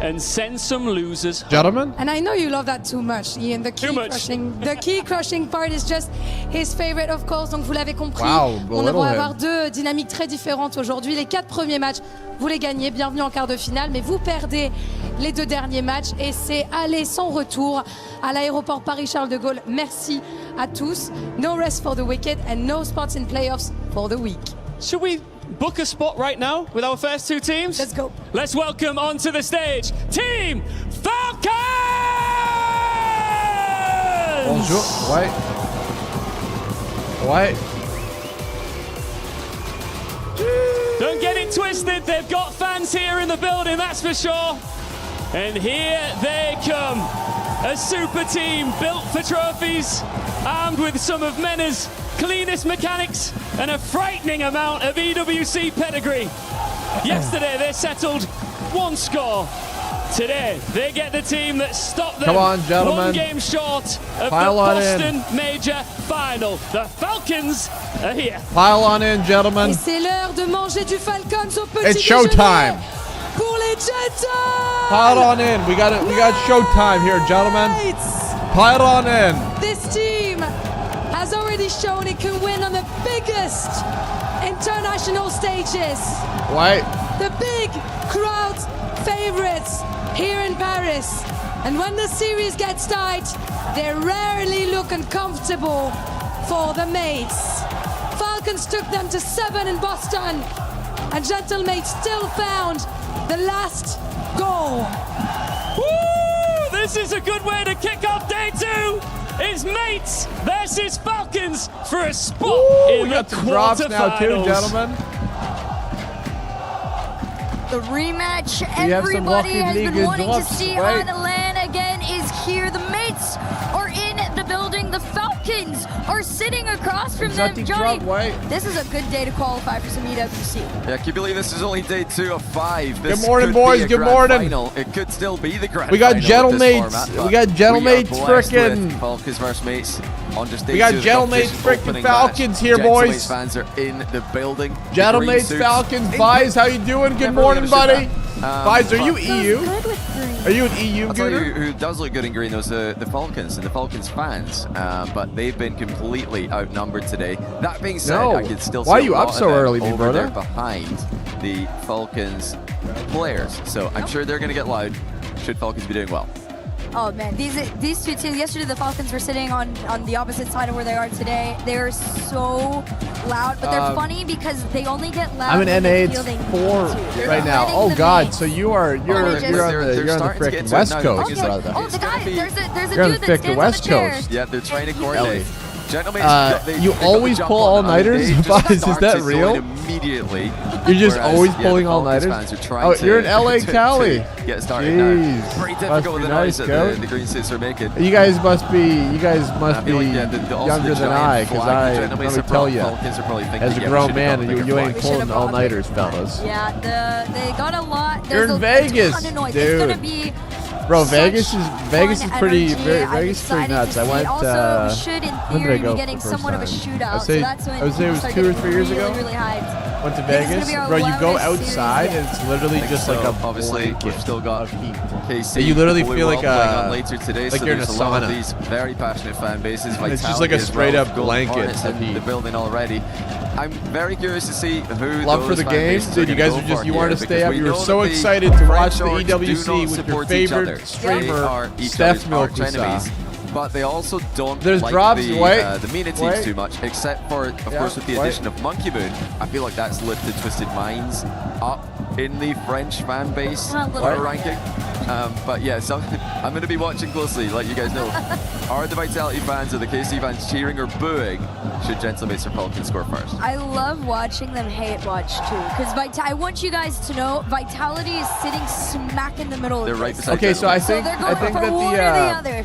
and send some losers. Gentlemen? And I know you love that too much, Ian. The key crushing part is just his favorite, of course. Donc vous l'avez compris, on va avoir deux dynamiques très différentes aujourd'hui. Les 4 premiers matchs, vous les gagnez, bienvenue en quart de finale, mais vous perdez les 2 derniers matchs et c'est aller sans retour à l'aéroport Paris-Charles de Gaulle. Merci à tous. No rest for the wicked and no spots in playoffs for the weak. Should we book a spot right now with our first 2 teams? Let's go. Let's welcome onto the stage Team Falcons! Bonjour. Ouais. Don't get it twisted, they've got fans here in the building, that's for sure. And here they come. A super team built for trophies, armed with some of MENA's cleanest mechanics and a frightening amount of EWC pedigree. Yesterday they settled 1 score. Today they get the team that stopped them. Come on, gentlemen. 1 game short of Pile the on Boston Major Final. The Falcons are here. Pile on in, gentlemen. Et c'est l'heure de manger du Falcons au petit It's showtime. pour les Gentles. Pile on in. We got showtime here, gentlemen. Pile on in. This team has already shown it can win on the biggest international stages. Ouais. The big crowd favorites here in Paris. And when the series gets tight, they rarely look uncomfortable for the mates. Falcons took them to 7 in Boston, and Gentlemates still found the last goal. Woo! This is a good way to kick off day 2. It's mates versus Falcons for a spot in We the got some drops now too, quarterfinals. gentlemen. The rematch We have some everybody Rocket has League been wanting to drops, see right? on LAN again is here. The mates are in the building. The Falcons are sitting across from them. Exotic Johnny, drop, right? this is a good day to qualify for some EWC. Yeah, can you believe this is only day 2 of 5? This Good morning, could boys. be a Good grand morning. Final. It could still be the grand We got final with this Gentlemates. format, We got Gentlemates we are blessed frickin'. with Falcons versus mates on just day We got 2 of the Gentlemates competition frickin' opening Falcons match. here, Gentlemates boys. fans are in the building. The Gentlemates green suits. Falcons. Vise, how you doing? Good Never morning, really understood buddy. that. Vise, are you but- EU? Good with green. Are you an EU I'll tell you gooner? who does look good in green, those the Falcons and the Falcons fans, but they've been completely outnumbered today. That being said, No. I could still Why see are you a up lot so of them early, me over there brother? behind the Falcons players. So I'm sure they're going to get loud. Should Falcons be doing well? Oh man, these 2 teams. Yesterday the Falcons were sitting on the opposite side of where they are today. They are so loud, but they're funny because they only get loud. I'm an when NA they're fielding 4 too. right now. Letting Oh the God! mates- So you're on they're the starting to get frickin' to it West now. Coast, Okay. brother. Oh, the guy. There's a You're on dude the that frickin' stands West on the chair. Coast. Yeah, they're trying to Ellie. coordinate. Gentlemen, You always pull all-nighters? Is that real? Immediately. You're just Whereas, always yeah, pulling the all-nighters? Falcons fans are trying Oh, to- you're in LA, to Cali. Get started Jeez. now. Pretty Must difficult be with the nice, noise Coach. that the green suits are making. You guys must be I feel like, yeah, also younger the than giant I, because flag I Gentlemen let me are tell you, Falcons are probably thinking, as a yeah, we grown should man, have you bigger ain't flag. pulling all-nighters, fellas. Yeah, they got a lot. You're There's in a Vegas, ton of noise. dude. It's gonna be Bro, such Vegas is fun pretty energy. Vegas I'm is pretty excited nuts. to I see. went. Also, we should, in when did I theory, go be getting for the first somewhat of a time? shootout. I'd say, so that's when I would say it was start 2 or getting 3 years really, ago. Really hyped. Went to I think it's gonna Vegas, be our bro. You go 11th series outside yet. and it's literally just like a Obviously, blanket we've still got of heat. KC. You literally who feel we're like all playing a- on later today, like so you're in there's a a lot of sauna. these very passionate fan bases. It's just like a Vitality as straight well. up Golden blanket Hornets of in heat. the building already. I'm very curious to see who Love those for the fan game, bases dude. are You guys gonna are go just for you here, wanted to stay because up. we You were know so that the excited to French watch the Sharks do EWC not with your support each other. favorite They streamer, are each Steph other's arch Milky enemies. But they also don't There's like drops, the wait, MENA teams wait. too much, except for, of Yeah, course, with the wait. addition of Monkey Moon. I feel like that's lifted Twisted Minds up in the French fan base A little power bit. ranking. But yeah, so I'm going to be watching closely, like you guys know. Are the Vitality fans or the KC fans cheering or booing should Gentlemates or Falcons score first? I love watching them hate watch too, because I want you guys to know Vitality is sitting smack in the middle They're of right this. beside Okay, so I So think they're I going think for that one or the the other.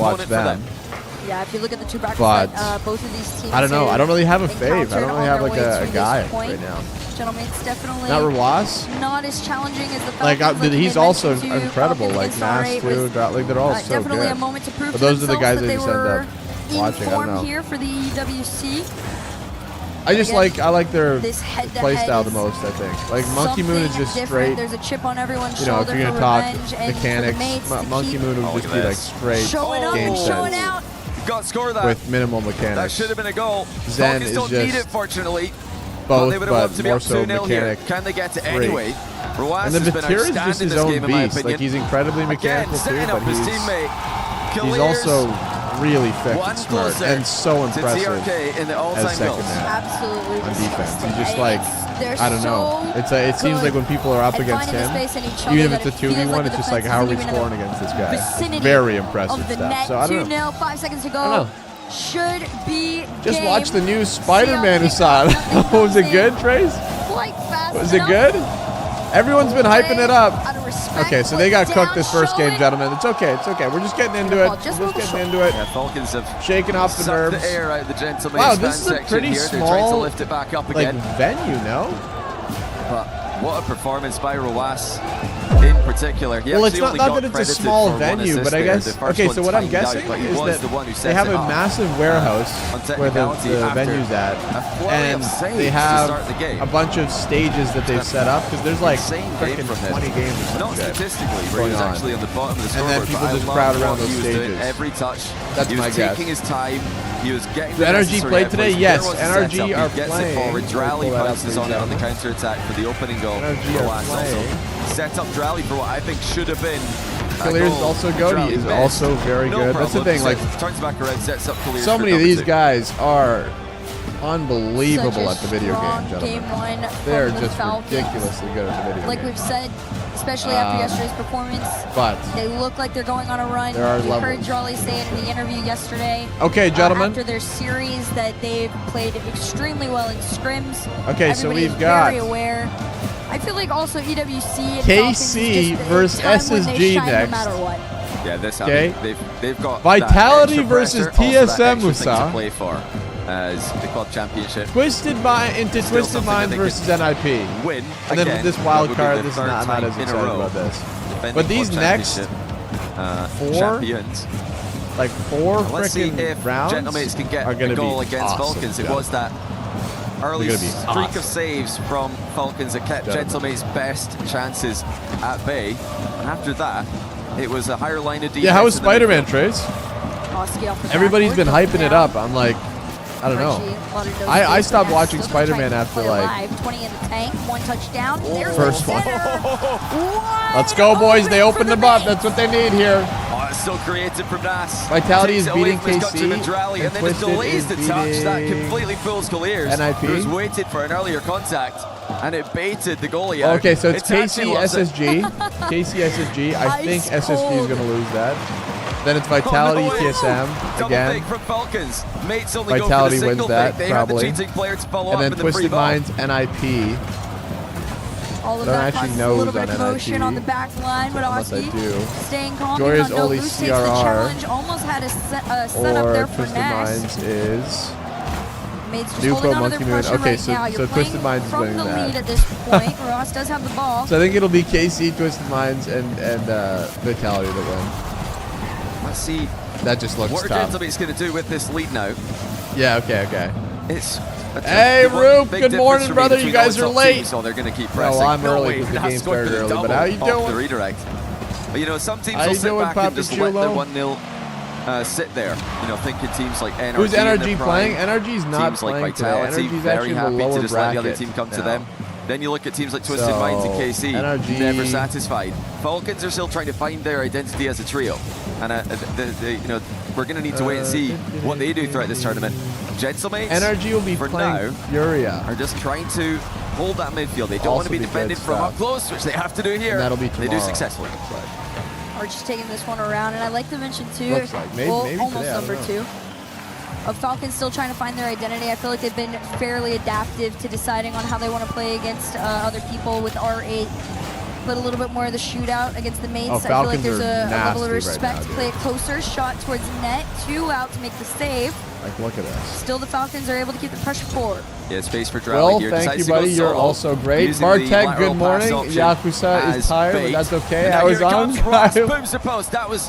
watch opponent for them. Yeah, if you look at the two brackets But that both of these teams I don't know. I don't really have a fave. encountered I don't really on have their like way a to guy this point. right now. Gentlemen, it's definitely Not Rawas. not as challenging as the Like Falcons. but he's they also mentioned to you. incredible. Falcons Like against Nash R8 too. was, Like they're all so definitely good. a moment to prove But to those are the themselves guys that that they just end were up in watching. I don't form know. here for the EWC. I just Again, I like their this head-to-head play style the is most. I think like Monkey Moon is Something just different. straight. There's a chip on everyone's You know, if shoulder you're for gonna talk revenge and for the mechanics, mates to Monkey keep Moon would look just at be like this. straight showing up game and showing sense out. Got to score that. with minimal That mechanics. should have been a goal. Zen Falcons is don't need just it, fortunately. both, they would have but loved to be more up so 2-0 here. mechanic. Can they get it free. anyway? Rawas And the has been Vatir is outstanding just his this own game, in my beast. opinion. Like he's incredibly Again, mechanical too, setting but up his he's teammate. also really thick One and smart closer and so to impressive TRK in the all-time as second goals. man Absolutely on defense. disgusting. He's just And like they're I don't know. so It seems good like when people are up at against finding him, the space in each other even if that it's a it feels 2v1, like it's the just like defense how are we isn't even in scoring the against this guy? vicinity Very impressive of the stuff. net. So I don't know. 2-0, 5 seconds to I don't go. know. Should be Just game. watch the new Spider-Man CLG Usad. nothing Was it comes good, in Trace? quite fast Was it enough. good? Everyone's been hyping it up. Out of respect, Okay, so they got put cooked down, this first show game, it. gentlemen. It's okay. It's okay. We're just getting into it. Just We're a just little getting into it. Yeah, Falcons have Shaking off the sucked nerves. the air out of the gentleman's Wow, fan this is a section pretty here. They're trying to small, lift it back up Like again. venue, no? But what a performance by Rawas in particular. He Well, it's actually not, only not got that it's a credited small for one venue, assist but I there. guess The first okay. one So what I'm timed out, guessing but he is was that the one who they set have it a up. massive warehouse On where the technicality after venue's at, a flurry and of saves they to have start the game. a bunch of stages that they've set up because there's like Insane game freaking from him. 20 games or Not something. statistically, where going he was on. actually on the bottom of the And then scoreboard. people but I just love crowd around what those he was doing stages. every touch. That's he was my guess. taking his time. He was getting The the NRG necessary played outplays. today? There Yes, was the NRG setup. are He gets playing. it forward. We'll Drally pull that up pounces for on you, it on the gentlemen. counter-attack for the opening goal. NRG are Rawas also playing. set up Drally for what I think should have been a Kalir's goal. also good. Drally He is missed. also very No good. That's the problem. thing. Like turns back around, sets up Kalir so for many of number these 2. guys are unbelievable Such a at the video strong game, gentlemen. Game one They're from the just Falcons. ridiculously good at the video Like game. we've said, especially after yesterday's performance, But they look like they're going on a run. There are You heard levels. Jolly say it in the interview yesterday. okay, gentlemen. After their series that they've played extremely well in scrims. Okay, so Everybody we've is got very aware. I feel like also EWC and KC Falcons is just versus a time when they SSG shine next. No matter what. Yeah, this Okay. I mean, they've got Vitality that extra versus pressure, also that TSM extra thing Musa. to play for as the club championship. Twisted Mind into Still Twisted something Minds that they versus NIP. Win And then again, with this that wild would be card, the this is third not time as in a excited row about this. defending But these club next championship, four, champions. like four Let's see freaking if rounds Gentlemates can get are a going to goal be against awesome, Falcons. It gentlemen. was that early They're gonna be streak awesome. of saves from Falcons that kept Gentlemen. Gentlemates' best chances at bay. And after that, it was a higher line of defense. Yeah, how was in the Spider-Man, midfield. Trace? Oski off the Everybody's been backboard, hyping it down. up. I'm like, I don't know. Archie, a lot of those I days, stopped but watching still trying Spider-Man to after, play like, alive. 20 in the tank, one touchdown. There's First the one. center. Let's go, boys. They Open opened for them the up. Mates. That's what they need here. Oh, it's still creative from Nas. Vitality Takes is it away beating from his countryman KC, Drally, and and then just Twisted delays is the touch. That beating completely fools Colliers, NIP. who's waited for an earlier contact, and it baited the goalie out. Okay, so it's actually KC loves it. SSG. KC SSG. I think Ice SSG is cold. going to lose that. Then it's Vitality Oh, no way. TSM Double again. fake from Falcons. Mates only Vitality go for the single wins that, fake. They probably. have the cheating player to follow And up then in the free Twisted ball. Minds NIP. All of Don't that actually causes know a little who's bit of on motion NIP, on the back line, but unless I Oski do. staying calm. Joyous even though Oli Loose takes the CRR. challenge, almost had a setup Or there for Twisted Nash. Minds is Mates just Nuko, holding on to Monkey their Moon. pressure Okay, right so- now. so You're Twisted playing Minds is from winning the that. lead at this point. Ross does have the ball. So I think it'll be KC, Twisted Minds, and Vitality that win. Let's see That just looks what are tough. Gentlemates going to do with this lead now. Yeah, okay. It's Hey, the one Roop, big good difference morning, for me brother. between You guys all are top late. teams, so they're going to keep No, pressing. I'm early way, because the Nas game scored started with a early, but double how you off doing? the redirect. But you know, some teams How will you sit doing, back Papi and just let the Chulo? 1-0 sit there. You know, thinking teams like NRG. Who's in their NRG prime, playing? NRG's not teams like playing today. Vitality, NRG's very actually in the happy lower to just let the other bracket team come to now. them. Then you look at teams like Twisted So, Minds and KC, NRG never satisfied. Falcons are still trying to find their identity as a trio, and you know, we're going to need to wait and see what they do throughout this tournament. Gentlemates, NRG will be for playing now, Furia. are just trying to hold that midfield. They don't Also want to be be good defended from stuff. up close, which they have to do here. And that'll be They do tomorrow. successfully. Archie's taking this one around, and I'd like to mention too, Looks like. Maybe well, today, almost I don't number know. 2. Of Falcons still trying to find their identity. I feel like they've been fairly adaptive to deciding on how they want to play against other people with R8 but a little bit more of the shootout against the mates. Oh, I feel like Falcons there's are a level of nasty right respect now, to dude. play it closer. Shot towards net, 2 out to make the save. Like, look at this. Still, the Falcons are able to keep the pressure forward. Yeah, space for Drally Well, here. thank Decides you, to go buddy. You're solo, also great. using the Bartek, lateral good morning. pass option Yakuza is as tired, but bait. that's okay. And I now was here on comes Ross, time. booms the post. That was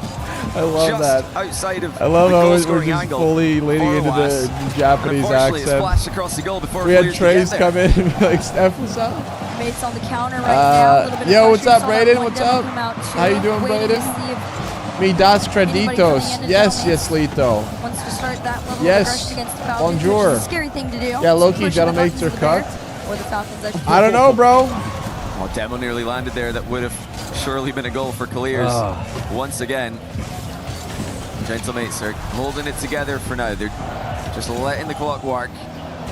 I love just that. outside of I love the how goal we're scoring just angle fully leading for into Ross. the Japanese Unfortunately, it's accent. flashed across the goal before We had Clears Trace to get come there. in and be like, Steph, what's up? Mates on the counter right now. A little bit of Yo, what's pressure. up, Saw that Brayden? point What's demo up? come out too. How you doing, Waiting to Brayden? see if Me das Anybody creditos. coming in Yes, to yes, Lito. wants to start that level Yes. of aggression against the Falcons, Bonjour. which is a scary thing to do. Yeah, low-key, Pushing the Gentlemen buttons are of the bear, cooked. Or the Falcons actually. I don't know, bro. Oh, demo nearly landed there. That would have surely been a goal for Clears. Once again, Gentlemates are holding it together for now. They're just letting the clock work,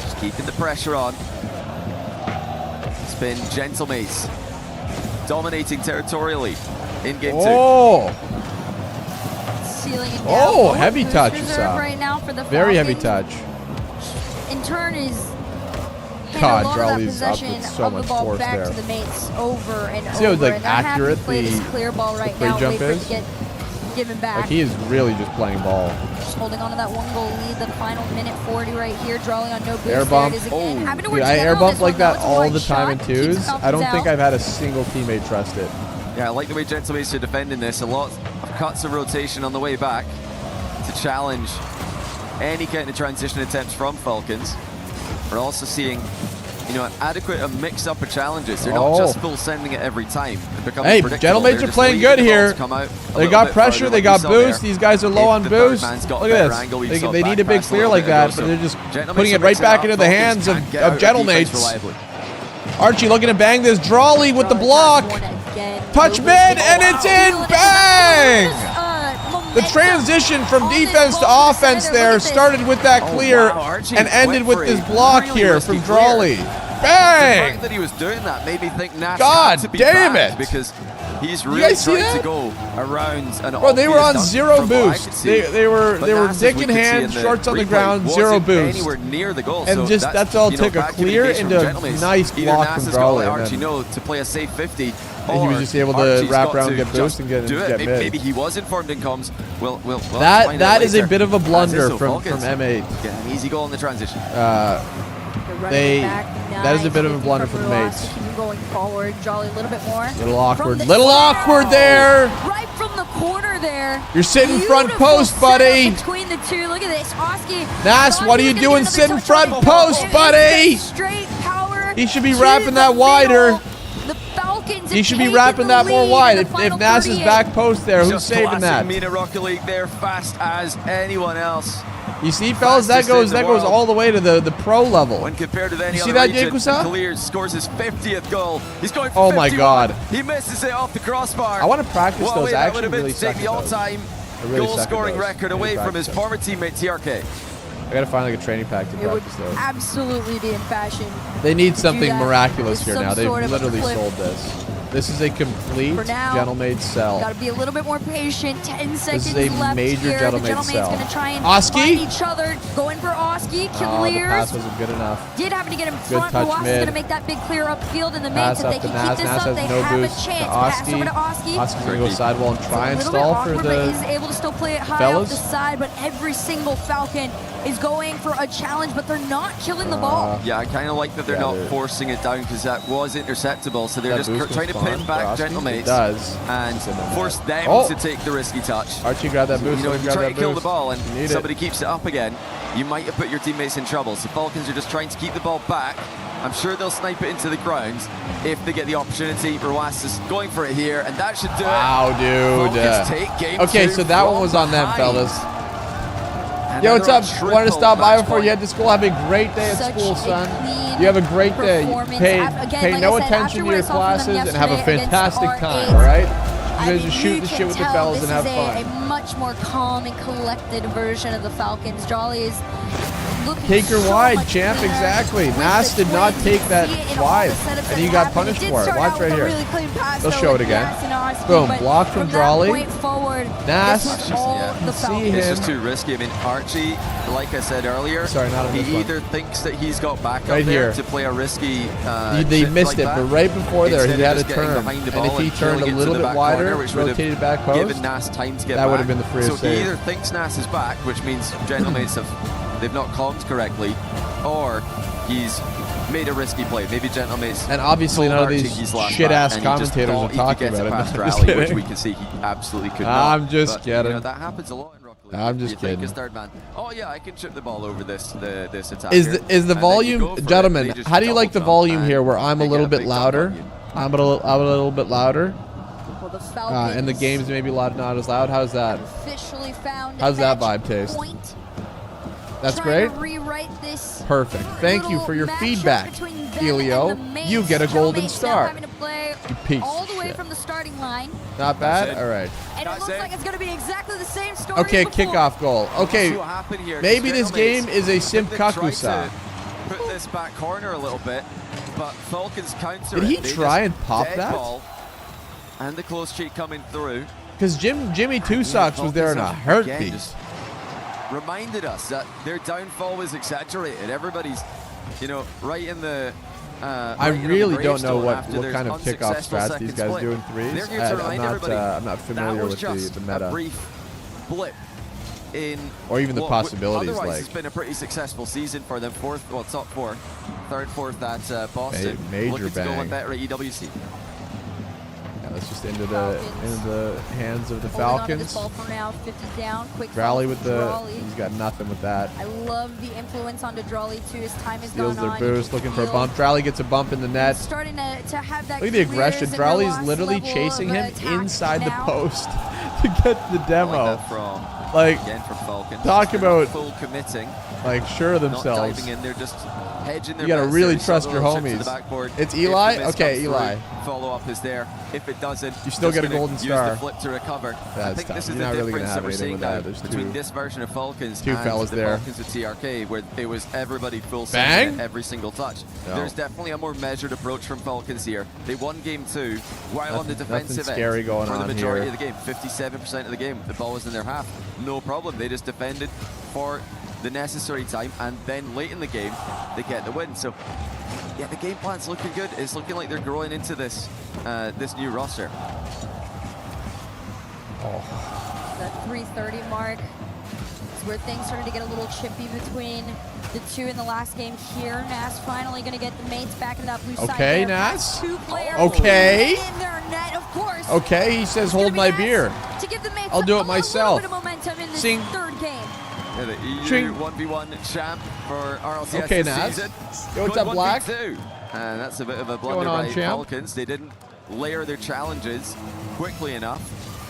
just keeping the pressure on. It's been Gentlemates dominating territorially in game 2. Oh, Sealing it down. Oh, heavy Boost touch, reserve Sam. right now for the very heavy Falcons. touch. In turn is handing God, a lot of that Jolly's up possession with so of the much ball force back there. to the mates over and See how, over. like, and they're happy to accurate play this the- clear ball right the now. pre-jump Wait for it is? to get given back. Like, he is really just playing ball. Just holding on to that 1-goal lead. The final minute 40 right here, drawing on no boost. Air There bump. it is again. Oh. Having to Dude, work I together air on bump this like one, that though. It's a all right the time in shot. Keeps twos. the Falcons I don't out. think I've had a single teammate trust it. Yeah, I like the way Gentlemates are defending this. A lot of cuts of rotation on the way back to challenge any kind of transition attempts from Falcons. We're also seeing, you know, an adequate mix-up of challenges. They're not just full sending it every time. It becomes Hey, predictable. Gentlemates They're are just playing leaving good the ball here. to come out a They little got bit pressure, further, they like got we saw boost. there. These guys are low If on the third boost. man's got Look a at better this. angle, we They, saw they back need a big pass clear little like bit that, ago, but so they're just Gentlemates putting are it right mixing back up. into the Falcons hands of can't get out their defense Gentlemates. reliably. Archie looking to bang this Drawley with the Drawley block. has one again. Touch Moving mid, it. and it's in. Wow. Bang! The Momentum transition from on this defense to ball offense center. there Look at this. started with that Oh, clear wow, Archie and ended went with for this a block really here risky from clear. Drawley. The Bang! fact that he was doing that made me think Nash God had to be damn banned it. because he's guys really see trying that? to go around an Bro, they were on obvious zero dunk from what I boost. could see. They were But they were Nash, as dick we in could see hand, the shorts on the replay, ground, zero wasn't boost. anywhere near the goal. And so just that's all it took, a back clear communication into from a Gentlemates. nice Either block Nash from has got to let Drawley, and Archie then- know to play a safe 50. And he was or just able to Archie's wrap got around, to get boost, just and get do it. mid. Maybe he was informed in comms. We'll That find out is a later. bit of a blunder As is, so from Falcons M8. get an easy goal in the transition. They're running They- it back. that is a Nice bit of a looking blunder from from the Ruas mates. to keep him going forward. Jolly a little bit more. Little awkward. From the Little center. awkward there. Right from the corner there. You're sitting front Beautiful post, setup buddy. Between the two. Look at this. Oski. Nas, thought what he are you was gonna doing get sitting another front touch on the post, ball. It buddy? is straight power. He should be to wrapping the that wider. middle. The Falcons He have should be taken wrapping the that more lead wide. in If the final Nas is 38. back post there, who's Just saving classic that? Mina Rocket League there, fast as anyone else. You see, fellas, that Fastest in goes the world. all the way to the pro level. When compared to any You see other that, region, Yakuza? Clears scores his 50th goal. He's going for Oh my 51. God. He misses it off the crossbar. I want to practice What a those. way I that actually would have been really to suck take at the those. all-time I really suck at goal-scoring those. record Really away from his practice former teammate TRK. I gotta find like a training pack to It would practice those. absolutely be in fashion. They need something that miraculous with here some now. They've sort of a literally clip. sold this. This is a complete For now, Gentlemade sell. Got to be a little bit more patient. 10 seconds is a left major here. The Gentleman's Gentlemate's sell. going to try and Oski? find each other. Going for Oski. Oh, the Clears. pass wasn't good enough. Did happen to get him Good front. touch Ruas is mid. going to make that big clear upfield in the Pass mates. If up they to can Nas. keep this Nas up, has they no have boost a to chance. Pass Oski. over to Oski. Oski's gonna go Tricky. sidewall and try A and little bit stall for awkward, but is the. able to still play it high fellas? off the side. But every single Falcon is going for a challenge, but they're not killing the ball. Yeah, I kind of like that they're Yeah, not they're- forcing it down because that was interceptable. So they're That just boost was trying to fun pin for back Oski. Gentlemates It does. and It's in the net. force them Oh. to take the risky touch. Archie grabbed that boost. You know, if you grab try that to kill the boost. ball You need and it. somebody keeps it up again, you might have put your teammates in trouble. So Falcons are just trying to keep the ball back. I'm sure they'll snipe it into the ground if they get the opportunity. Ruas is going for it here, and that should do Wow, it. dude. Falcons take game Okay, two so that one from was on them, behind. fellas. And Yo, now what's they're up? on Wanted to triple stop by match before point. you head to school. Have a great day at Such school, a son. clean You have a great day. performance. Pay, Again, pay like no I said, attention after to what I your saw from them classes and have a yesterday against fantastic R8, time, all right? I You guys mean, just shoot you the can shit with the tell fellas and have This is fun. a much more calm and collected version of the Falcons. Jolly is looking Take her so wide, much champ, cleaner exactly. with Nas the did not twins. take You that see it in all wide, the setups and that he got happened. punished did for it. start Watch out right with a here. really clean pass, They'll though, show it with again. Nas and Oski, Boom, but blocked from that Drawley. point forward, Nas. this was all Yeah. the See Falcons. It's him. just too risky. I mean, Archie, like I said earlier, Sorry, not on this he one. either thinks that he's got backup Right there here. to play a risky They chip missed like it, that, but right before there, he instead had of a just getting turn. behind the And if ball he and turned a killing it to little the bit back wider, corner, which would have rotated back post, given Nas time to get that back. would have been the freest So he save. either thinks Nas is back, which means Gentlemates they've not calmed correctly, or he's made a risky play. Maybe Gentlemates And obviously told none of Archie these he's last shit-ass back, and he just commentators thought are he could talking get about it. past No, I'm just Rally, which kidding. we can see he absolutely could not. I'm just But, kidding. You know, that happens a lot in Rocket League. I'm just you think kidding. as third man, oh yeah, I can chip the ball over this attack. Is the volume, gentlemen? How do you like the volume here? Where I'm a little bit louder. I'm a little bit louder. Well, the Falcons And the game's maybe not as loud. How's that? officially found How's a that match vibe taste? point. That's Trying great. to rewrite this Perfect. Thank you little for your matchup feedback, between them Helio. and the Mates. You get a golden Gentlemates now star. having to play You piece all of the way shit. from the starting line, Not bad. That's it. All right. and it That's looks it. like it's going to be exactly the same story. Okay, as before. kickoff goal. Okay, See what happened here. maybe this Gentlemates, game is a Simp they tried Kakusa. to Put this back corner a little bit, but Falcons counter Did it. he They try just and pop dead that? ball, and the close cheek coming through. Because Jimmy Two Socks was there in a Falcons have, again, heartbeat. just reminded us that their downfall was exaggerated. Everybody's, right in the. I right in really the don't know gravestone what after their kind of kickoff unsuccessful strats second these guys split. do in threes. They're here to remind everybody I'm not familiar that was with just the a meta. brief blip in Or even the what possibilities, Otherwise, like- it's been a pretty successful season for them. Top four, third, fourth at Boston. Major Looking to go bang. with that at EWC. Yeah, that's just into the hands of the Holding on to this Falcons. ball for now, 50 down, quick Rally foul with from the. Drawley. He's got nothing with that. I love the influence on Drawley too. As time has Steals gone their on, you boost, can looking for a feel bump. Drowley gets a bump in the net. starting to have that. Look at the aggression. careers and Drowley's real literally level chasing of him attack inside the now. post to get the I demo. like that from Like, again from Falcons. talk They're about- not full committing, like sure of not themselves. diving in. They're just hedging their You gotta bets really there. trust Shot your a little chip to homies. the backboard. It's If Eli? the miss Okay, comes Eli. through, follow up is there. If it doesn't, You still just get a gonna golden use star. the flip to recover. I That's think tough. this is You're the not really gonna difference have that we're anything seeing with now that. There's between two- this version of Falcons two and fellas the there. Falcons of TRK, where it was everybody full Bang. session at every single touch. No. There's definitely a more measured approach from Falcons here. They won game 2 while on the Nothing defensive scary end going for the on majority here. of the game. 57% of the game, the ball was in their half. No problem. They just defended for the necessary time, and then late in the game, they get the win. So, yeah, the game plan's looking good. It's looking like they're growing into this this new roster. That 3:30 mark is where things started to get a little chippy between the two in the last game here. Nas finally going to get the mates back in that blue side. Okay, there. Nas. Two players Okay. in their net, of course. Okay, he says It's gonna hold be my Nas beer. To give the mates I'll do it a myself. little bit of momentum in this Sing. third game. Yeah, the EU Ching. 1v1 champ for RLCS Okay, this Nas. season. Yo, what's Good up, Black? 1v2. And that's a bit of a Going blunder on, by champ? Falcons. They didn't layer their challenges quickly enough.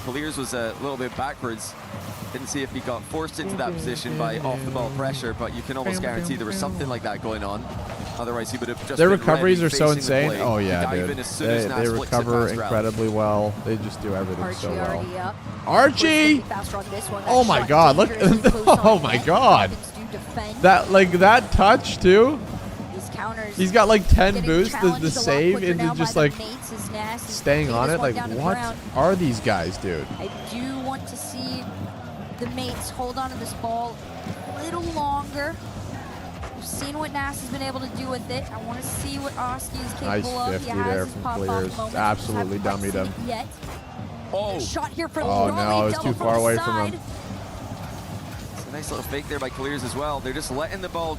Clears was a little bit backwards. Didn't see if he got forced into that position by off-the-ball pressure, but you can almost guarantee there was something like that going on. Otherwise, he would have just Their been recoveries ready, are so facing the insane. play. Oh yeah, Dive dude. in as soon as They Nas flicks it recover past Ralph. incredibly well. They just do everything Archie so well. already up. Archie! Faster on this one. Oh That my shot God, look- dangerously close on oh my net. God. Falcons do defend. That touch too. These counters. He's got like 10 getting boosts. The challenged a lot save quicker into now just by the like mates as Nas is staying taking on this it. one Like down to the what ground. are these guys, dude? I do want to see the mates hold on to this ball a little longer. We've seen what Nas has been able to do with it. I want to see what Oski is Nice capable of. 50 He has there his from pop-off Clears. moments. Absolutely Just haven't dummied quite him. seen it yet. Oh, Shot here from Oh, Raleigh, no, it was double too far from away the from him. side. it's a nice little fake there by Clears as well. They're just letting the ball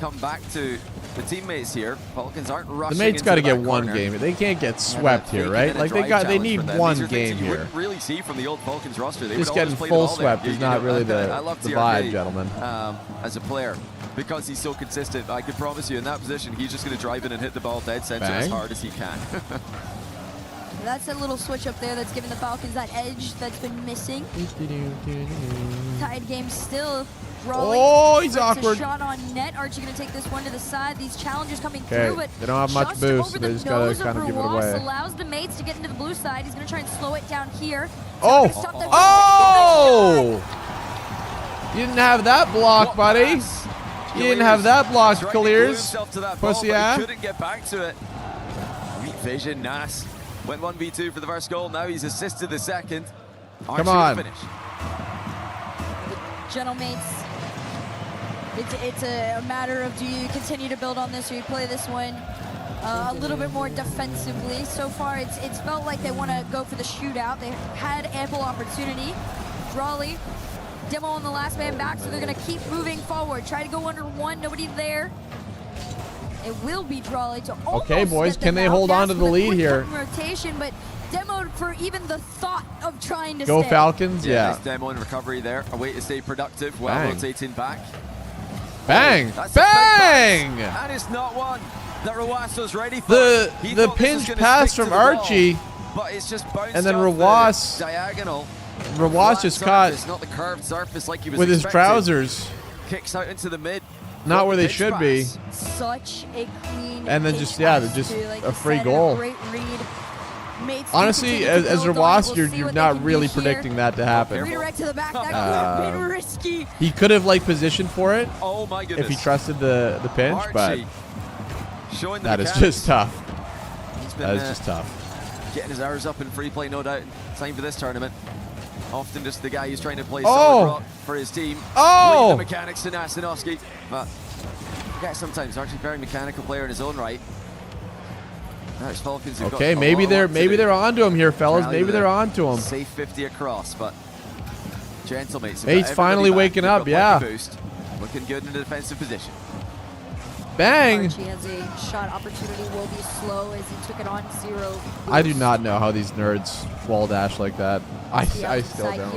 come back to the teammates here. Falcons aren't The rushing. mates got to get one game. They can't get swept here, right? Like they need one game You here. wouldn't really see from the old Falcons roster. They Just would getting always play full the ball there. swept is not really I love the TRK, vibe, gentlemen. As a player, because he's so consistent, I can promise you in that position, he's just going to drive in and hit the ball dead center as Bang. hard as he can. That's a little switch up there that's giving the Falcons that edge that's been missing. Tied game still. Raleigh Oh, he's gets awkward. A shot on net. Archie going to take this one to the side. These challengers coming Okay, through, but they don't have much just boost, over they the just gotta nose kind of give it Ruas away. allows the mates to get into the blue side. He's going to try and slow it down here. Oh! Stop that- Oh! You didn't have that block, buddy. You didn't have that blocked, Trying to glue Kaliers. himself to that ball, Pussy, but yeah. he couldn't get back to it. Sweet vision, Nas. Went 1v2 for the first goal. Now he's assisted the second. Come on. Finish. Gentlemates, it's a matter of, do you continue to build on this or you play this one a little bit more defensively? So far, it's felt like they want to go for the shootout. They had ample opportunity. Drawley, Demo on the last man back, so they're going to keep moving forward. Try to go under one, nobody there. It will be Drawley to almost Okay, boys, get can them they out. hold on Gas to the with a lead quick here? Rotation, but Demo for even the thought of trying to Go stay. Falcons, yeah. Nice Demo and recovery there. A way to stay productive while Bang. rotating back. Bang! That's a big Bang! bounce. And it's not one that Rawaso's ready for. He The thought this was pinch gonna pass stick from to the ball, Archie. but it's just bounced And then off the Rawas- diagonal. Rawas Flat just surface, caught not the curved surface like he was with his expecting. trousers. Kicks out into the mid. Not From where the they pitch should be. pass. Such a clean And then pitch just, yeah, pass just too, like a you free said, and goal. a great read. Mates do Honestly, continue to as build on it. Rawas, We'll you're see what they not can do really here. predicting that to happen. Redirect to the back. That could have been risky. He could have like positioned for it Oh my goodness. if he trusted the pinch, but Archie showing the that is mechanics. just tough. He's been That is just tough. getting his hours up in free play, no doubt. Same for this tournament. Often just the guy who's trying to play Oh. solid rock for his team. Oh! Leave the mechanics to Nasanowski. But yeah, sometimes Archie's a very mechanical player in his own right. There's Falcons who've Okay, got a maybe lot of work to do. they're onto him here, fellas. Rally Maybe with they're a onto him. Safe 50 across, but Gentlemates. Mate's finally waking up, yeah. Boost. Looking good in the defensive position. Bang! Archie has a shot opportunity. Will be slow as he took it on 0. I do not know how these nerds wall dash like that. I still don't.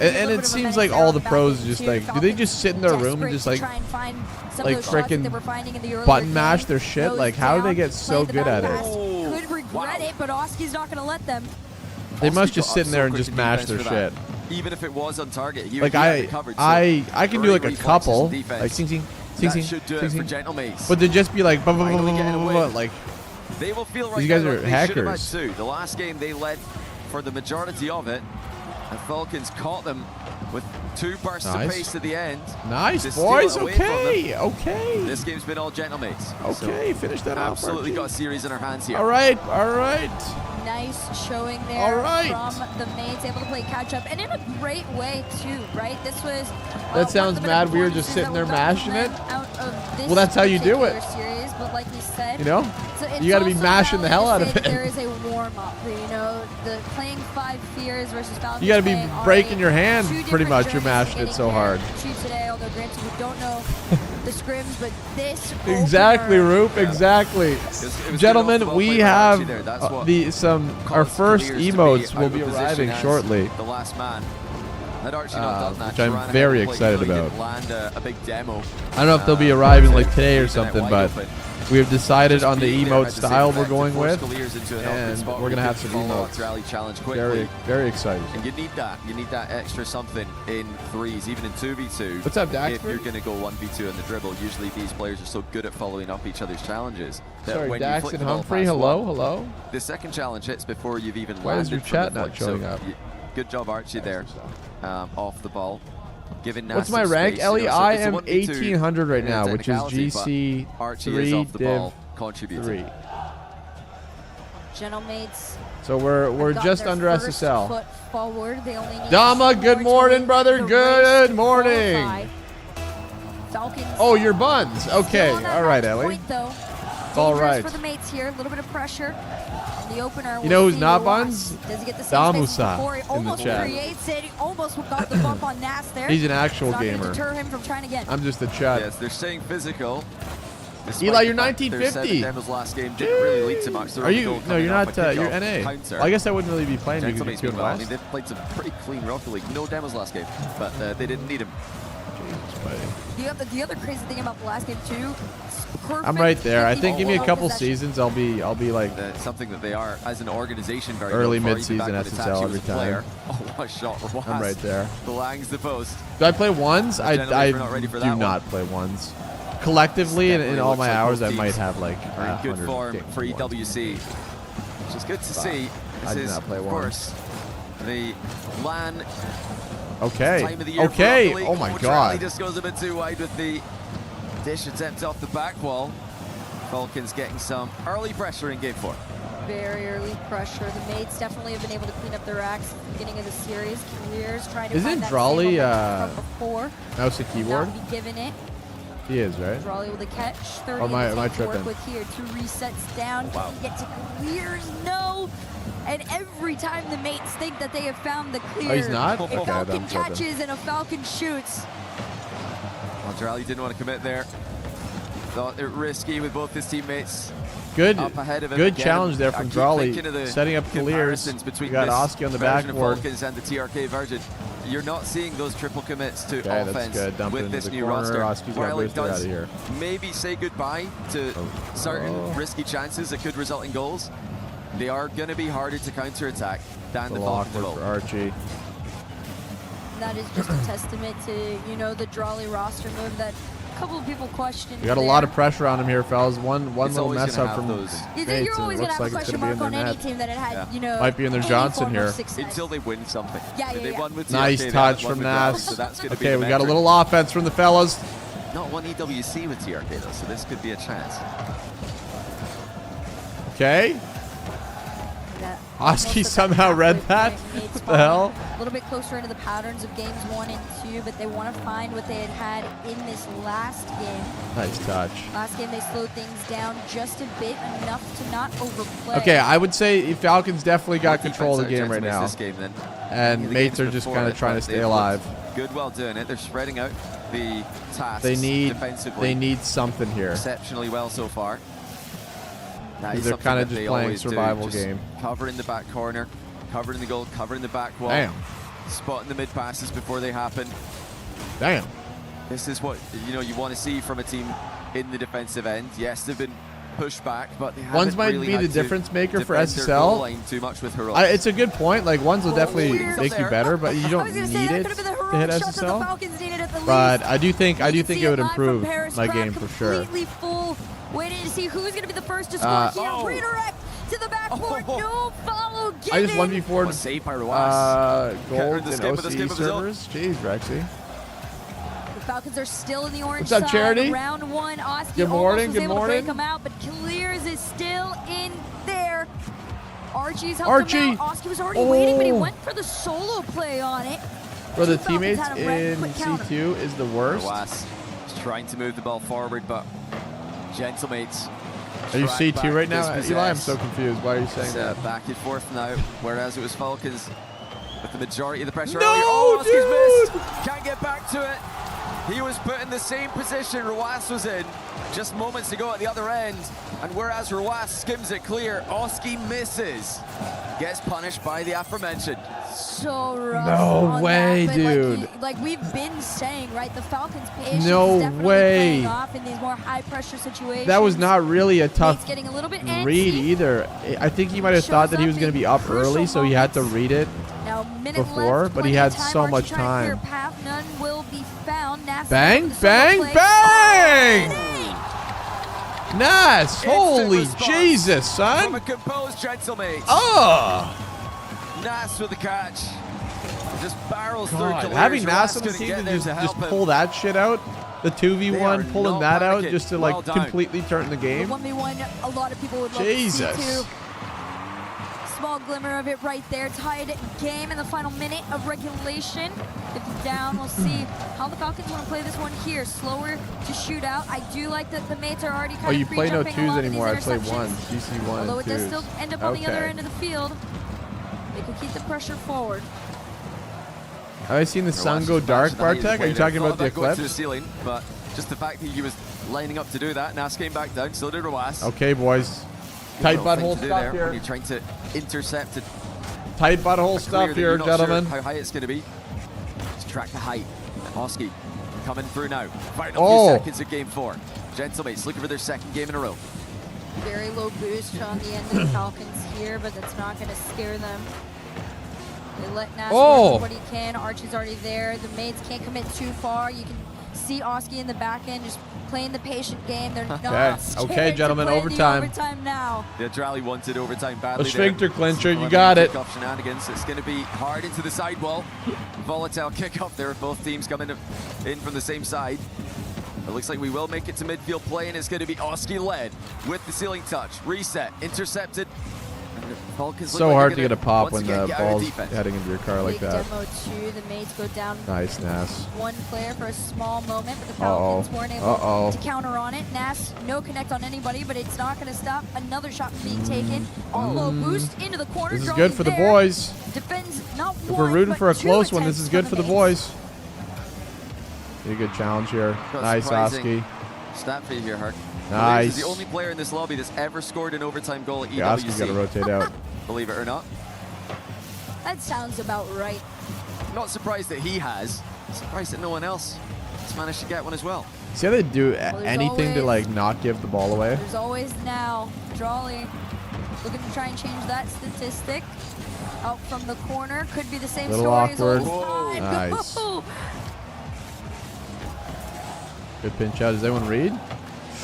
And it seems like all the pros just like, do they just sit in their room and just like frickin' button mash their shit? Like, how do they get so good at it? Could regret it, but Oski's not going to let them. They must Oski just got sit up in so there and quick just in mash defense their for that. shit. Even if it was on target, Like I can do like a couple, like sing sing sing That sing should do sing it for sing. Gentlemates. But to just be like, blah, blah, blah, Finally blah, getting a blah, win. blah, like They will feel right These guys now are like they should have had hackers. two. The last game they led for the majority of it, and Falcons caught them with 2 bursts of Nice. pace at the end. nice to steal boys. it away from Okay, okay, This game's been all Gentlemates. okay. Finish that off. Absolutely Archie. got a series in our hands here. All right, all right. Nice showing there All right. from the mates, able to play catch up, and in a great way too, right? This was That sounds one of the better mad weird just performances sitting there that we've gotten mashing from it. them out of this Well, that's how you do it. particular Series, but like we said, You know, so it's you got to be also mashing the hell out valid of to say it. that there is a warm up, you know, the playing 5 Fears versus Falcons. You got to be playing breaking RA, your hand two pretty different much. You're journeys mashing it getting so there hard. to today, although granted we don't know the scrims, but this Exactly, opener, Roop. Exactly. It was Gentlemen, good off the we ball play by have Archie there. That's what our caused first Kaliers to emotes be will out be of position arriving as shortly. The last man. Had Archie not done that, which I'm Duran had very to play excited early, about. didn't land a big demo. I don't know if they'll be arriving like today or Leaving it something, wide but open. we have decided Just on the being there emote had the style same we're effect to going force with, Kaliers into an awkward and spot we're where gonna he have could some follow emotes. that rally challenge quickly. Very, very excited. And you need that. You need that extra something in threes, even in 2v2. What's up, If Daxford? you're going to go 1v2 in the dribble, usually these players are so good at following up each other's challenges that Sorry, when you Dax flick and the ball Humphrey. past Hello, one, hello. the second challenge hits before you've even Why is landed your from chat the not flick. showing So, up? good job, Archie, there, off the ball. Giving What's Nas my some rank, space, Ellie? you know, so I it's a am 1v2 1800 right in now, which is technicality, but GC Archie is 3 off the ball, Div contributing. 3. Gentlemates So we're got just their under first SSL. foot forward. They only need Dama, two good more to morning, win brother. the Good race to morning. qualify. Falcons. Oh, your buns. Okay, Still on that all right, match Ellie. point, though. It's all Dangerous right. for the mates here. A little bit of pressure. In the opener. You know we'll who's see not Ross. buns? Does he get the same space Damusa before he in the almost chat. creates it? He almost got the bump on Nas there. He's an actual It's not gonna gamer. deter him from trying again. I'm just a chat. Yes, they're staying physical. Despite Eli, the you're fact their 1950. 7 demos last game didn't really lead to much. There Are was a you? goal No, coming you're up, not. a kickoff You're NA. counter. Well, I guess I wouldn't really be playing because Gentlemates you're meanwhile, I West. mean, they've played some pretty clean Rocket League. No demos last game, but they didn't need him. The other crazy thing about the last game too. I'm right there. I 50-50 think give me a ball couple possession. seasons. I'll be like Something that they are, as an organization, very Early known for, even mid-season back when SSL Itachi every was a player. time. Oh, what a shot. Rawas. I'm right there. Langs the post. Do I play ones? I Gentlemen, we're not ready for do that not one. play ones. Collectively, in Definitely all looks my like hours, both I might teams have like are in good 100 form games for in ones. EWC, which is good to see. I This do is, not play of ones. course, the LAN Okay. time of the year. Okay. For Rocket League. Oh my Charlie God. just goes a bit too wide with the Dish attempt off the back wall. Falcons getting some early pressure in game 4. Very early pressure. The mates definitely have been able to clean up their acts at the beginning of the series. Careers trying to Isn't find that Drawley, same momentum from before. mouse and keyboard? Not be given it. He is, right? Drawley with a catch. 30 Or am I to work tripping? with here. 2 resets down. Wow. Can he get to clears? No. And every time the mates think that they have found the clear, Oh, he's not? a Okay, Falcon I'm tripping. catches and a Falcon shoots. Well, Drally didn't want to commit there. Thought it risky with both his teammates Good, up ahead of him. good Again, challenge there I from keep Drawley, thinking of the setting up clears. comparisons between You got this Oski on the version of backboard. Falcons and the TRK version. You're not seeing those triple commits to Okay, that's offense good. Dump it with into this the new corner. roster. Oski's got While it boosted out does of here. maybe say goodbye to certain Oh. risky chances that could result in goals, they are going to be harder to counterattack than A the little Falcons awkward will. for Archie. That is just a testament to, you know, the Drawley roster move that a couple of people questioned. We got a lot of pressure on him here, fellas. One It's little always mess gonna up have from those. You're Nate's, always and going it to have looks a like it's question going mark to be on in their any net. team that had, Yeah. you know, Might be in their any Johnson form of here. success. Until they win something. Yeah, They yeah. won with Nice TRK, they touch had one from with Drawley, Nas. so that's gonna be Okay, the we got a metric. little offense from the fellas. Not one EWC with TRK though, so this could be a chance. Okay. That Oski almost at somehow halfway read that? point, made What the spawn hell? A little bit closer into the patterns of games 1 and 2, but they want to find what they had in this last game. Nice touch. Last game they slowed things down just a bit, enough to not overplay. Okay, I would say Falcons definitely got Good control of the defense game right out now. This game, then. And The mates games are just before kind it, of trying to but stay they've alive. looked good while doing it. They're spreading out the tasks They defensively need something here. exceptionally well so far. That is They're something kind of that just they playing always do. survival Just game. Cover in the back corner, cover in the goal, cover in the back wall. Damn. Spotting the mid passes before they happen. Damn. This is what you want to see from a team in the defensive end. Yes, they've been pushed back, but they haven't Ones might really be had the to difference maker for defend their SSL. goal line too much with heroics. It's a good point. Like, ones will definitely weird. make you better, but you I don't was going to say need that it could have been the to hit heroic shot that the SSL. Falcons needed at the But least. I do think You can it see would live from improve Paris my Crowd, game for sure. Completely full. Waiting to see who's going to be the first to score here. Oh. Redirect to the backboard. Oh. No follow given. I just 1v4'd Well, saved by Ruas. gold the and skip of the skip OCE of his own. servers. Jeez, Rexy. The Falcons are still in the orange What's up, side. Charity? Round 1. Oski Good morning, almost was good able morning. to break him out, but Clears is still in there. Archie's helped Archie. him out. Oski was already waiting, but he Oh. went for the solo play on it. Bro, the Two Falcons teammates had a red in quick counter. C2 is the worst. Ruas is trying to move the ball forward, but Gentlemates. Are you track C2 back right now? dispossess. Eli, I'm so confused. Why are you saying It's, that? back and forth now, whereas it was Falcons with the majority of the pressure No, earlier. Oh, Oski's dude! missed. Can't get back to it. He was put in the same position Ruas was in just moments ago at the other end. And whereas Ruas skims it clear, Oski misses. Gets punished by the aforementioned. So rough. No on way, that, but dude. Like we've been saying, right? The Falcons' patience No is definitely way. paying off in these more high-pressure situations. That was not really a Nate's tough getting a little bit antsy. read either. I think he might have thought that he was going to be up early, so he had to read it. Now, minute before, left, but he plenty had of time. so Archie much trying to clear time. path. None will be found. Nass Bang, with the solo bang, play. bang! Oh, Nas, Instant holy response Jesus, From a son. composed Gentlemate. Oh, Nas with the catch. Just barrels through God. Clears. Having Ruas Nas on the couldn't team get to there just help him. pull that shit out. The They are 2v1, pulling not that out panicking. just to Well like done. completely turn the The game. 1v1, a lot of people would love Jesus. to see too. Small glimmer of it right there. Tied game in the final minute of regulation. 50 down. We'll see how the Falcons want to play this one here. Slower to shoot out. I do like that the mates are already kind Oh, of you play no pre-jumping a twos lot of these anymore. I play interceptions. ones. GC1 Although and it does twos. still end up on the other Okay. end of the field. They could keep the pressure forward. Have I seen the sun Ruas go is dark, matching the height of the Bartek? Are play you there. talking Thought about the going to the eclipse? ceiling, but just the fact that he was lining up to do that, Nas came back down, so did Ruas. Okay, boys. Tight Little thing butthole to do stuff there here. when you're trying to intercept it. Tight butthole Clear stuff that here, you're not gentlemen. Sure how high it's going to be. Let's track the height. Oski coming through now. Final Oh. few seconds of game 4. Gentlemates looking for their second game in a row. Very low boost on the end of the Falcons here, but that's not going to scare them. They let Nash Oh. do what he can. Archie's already there. The mates can't commit too far. You can see Oski in the back end just playing the patient game. They're not Okay. scared Okay, to gentlemen, play the overtime. overtime now. The Drally wanted overtime badly. A sphincter there. clincher, you Some got it. kickoff shenanigans. It's going to be hard into the sidewall. Volatile kickoff there. Both teams coming in from the same side. It looks like we will make it to midfield play, and it's going to be Oski led with the ceiling touch. Reset, intercepted. So hard to get a pop when the ball's heading into your car like that. Demo 2, the mates go down. Nice, Nas. One player for a small moment, but the Falcons weren't able to counter on it. Nas, no connect on anybody, but it's not going to stop. Another shot from being taken. On low boost into the corner. This is good for the boys. Defends not if one, we're rooting for a close one, attempts this is good for the mates. boys. Be a good challenge here. Nice, Oski. Stat for you here, Herc. Nice. He's the only player in this lobby that's ever scored an overtime goal at EWC. Yeah, Oski's got to rotate out. Believe it or not. That sounds about right. Not surprised that he has. Surprised that no one else has managed to get one as well. See how they do anything to like not give the ball away? There's always now. Drawley looking to try and change that statistic. Out from the corner. Could be the same Little story awkward. as all time. Nice. Good pinch out. Does anyone read?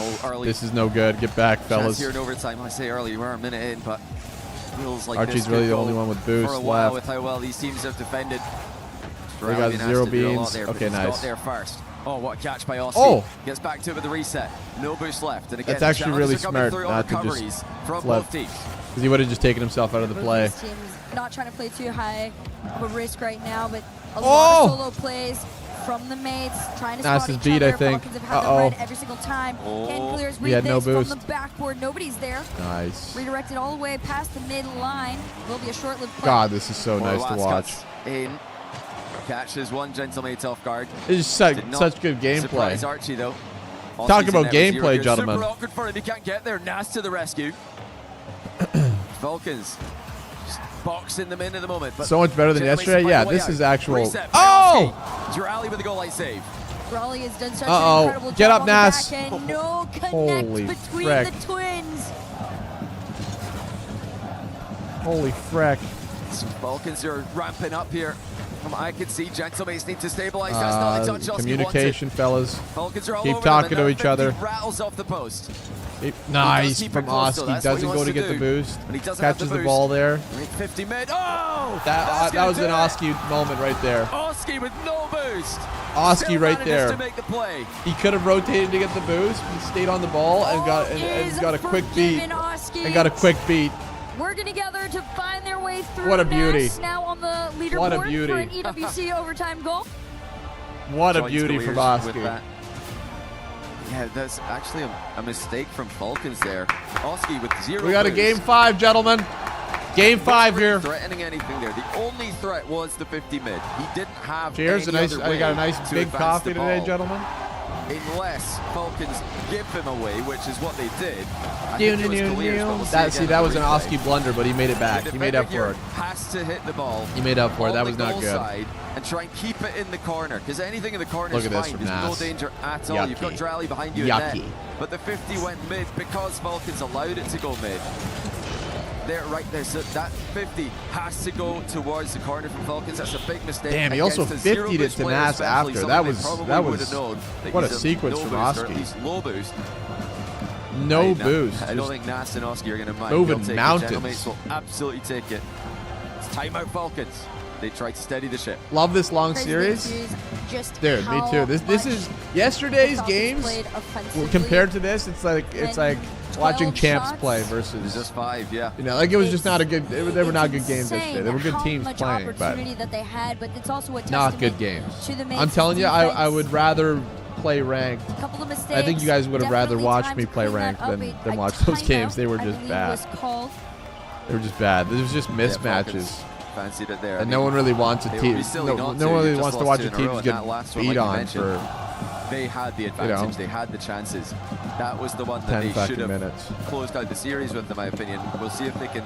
Oh, early. This is no good. Get back, Chance fellas. here in overtime. I say early, we're a minute in, but feels like Archie's this could really the go only one with boost for a while left. with how well these teams have defended. They got Rallian has 0 to do a lot beams. there, but Okay, he's nice. got there first. Oh, what a catch by Oski. Oh! Gets back to it with the reset. No boost left. And again, That's actually really smart not to just just from flip. both teams. Because he would have just taken himself out of the play. This team's not trying to play too high of a risk right now, but a lot of solo plays from the mates, trying to spot each beat, other. I think. Falcons have had them red every single time. Ken clears He had no from boost. the backboard. Nobody's there. Nice. Redirected all the way past the mid-line. Will be a short-lived play. God, this is so nice to watch. In. Catches one Gentlemate off guard. It's just such good gameplay. Surprise Archie, though. Talk about Oski's in there with gameplay, 0. gentlemen. Super awkward for him. He can't get there. Nas to the rescue. Falcons just boxing them in at the moment. But So much better than yesterday. Yeah, this is actual. Reset by Oh! Oski. Drally with a goal line save. Raleigh has done such an incredible Get job up, on the Nas. back end. No connect Holy between frick. the twins. Holy frick. Some Falcons are ramping up here. From I can see, Gentlemates need to stabilize. That's not the touch Oski Communication, fellas. Falcons are all Keep over talking them, and to each other. 50 rattles off the post. Nice keep it from close, though. Oski. That's what he Doesn't go wants to to get the do. boost. But he doesn't have Catches the the ball boost. there. 50 mid. Oh! That was an Oski moment right there. Oski with no boost. Oski Still right manages there. to make the play. He could have rotated to get the boost. He stayed on the ball and got a quick beat. And got a quick beat. Working together to find their way through. What a beauty. Nas now on the leaderboard What a beauty. for an EWC overtime goal. What a Joins beauty the from Lears with Oski. that. Yeah, that's actually a mistake from Falcons there. Oski with 0 We got a boost. game 5, gentlemen. Game 5 Wasn't here. threatening anything there. The only threat was the 50 mid. He didn't have Cheers. any other I way got a nice to big advance coffee the today, ball. gentlemen. Unless Falcons give him away, which is what they did. I think it was Clears, but we'll see That again was in an the replay. Oski blunder, but he made it back. The He made up for defender it. here has to hit the ball. He made up for it. on That the was not goal good. side and try and keep it in the corner, because anything in the corner Look is at this fine. from There's no Nas. danger at all. You've got Yucky. Drally behind you in net. Yucky. But the 50 went mid because Falcons allowed it to go mid. There, right there. So that 50 has to go towards the corner from Falcons. That's a big mistake. Damn, he also Against a 50'd it zero-boost to player Nas especially, after. something That they was- probably that would was- have known that what a he's sequence no from boost, or Oski. at least low boost. No Right, boost. I don't Just think Nas and Oski are going to mind. moving They'll take it. mountains. Gentlemates will absolutely take it. It's timeout Falcons. They try to steady the ship. love this long Crazy series. series, just Dude, me how too. This much is the yesterday's Falcons games played offensively. compared to this. It's like watching 12 champs shots. play It was versus just 5, yeah. like it was just It's- not a good. They were not good games insane yesterday. They were good how teams much playing, but opportunity that they had, but it's also a not good testament games. to the I'm Mates' telling you, I defense. would rather play ranked. A couple of mistakes. I think you guys would have rather Definitely watched time me to play clean that ranked up. than A watch those timeout, games. They were I just believe, bad. was called. They were just bad. There was just Yeah, mismatches. Falcons fancied it there. And no one really wants a it would team. be silly No not one to. really You've just wants to lost watch a 2 in a team row, just and get that last one, beat like you on mentioned, for They had the advantage. They had the chances. That was the one that 10 they should fucking have minutes. closed out the series with, in my opinion. We'll see if they can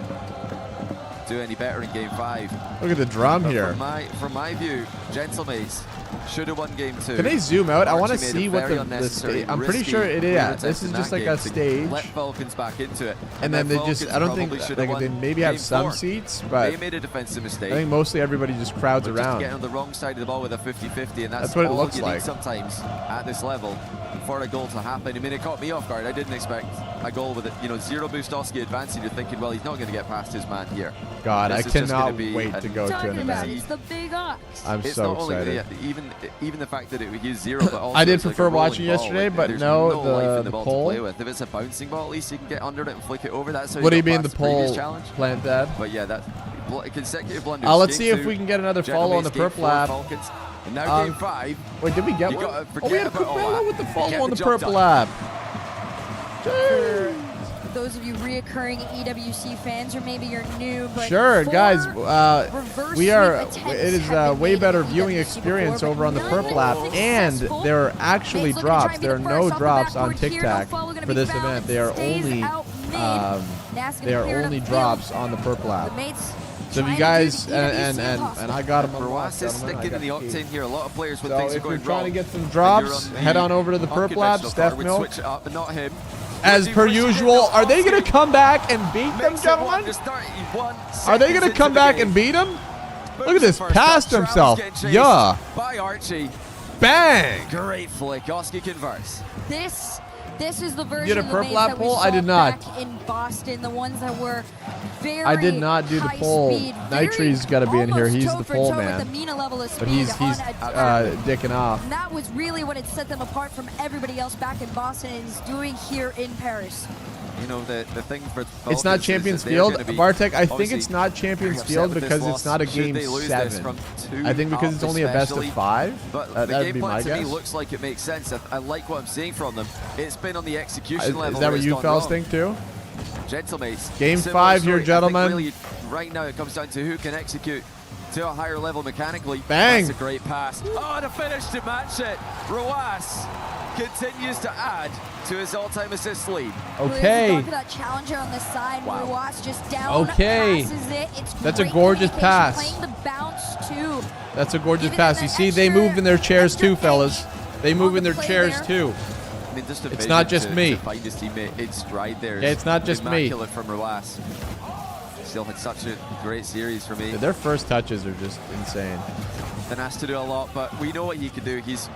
do any better in Game 5. Look at the drum But here. From my view, Gentlemates should have won Game 2. Can they zoom out? I want to Archie made a see what very the unnecessary, stage. I'm pretty risky sure it is. rear Yeah, attempt this is in just that like game a to stage. Let Falcons back into it. And then they just, Falcons I don't think, probably should like, have they won maybe have Game some 4. seats, but They made a defensive mistake. I think mostly everybody just crowds But just around. getting on the wrong side of the ball with a 50-50, and that's what it all looks you like. need sometimes at this level for a goal to happen. I mean, it caught me off guard. I didn't expect a goal with it. 0 boost Oski advancing. You're thinking, well, he's not going to get past his man here. God, I This is just cannot gonna be wait to go to an Talking about event. it's the big ox. I'm It's so not only excited. even the fact that it would use zero, but also I did it's like prefer a rolling watching ball. yesterday, Like, but there's no, life in the ball pole. to play with. If it's a bouncing ball, at least you can get under it and flick it over. That's how What do you got mean the past previous pole challenge. plant that? But yeah, that consecutive blunders. Let's see Game if two, we can get another Gentle follow on the Mace, game perp four, lap. Falcons. And now game 5. Wait, did we get You one? gotta Oh, we had forget about all Cabela that. with the follow Get on the the job purple done. lap. For those of you reoccurring EWC fans, or maybe you're new, but Sure, guys. reverse We are. sweep attempts It is have a been way made better in viewing EWC experience before, over on the but purple none lap, and successful. there are actually Mates looking to try drops. and be There are the no first off the drops on backboard here. Tic No Tac follow gonna for be this found. event. They are Stays only. out mid. Nas gonna They are clear it only upfield. drops on the purple The lap. mates So if you trying to do guys the EWC and impossible. I got them Roas unlocked, is gentlemen. I sticking in the got octane here. A lot of players when So things are if going you're trying wrong. to get some and drops, you're on head the on over to the purple lap. unconventional Steph card, would Milk. switch it up, but not him. As per usual, are they going to come back and beat them, gentlemen? Are they going to come back and beat them? Look at this, past himself. Yeah. By Archie. Bang! Great flick. Oski converts. This is the version did a of the purple maze lap that we pole? saw I did not. back in Boston, the ones that were very I did not do the high pole. speed, Nitre's got to be in here. almost He's toe the for pole toe with man. the Mina level of But speed he's on a dicking off. And that was really what had set them apart from everybody else back in Boston and is doing here in Paris. You know, the thing for It's not Champions Field. Bartek, I think it's not Champions Field because it's not a game 7. I think because it's only a best of 5. But the That'd game be my plan to me guess. looks like it makes sense. I like what I'm seeing from them. It's been on the execution level. Is that where what it's you gone fellas wrong. think too? Gentlemates. Game Similar 5 here, story. I think gentlemen. really, right now it comes down to who can execute to a higher level mechanically. Bang. That's a great pass. Oh, the finish to match it. Roas continues to add to his all-time assist lead. Okay. Going for that challenger on the side. Wow. Ruas just down. Okay. Passes it. It's That's a great gorgeous communication, pass. Playing the bounce too. That's a gorgeous Giving pass. them You that see, they extra- move in their chairs extra too, fellas. They edge move on in the their play chairs there. too. I mean, just a It's vision not just to me. find his teammate in stride there. Yeah, it's not just me. Immaculate from Roas. Still had such a great series for me. Their first touches are just insane. Been asked to do a lot, but we know what he can do. He's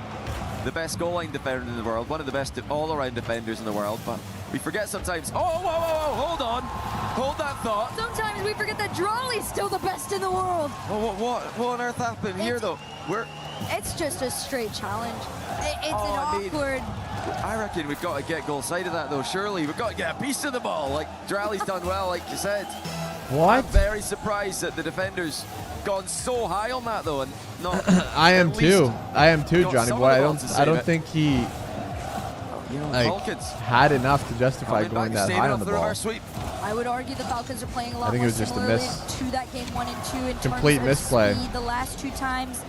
the best goal line defender in the world, one of the best all-around defenders in the world, but we forget sometimes. Oh, whoa, whoa, whoa, hold on. Hold that thought. Sometimes we forget that Drawley's still the best in the world. Oh, what on earth happened here, though? It's just a straight challenge. It's Oh, I an mean- awkward. I reckon we've got to get goal side of that, though. Surely we've got to get a piece of the ball. Like, Draley's done well, like you said. What? I'm very surprised that the defender's gone so high on that, though, and not. I am at too. least I am too, got Johnny some boy. of I the don't. ball to I save don't it. think he You know, like Falcons had enough to justify coming going back, that saving high off on the the ball. reverse sweep. I would argue the Falcons are playing a lot I think more it was just a similarly miss. to that game 1 and 2 in Complete terms of misplay. speed. The last 2 times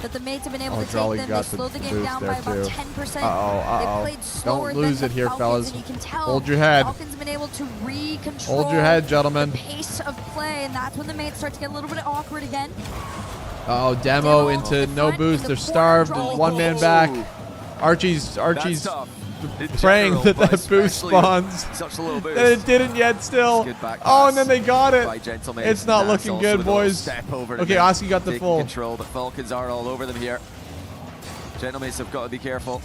that the mates have been able Oh, to Drawley take them, got they the slowed the game boost down there by about too. 10%. Uh-oh. They played slower Don't lose than it here, the Falcons, fellas. and you can tell Hold your head. The Falcons have been able to re-control Hold your head, gentlemen. the pace of play, and that's when the mates start to get a little bit awkward again. Oh, demo into no front, boost. in They're the starved. corner, One man Drawley. back. Archie's That's tough. In praying general, that but that boost especially spawns. Such a little boost. And it didn't yet still. Good back Oh, pass and then they got it. by Gentlemates. It's not That's looking also good, with a little boys. step over to Okay, get Oski got the taking full. control, but Falcons are all over them here. Gentlemates have got to be careful.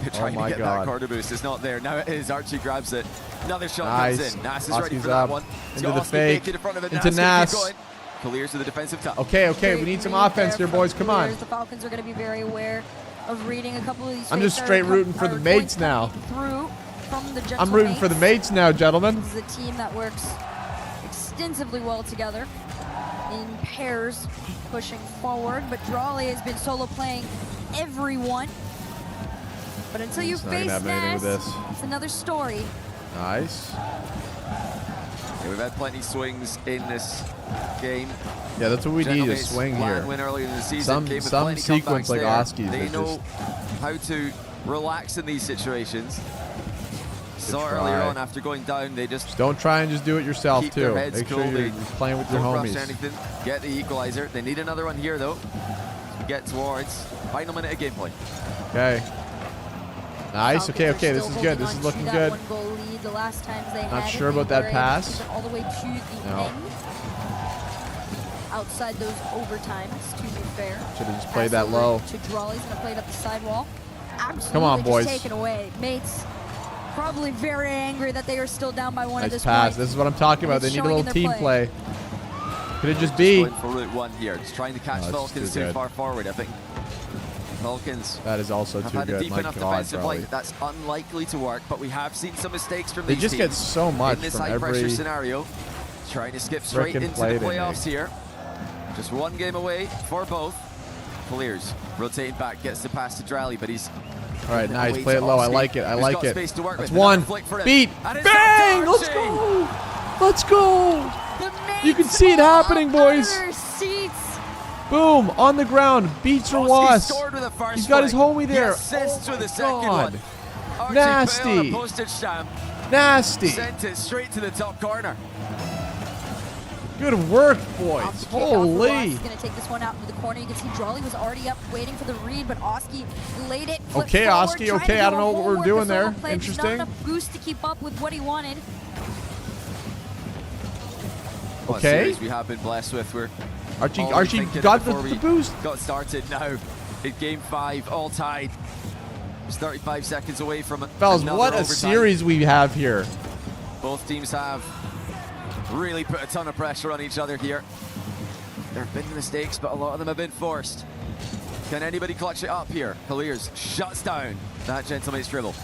They're trying my to get God. that corner boost. It's not there. Now it is. Archie grabs it. Another shot Nice. comes in. Nas is ready Oski's for that up. one. He's Into got the Oski fake. naked in front of it. Into Nas. Nas. Keep going. Clears to the defensive top. Okay, we Great need some read offense there here, boys. from Come on. Clears. The Falcons are going to be very aware of reading a couple of these. I'm just fakes that straight are rooting for the are mates going now. Through from the I'm rooting for the mates now, gentlemen. This is a team that works extensively well together in pairs, pushing forward. But Drawley has been solo playing everyone. But until you It's not gonna face happen anything Nas, with this. it's another story. Nice. Yeah, we've had plenty swings in this game. Yeah, that's what we need, a Gentlemates swing land here. win earlier in the season. Some- came with some plenty sequence comebacks like there. Oski's They that know just- how to relax in these situations. Saw try. earlier on after going down, they just Don't try and just do it yourself, keep too. their heads Make cool. sure you're They playing with your don't rush homies. anything. Get the equalizer. They need another one here, though. As we get towards final minute of gameplay. Okay. Nice. Falcons Okay, are okay. This still is good. holding This on is to looking that good. 1-goal lead. The last times they Not had sure it, about they that were able to pass. keep it all the way to the No. end. Outside those overtimes, to be fair. Should have just played Pass that over low. To Drawley's gonna play it up the sidewall. Absolutely Come on, just boys. taken away. Mates probably very angry that they are still down by one at Nice this pass. point. This is what I'm talking about. They It's need a showing little in their team play. Could it just be? Going for route 1 here, just trying to catch Falcons too far forward. I think Falcons that is also have too had good. a deep My enough God, defensive line that's unlikely to work, but we have seen some mistakes from they these just teams get so much in this from high-pressure every scenario. Trying to skip straight into the play they playoffs make. here. Just one game away for both. Clears, rotating back, gets the pass to Drally, but he's all right. Nice, away play to it low. I Oski, like it. I who's like got it. space to work That's with. one. Another flick for him. Beat. And it's Bang! up to Let's Archie. go. Let's go. The You can Mates see it fall happening, out of boys. their seats. Boom! On the ground, beats Oski Rawas. scored with a first He's got his flick. homie there. He assists with the second God. one. Archie Nasty. put it on a postage stamp, Nasty. sent it straight to the top corner. Good work, boys. Off the kick, Holy. He's going to take this one out into the corner. You can see Jolly was already up waiting for the read, but Oski laid it. flipped Okay, forward, Oski, trying to okay, do I a don't know what we're homework doing assault there. play, just Interesting. Not enough boost to keep up with what he wanted. What a Okay. series we have been blessed with. We're Archie already thinking got before the we boost. Got started now in game 5, all tied. It's 35 seconds away from it. Fellas, what a overtime. series we have here. Both teams have really put a ton of pressure on each other here. There have been mistakes, but a lot of them have been forced. Can anybody clutch it up here? Clears shuts down that Gentlemate's dribble.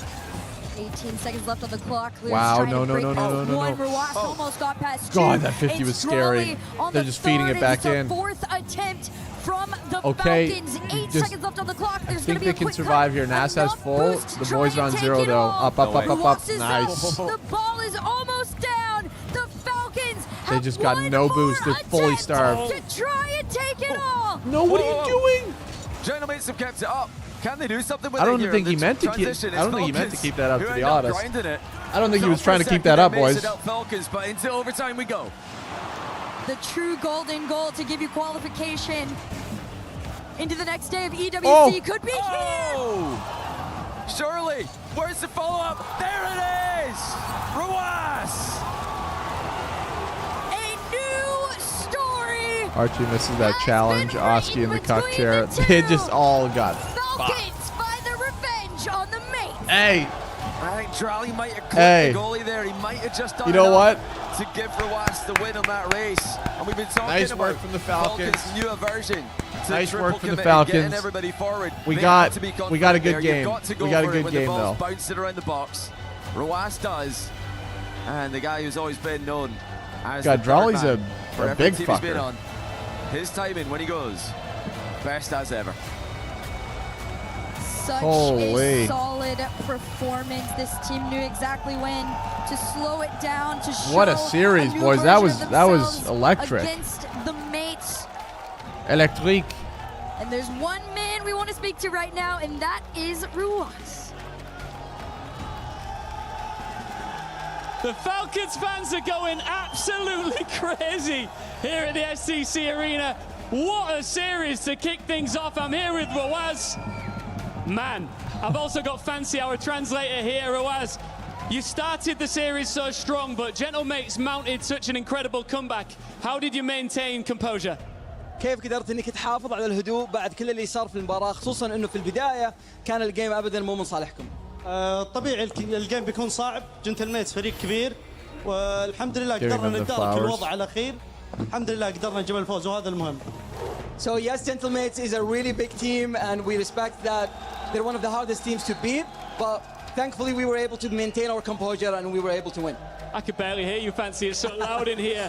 18 seconds left on the clock. Clears Wow, trying no, to no, break no, past no, no, one. no. Ruas almost got past God, two. that 50 was It's scary. Drolly on They're the just feeding it third. back It's the in. fourth attempt from the Okay, Falcons. 8 just- seconds left on the clock. I There's think going to be they a can quick survive cut. here. Nas has Enough full. boost to The try boys and are on take 0 it though. all. Up, up, up, up, up. Ruas is Nice. out. The ball is almost down. The Falcons They have just got one no more boost. They're fully attempt starved. to try and take it all. No, what Whoa. are you doing? Gentlemates have kept it up. Can they do something with I it don't here? think he The meant to keep- transition I is don't think he meant to Falcons keep that up, who to be end up honest. grinding it. I don't think he Thought was for trying a to keep second that up, they made boys. it out Falcons, but into overtime we go. The true golden goal to give you qualification into the next day of EWC Oh. could be here. Oh! Surely, where's the follow-up? There it is! Ruas! A new story. Archie misses that Has challenge. been Oski in the written cuck chair. between the They two. just all got. Falcons find their revenge on the Mates. Hey, I think Drally might have clipped Hey. the goalie there. He might have just done You know enough what? to give Ruas the win on that race. And we've been talking Nice about work from the Falcons. new aversion to Nice triple work from the commit, Falcons. getting everybody forward. We They got- have to be we got a confident good there. game. You've got to go We got a for good it when game, the ball's though. bouncing around the box. Ruas does. And the guy who's always been known as God, the Drolly's third man a for every big team he's been fucker. on. His timing when he goes, best as ever. Such Holy. a solid performance. This team knew exactly when to slow it down, to show What a series, new boys. That version of was themselves electric. against the Mates. Electric. And there's one man we want to speak to right now, and that is Ruas. The Falcons fans are going absolutely crazy here at the SCC Arena. What a series to kick things off. I'm here with Ruas. Man, I've also got Fancy, our translator here. Ruas, you started the series so strong, but Gentlemates mounted such an incredible comeback. How did you maintain composure? كيف قدرت انك تحافظ على الهدوء بعد كل اللي صار في المباراة، خصوصا انه في البداية كان الجيم ابدا مو من صالحكم. طبيعي الجيم بيكون صعب. جنتلميتس فريق كبير والحمد لله Giving قدرنا them the ندارك flowers. الوضع على خير. الحمد لله قدرنا نجيب الفوز وهذا المهم. So yes, Gentlemates is a really big team and we respect that they're one of the hardest teams to beat, but thankfully we were able to maintain our composure and we were able to win. I could barely hear you, Fancy. It's so loud in here.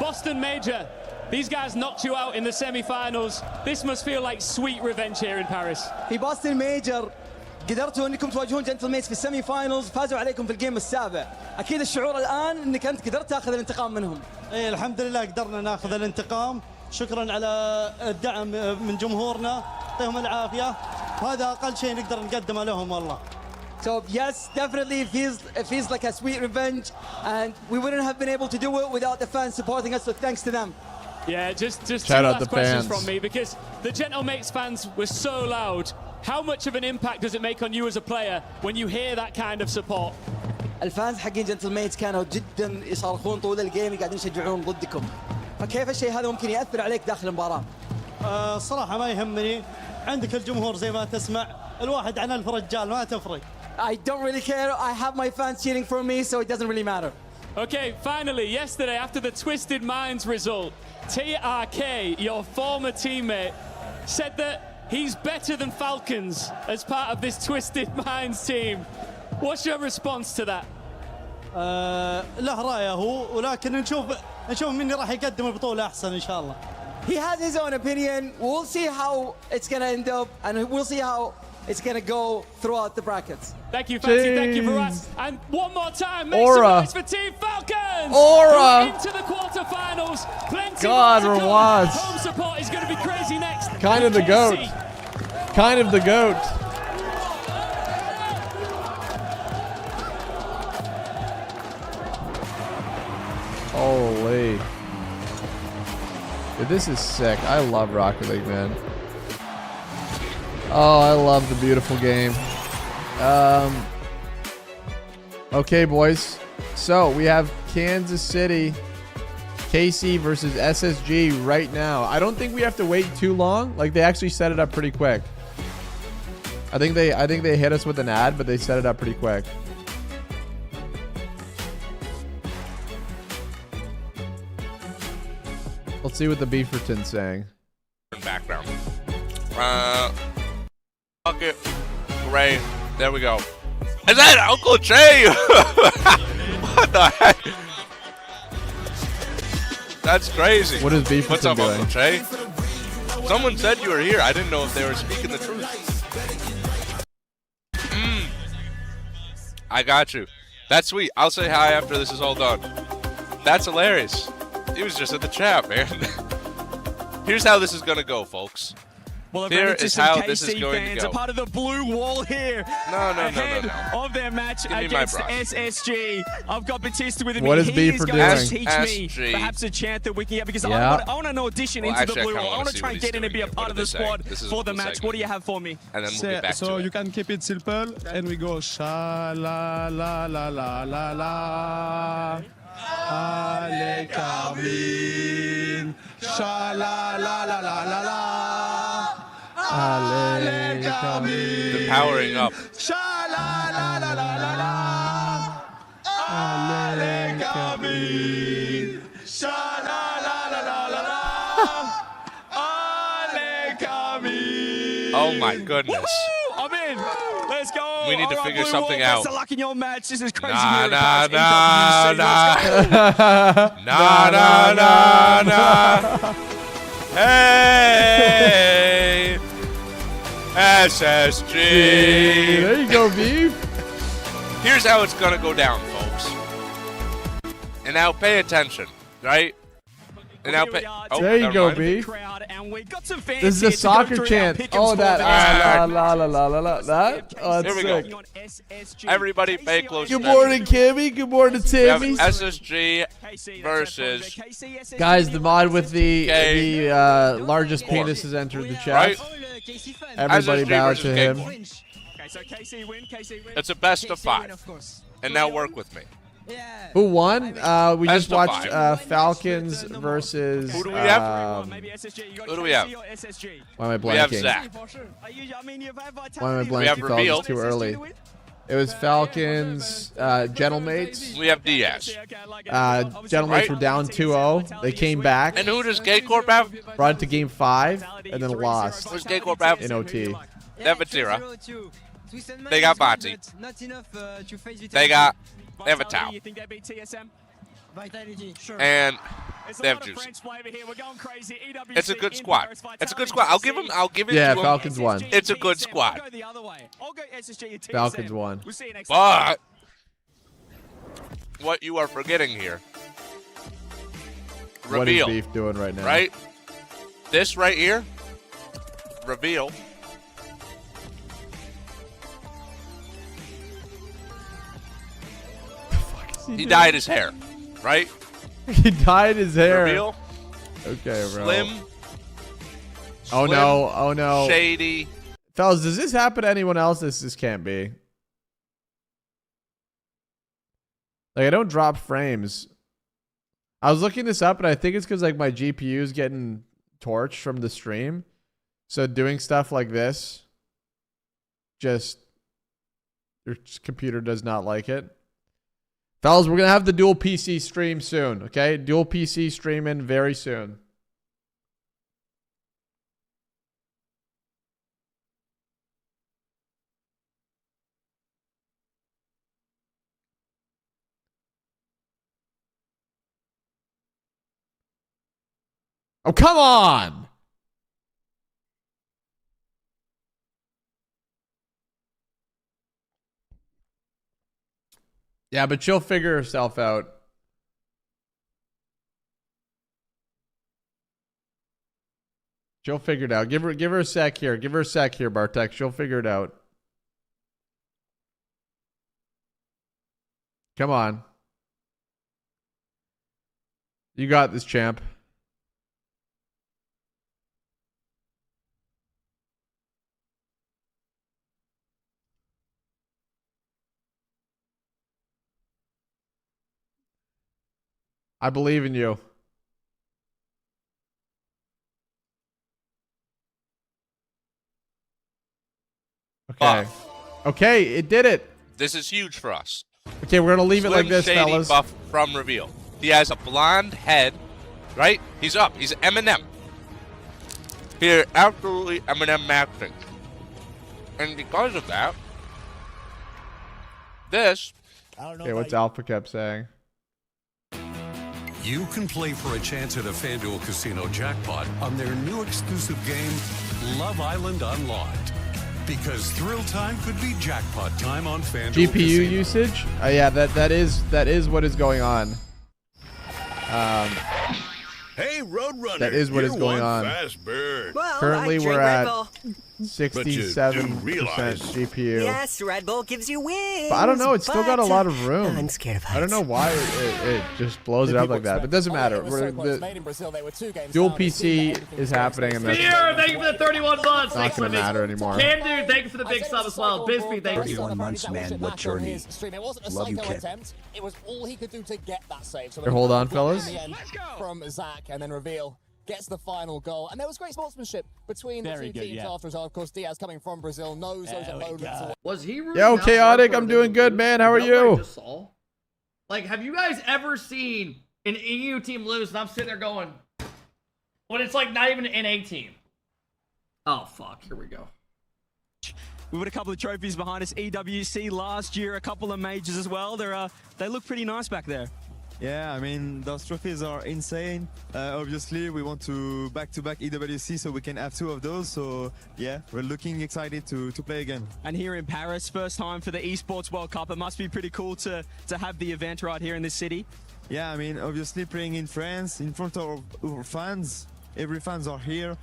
Boston Major, these guys knocked you out in the semi-finals. This must feel like sweet revenge here in Paris. في بوستن ميجر قدرتوا انكم تواجهون جنتلميتس في السيمي فاينلز، فازوا عليكم في الجيم السابع. اكيد الشعور الان انك انت قدرت تاخذ الانتقام منهم. ايه الحمد لله قدرنا ناخذ الانتقام. شكرا على الدعم من جمهورنا، يعطيهم العافيه. وهذا اقل شيء نقدر نقدمه لهم والله. So yes, definitely it feels like a sweet revenge, and we wouldn't have been able to do it without the fans supporting us. So thanks to them. Yeah, just two Shout out last the questions fans. from me, because the Gentlemates fans were so loud. How much of an impact does it make on you as a player when you hear that kind of support? الفانز حقين جنتلميتس كانوا جدا يصارخون طول الجيم، قاعدين يشجعون ضدكم. فكيف الشيء هذا ممكن ياثر عليك داخل المباراه؟ الصراحه ما يهمني. عندك الجمهور زي ما تسمع. الواحد عن 1000 رجال ما تفرق. I don't really care. I have my fans cheering for me, so it doesn't really matter. Okay, finally, yesterday after the Twisted Minds result, TRK, your former teammate, said that he's better than Falcons as part of this Twisted Minds team. What's your response to that? له رأيه هو ولكن نشوف مين راح يقدم البطولة أحسن إن شاء الله. He has his own opinion. We'll see how it's going to end up, and we'll see how it's going to go throughout the brackets. Thank you, Fancy. Thank you, Virat. And one more time, make Aura. some noise for Team Falcons. Aura. Into the quarterfinals. Plenty God, more to come. Rawaz. Home support is going to be crazy next. Kind of the GOAT. Kind of the GOAT. Holy. Dude, this is sick. I love Rocket League, man. Oh, I love the beautiful game. Okay, boys. So we have Kansas City, KC versus SSG right now. I don't think we have to wait too long. Like, they actually set it up pretty quick. I think they hit us with an ad, but they set it up pretty quick. Let's see what the Beaverton's saying. Background. Fuck it. Ray. There we go. Is that Uncle Jay? What the heck? That's crazy. What is Beaverton What's up, doing? Uncle Jay? Someone said you were here. I didn't know if they were speaking the truth. I got you. That's sweet. I'll say hi after this is all done. That's hilarious. He was just at the chat, man. Here's how this is going to go, folks. Well, here is how this is going fans to go. A part of the blue wall here. No. Of their match against SSG. I've got Batista with me. What is He Beaver going to doing? teach me perhaps a chant that we can get, because Yeah. I want to audition Well, into actually, the blue I kinda wall. I wanna want to see try what and he's get in and be a doing. part of the What are they squad saying? This is for what the the match. segment. What do you have for me? And then we'll get back so to it. you can keep it simple, and we go sha la la la la la la. Allez Carmine, sha la la la la la la. Allez Carmine, The powering up. sha la la la la la la. Allez Carmine, sha la la la la la la. Allez Carmine. Oh my goodness. Woo! I'm in. Let's go. We need to All right, figure blue something wall, out. Best of luck in your match. This is crazy. Nah, here nah, at nah, NWC. Let's go. nah. Hey, SSG. There you go, Beef. Here's how it's gonna go down, folks. And now pay attention, right? And now pay. Oh, There you never go, mind. Beef. Crowd, and we got some fans This is here the to go soccer through our chant. pick and Oh, score that videos. la la la la la that. Oh, that's Here we go. sick. On SSG. Everybody pay close Good attention. morning, Kimmy. Good morning, We have Timmy. SSG KC, versus KC, Guys, the mod with the Okay. largest Four. penis has entered the chat. Right? Everybody SSG bow versus to him. Okay, so KC win, KC win. It's a best of 5. And now work with me. Who won? We Best just of watched 5. Falcons versus. Who do we have? Maybe SSG. You got Who do we have? KC or SSG? Why am I We have blanking? Zach. I mean, you've had Vitality. Why am I We have blanking? Fellas? Reveal. It's too early. It was Falcons, Gentlemates. We have Diaz. Gentlemates Right? were down 2-0. They came back, And who does Gay Corp have? brought it to game 5, and then lost Who's Gay Corp have? in OT. They have Vatira. They got Vati. They got Evatau. You think they beat TSM? And It's a they have lot of Juice. French flavor here. We're going crazy. EWC It's a good in squad. first, It's a good Vitality squad. I'll give it Yeah, to Falcons them. won. It's a good TSM. squad. I'll go the other way. I'll go SSG and TSM. Falcons won. We'll see you next time. But what you are forgetting here, What is reveal, Beef doing right now? right? This right here, reveal. He dyed his hair, right? He dyed his hair. Reveal, Okay, bro. slim, Oh no! Oh no! shady. Fellas, does this happen to anyone else? This can't be. Like, I don't drop frames. I was looking this up, and I think it's because like my GPU is getting torched from the stream. So doing stuff like this, just your computer does not like it. Fellas, we're going to have the dual PC stream soon, okay? Dual PC streaming very soon. Oh, come on! Yeah, but she'll figure herself out. She'll figure it out. Give her a sec here. Give her a sec here, Bartek. She'll figure it out. Come on. You got this, champ. I believe in you. Okay. Buff. Okay, it did it. This is huge for us. Okay, we're gonna leave it like this, Shady fellas. Buff from reveal. He has a blonde head, right? He's up. He's Eminem. Here, absolutely Eminem acting. And because of that, this. Okay, what's Alpha kept saying? You can play for a chance at a FanDuel Casino jackpot on their new exclusive game, Love Island Unlocked. Because thrill time could be jackpot time on FanDuel GPU Casino. usage? Yeah, that is what is going on. Hey, Roadrunner. That is what is going on. Fast bird. Well, Currently, we're at 67% realize- GPU. Yes, Red Bull gives you wins. But I don't know. It's still got a lot of room. I'm scared of heights. I don't know why it just blows it up like that. But it doesn't matter. Dual PC is happening, and that's Beer, thank you for the 31 months. not going to matter anymore. Cam Dude, thank you for the big sub as well. Bisbee, thank you. 31 months, man. What journey. Love you, kid. It was all he could do to get that save. So Here, hold on, fellas. From Zach and then reveal gets the final goal. And there was great sportsmanship between the two teams after as well. Of course, Diaz coming from Brazil knows those are moments. Was he really Yo, not Chaotic, I'm hardcore doing good, man. How are You know what I you? just saw? Like, have you guys ever seen an EU team lose and I'm sitting there going, when it's like not even an A team? Oh, fuck. Here we go. We've got a couple of trophies behind us. EWC last year, a couple of majors as well. They look pretty nice back there. Yeah, I mean, those trophies are insane. Obviously, we want to back-to-back EWC so we can have 2 of those. So, yeah, we're looking excited to play again. And here in Paris, first time for the Esports World Cup. It must be pretty cool to have the event right here in this city. Yeah, I mean, obviously playing in France, in front of our fans. Every fans are here.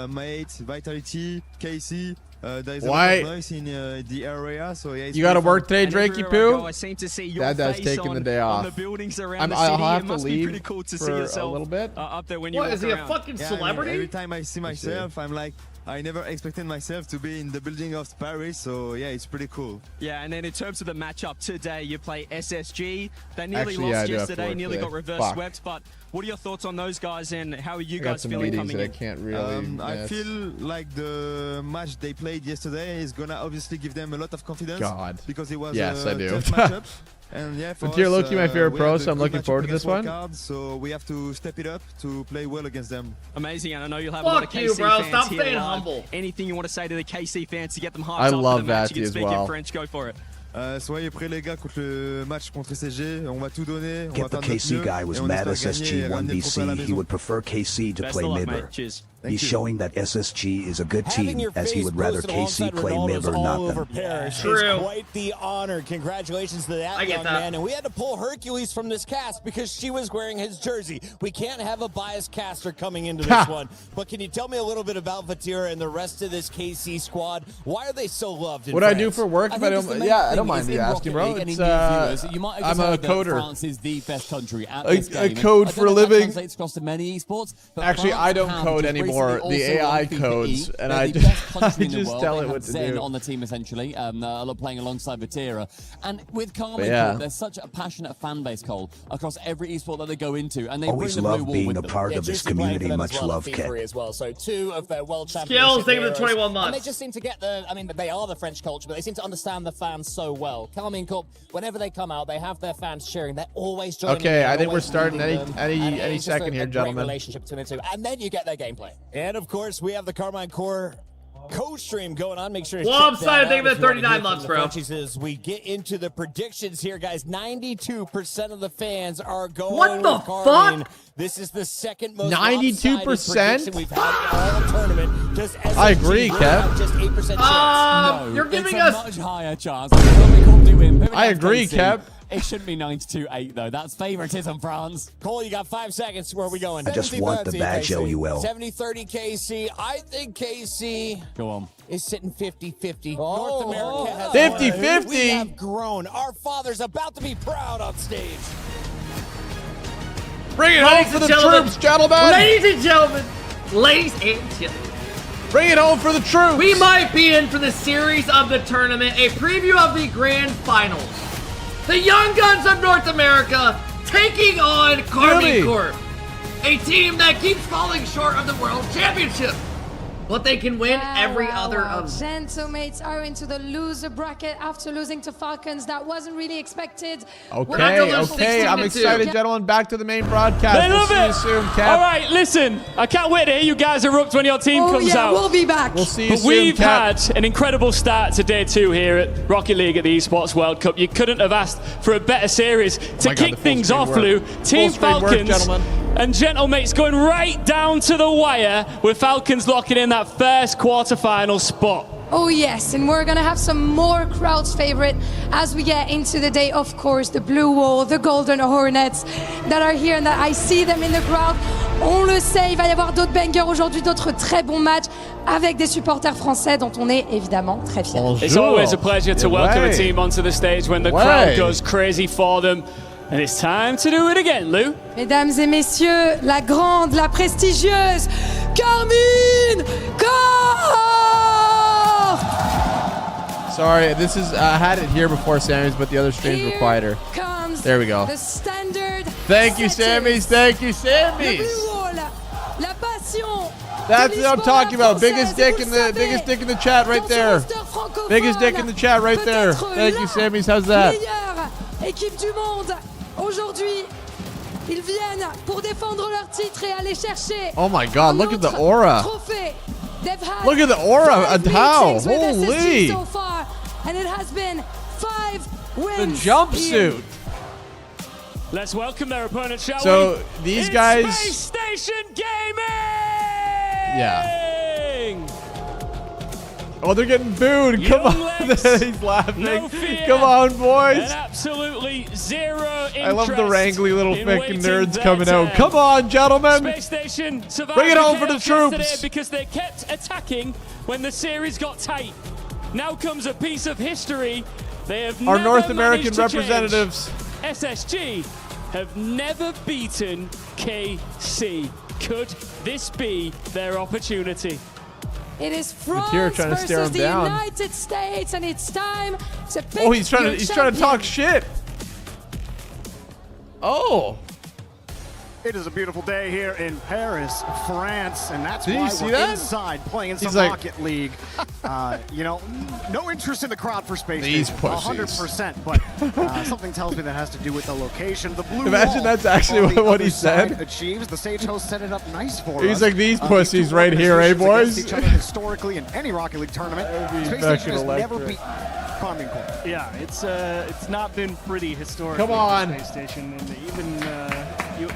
Mate, Vitality, Casey. There's a lot of noise in the area, so yeah. You got to work today, Drakey Poo? I seem to see your Dad's face taking on, the day off. on the buildings around the I'll city. have It to must be leave pretty cool to see for yourself a little bit. up there when you walk What, is he around. a fucking Yeah, celebrity? I mean, every time I see myself, I'm like, I never expected myself to be in the building of Paris, so yeah, it's pretty cool. Yeah, and then in terms of the matchup today, you play SSG. They nearly Actually, yeah, I lost do have to yesterday, work nearly today. got reverse Fuck. swept. But what are your thoughts on those guys, and how are you I got guys some feeling meetings coming that I in? can't really I miss. feel like the match they played yesterday is gonna obviously give them a lot of confidence. God. Because it was Yes, a I do. tough matchup. And yeah, for But you're us, Loki, my favorite we pro, had a so I'm good looking matchup forward to this against one. Wildcard, so we have to step it up to play well against them. Amazing, and I know you'll have a lot of Fuck KC you, bro. fans Stop here staying live. humble. Anything you want to say to the KC fans to get them hyped I up love for the match? Vati You can as speak well. in French, go for it. Soyez prêts les gars contre le match contre SSG, on va tout donner, on va If the faire notre KC mieux, guy was et on mad espère gagner SSG et won ramener le trophée à la BC, he maison. would prefer KC to Best play of luck, Mibber. mate. Cheers. He's showing that SSG is a good Having team, your as he face would rather posted KC alongside play Ronaldo's Mibber, all not over them. Paris True. is quite the honor. Congratulations to that young man. And we had to pull Hercules from this cast because she was wearing his jersey. We can't have a biased caster coming into this one. But can you tell me a little bit about Vatira and the rest of this KC squad? Why are they so loved in What do I France? do for work? If I don't, yeah, I don't mind you asking, bro. It's, I'm a coder. France is the best country at A this game. code I don't for a know if that living. translates across to many esports, but Actually, France I don't have code just anymore. anymore the AI codes, and I just tell it what to do. On the team essentially, playing alongside Vatira, and with Karmine, there's such a passionate fan base, Cole, across every esport that they go into, and they always bring the love blue being wall a with part them. of this community. Much love, Ken. As well. So 2 of their world Skills, championship they give them heroes, 21 months. and they just seem to get the. I mean, they are the French culture, but they seem to understand the fans so well. Karmine Corp, whenever they come out, they have their fans cheering. They're always joining. Okay, I think we're always starting leading any second here, great gentlemen. Relationship between the two, and then you get their gameplay. And of course, we have the Karmine Core co-stream going on. Make sure to well, I'm check sorry, that they out give if it you wanna 39 hear from months, the bro. Frenchies as we get into the predictions here, guys. 92% of the fans are going What the with Karmine. fuck? This is the second most 92%? we've had all tournament. Does SSG I agree, have Kev. just 8% chance? No, you're giving it's us a much higher chance. Karmine Corp do win. I agree, Kev. It shouldn't be 92-8 though. That's favoritism, France. Cole, you got 5 seconds. Where are we going? I just want the badge, LUL. 70-30 KC. I think KC Go on. is sitting 50-50. North America has 50-50? We have grown. Our father's about to be proud on stage. Bring it home for the troops, gentlemen. Ladies and gentlemen. Ladies and gentlemen. Bring it home for the troops. We might be in for the series of the tournament, a preview of the grand finals. The Young Guns of North America taking on Karmine Corp, a team that keeps falling short of the World Championship. But they can win every other of them. Gentlemates are into the loser bracket after losing to Falcons. That wasn't really expected. Okay, I'm excited, gentlemen. Back to the main broadcast. They love it. See you soon, Cap. All right, listen, I can't wait to hear you guys erupt when your team comes out. We'll be back. We'll see you But soon, we've Cap. had an incredible start to day 2 here at Rocket League at the Esports World Cup. You couldn't have asked for a better series to kick things off, Lou. Team Falcons and Gentlemates going right down to the wire with Falcons locking in that first quarterfinal spot. Oh yes, and we're gonna have some more crowds favorite as we get into the day. Of course, the Blue Wall, the Golden Hornets that are here and that I see them in the crowd. On le sait, il va y avoir d'autres bangers aujourd'hui, d'autres très bons matchs avec des supporters français dont on est évidemment très fiers. It's always a pleasure to welcome a team onto the stage when the crowd goes crazy for them. And it's time to do it again, Lou. Mesdames et messieurs, la grande, la prestigieuse Karmine Corp! Sorry, this is I had it here before Sammy's, but the other streams were quieter. There we go. The standard. Thank you, Sammy's. Thank you, Sammy's. La passion. That's what I'm talking about. Biggest dick in the chat right there. Biggest dick in the chat right there. Thank you, Sammy's. How's that? Équipe du monde. Aujourd'hui, ils viennent pour défendre leur titre et aller chercher. Oh my God! Look at the aura. Look at the aura. How? Holy! So far, and it has been 5 wins. The jumpsuit. Let's welcome their opponent, shall we? So these guys. Space Station Gaming. Yeah. Oh, they're getting booed. Come on. He's laughing. No fear, Come on, boys. and absolutely zero interest. I love the wrangly little in fucking waiting nerds their coming turn. out. Come on, gentlemen. Space Station survived Bring it the home for the chaos yesterday troops. because they kept attacking when the series got tight. Now comes a piece of history. They have Our never North American managed to representatives. change. SSG have never beaten KC. Could this be their opportunity? It is France trying to stare versus him the down. United States, and it's time to pick Oh, he's trying your to champion. talk shit. Oh. It is a beautiful day here in Paris, France, and that's Did you why see we're that? inside playing some He's like- Rocket League. You know, no interest in the crowd for Space These Station, pussies. 100%, but something tells me that has to do with the location. The blue Imagine wall that's actually on the what he other side said. achieves. The stage host set it up nice for us. He's like, these two pussies right here, eh, organizations boys? against each other historically in any Rocket League tournament. Space Station has never beat Karmine Corp. Yeah, it's not been pretty historically. Come on. For Space Station, and even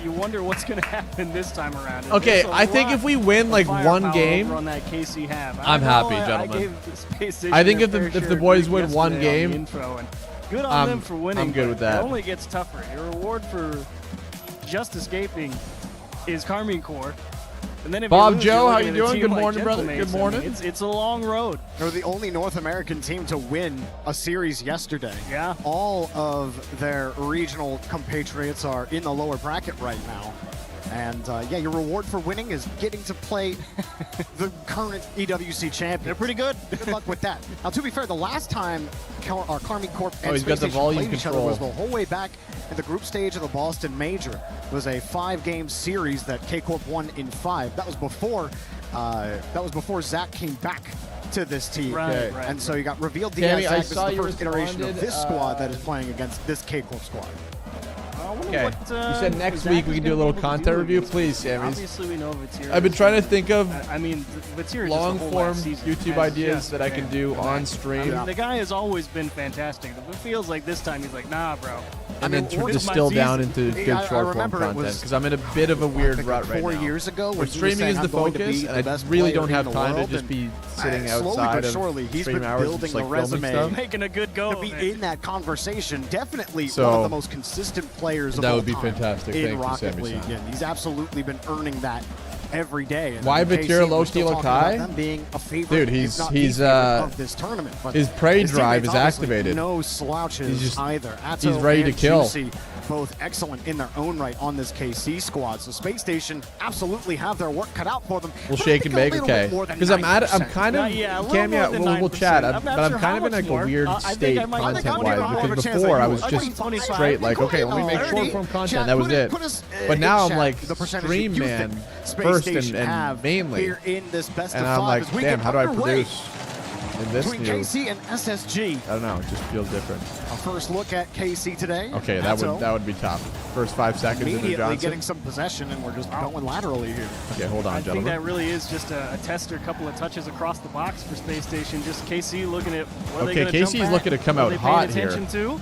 you wonder what's going to happen this time around. Okay, There's a I think lot if we win like of one firepower game, over on that KC have. I'm happy, I gentlemen. gave Space Station I think their if fair the share boys of win grief one yesterday on the game, intro, and good on them for winning. I'm good but with that. It only gets tougher. Your reward for just escaping is Karmine Corp. And then if Bob you lose, Joe, you're how looking you at a doing? team Good like morning, brother. Gentlemates. Good morning. I mean, it's a long road. They're the only North American team to win a series yesterday. Yeah. All of their regional compatriots are in the lower bracket right now. And yeah, your reward for winning is getting to play the current EWC champion. They're pretty good. Good luck with that. Now, to be fair, the last time Karmine Corp and he's got the volume played each other control. was the whole way back in the group stage of the Boston Major. It was a 5-game series that K-Corp won in 5. That was before Zach came back to this team. Right, And so you got revealed Tammy, Diaz. I This is saw the you first iteration of responded, this squad that is playing against this K-Corp squad. Okay. You said next week we can do a little content review, please, Sammy. Obviously, we know Vatira. I've been trying to think of Vatira long-form YouTube ideas that I can do on stream. The guy has always been fantastic. It feels like this time he's like, nah, bro. And then distill down into good short-form content, because I'm in a bit of a weird rut right now. 4 years ago, where streaming is the focus, and I really don't have time to just be sitting outside of stream hours and just like filming stuff. Making a good go. To be in that conversation, definitely So, one of the most consistent players of that all would be time fantastic. in Thank you, Rocket Sammy League. San. And he's absolutely been earning that every day. And Why in KC, Vatira we're Loki still talking about Lokai? them being a favorite, Dude, if not the he's favorite of this tournament. But his prey his drive teammates is obviously activated. No slouches He's just- either. he's ready to and kill. Juicy, both excellent in their own right on this KC squad. So Space Station absolutely have their work cut out for them. We'll But I shake think and a bake, little okay? bit more than Because I'm 90%. kind of, Cammy, we'll chat, but I'm kind of in like a weird state content-wise, because before I was just straight like, okay, let me make short-form content, that was it. But now I'm like stream man first and mainly, here in this best and of I'm 5 like, as we damn, get how do I underway produce in this between new? KC and SSG. I don't know, it just feels different. A first look at KC today. Okay, that would be tough. First 5 seconds into Immediately Johnson. getting some possession, and we're just going laterally here. Okay, hold on, I think gentlemen. that really is just a tester, a couple of touches across the box for Space Station. Just KC looking at what are they going to jump KC's at, looking to come what are out they hot paying here. attention to.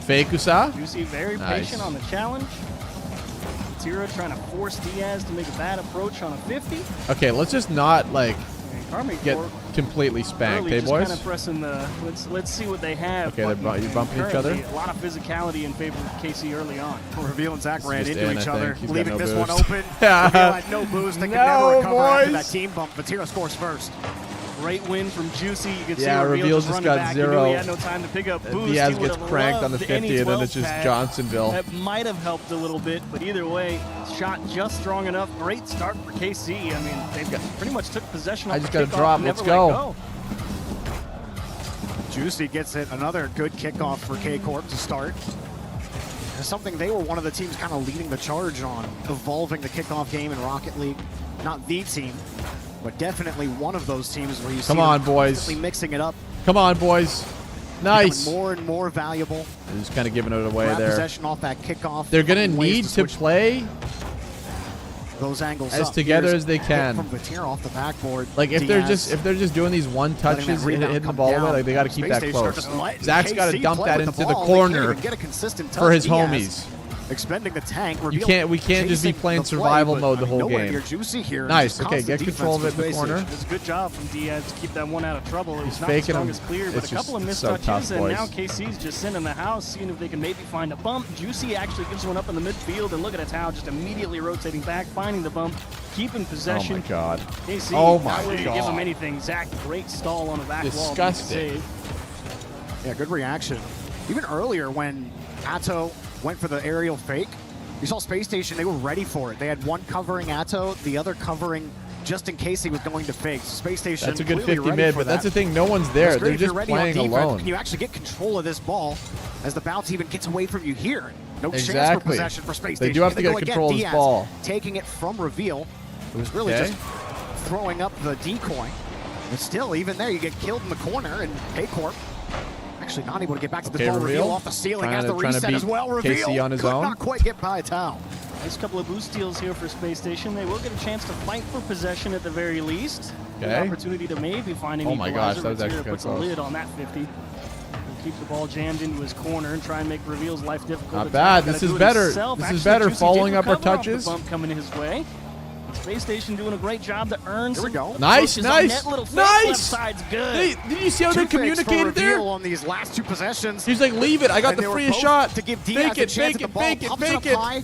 Fake-usa? Juicy very Nice. patient on the challenge. Tira trying to force Diaz to make a bad approach on a 50. Okay, let's just not like Karmine get Corp completely spanked, early hey just boys? kind of pressing the let's see what they have. Okay, they're you bumping each other? A lot of physicality in favor of KC early on. Reveal and Zach ran just into in, each I other, think. He's got leaving no this boost. one open. Yeah. Reveal had no boost. They could No, never recover after boys. that team bump. Vatira scores first. Great win from Juicy. You can Yeah, see Reveal just running got back. 0. He knew he had no time to pick up boost. Diaz He gets would've cranked on the loved 50, any and then it's 12 just pad. Johnsonville. That might have helped a little bit, but either way, shot just strong enough. Great start for KC. I mean, they pretty much took possession. I off just the got a kickoff drop. and Let's never let go. Juicy gets it. Another good kickoff for K-Corp to start. It's something they were one of the teams kind of leading the charge on, evolving the kickoff game in Rocket League. Not the team, but definitely one of those teams where you see Come on, them boys. constantly mixing it up. Come on, boys. Nice. Becoming more and more valuable. They're just kind of giving it away Grab there. possession off that kickoff. They're going to finding ways need to switch play those angles as up. together Here's as they a hit can. From Vatira off the backboard. Like if Diaz they're just doing these one touches, letting that rebound hitting the come ball away, down. like they got to keep Space that Station close. just letting Zach's got to KC dump play that with into the the ball. They can't corner even get a consistent for touch. his Diaz homies. Expending the tank. We can't just be playing survival mode the whole game. Juicy here. Nice. Okay, get control of it in the corner. It's a good job from Diaz to keep that one out of trouble. It was He's not the faking him. strongest clear, but It's a couple of just missed so touches, tough, and boys. now KC's just sitting in the house, seeing if they can maybe find a bump. Juicy actually gives one up in the midfield, and look at Tao just immediately rotating back, finding the bump, keeping possession. Oh my God. KC, Oh my not willing God. to give him anything. Zach, great stall on the back wall. Disgusting. Yeah, good reaction. Even earlier when Atto went for the aerial fake, you saw Space Station, they were ready for it. They had one covering Atto, the other covering just in case he was going to fake. So Space Station That's a good clearly 50 ready mid, for but that's that. the thing. No one's there. It's great They're if you're just ready on playing defense, alone. and you actually get control of this ball as the bounce even gets away from you here. No chance for Exactly. possession for Space They Station. do have Here to they get go control of again. this Diaz ball. taking it from Reveal. It was really Okay. just throwing up the decoy. But still, even there, you get killed in the corner, and K-Corp actually not able to get back to the Okay, ball. Reveal Reveal off the ceiling trying as the to reset beat as well. Reveal KC on his could own. not quite get by Tao. Nice couple of boost steals here for Space Station. They will get a chance to fight for possession at the very least. Good Okay. opportunity to maybe find an Oh my gosh, equalizer. that was actually Vatira kinda puts a close. lid on that 50. Keep the ball jammed into his corner and try and make Reveal's life difficult. Not It's bad. gotta This is do it better. himself. This is Actually, better. Juicy Following did up our recover off the touches. bump coming his way. Space Station doing a great job to earn Here we some go. Nice, approaches on nice, net. Little fake nice. Left side's good. Hey, did you see how they Two fakes for communicated there? Reveal on these last two possessions. He's like, leave it. I got And the they were freest both shot. to give Diaz Fake a it, chance fake at it, the ball. fake it, Pumps it fake up it. high.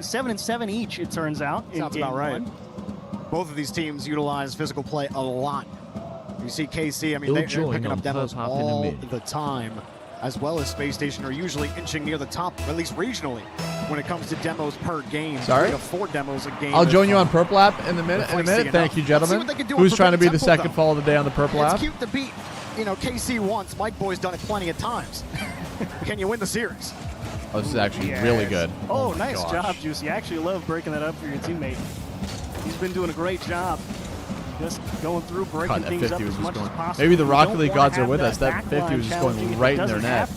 7-7 each, it turns out. Sounds about right. Both of these teams utilize physical play a lot. You see KC, I mean, they're picking up demos all the time. as well as Space Station are usually inching near the top, at least regionally, when it comes to demos per game. Sorry? 3 to 4 demos a game. I'll join you on Purple App in a minute. Thank you, gentlemen. Who's trying to be the second fall of the day on the Purple App? It's cute to beat, KC once. Mike Boy's done it plenty of times. Can you win the series? Oh, this is actually really good. Oh, nice job, Juicy. I actually love breaking that up for your teammate. He's been doing a great job. Just going through, breaking things up as much as possible. Maybe the Rocket League gods are with us. That 50 was just going right in their net.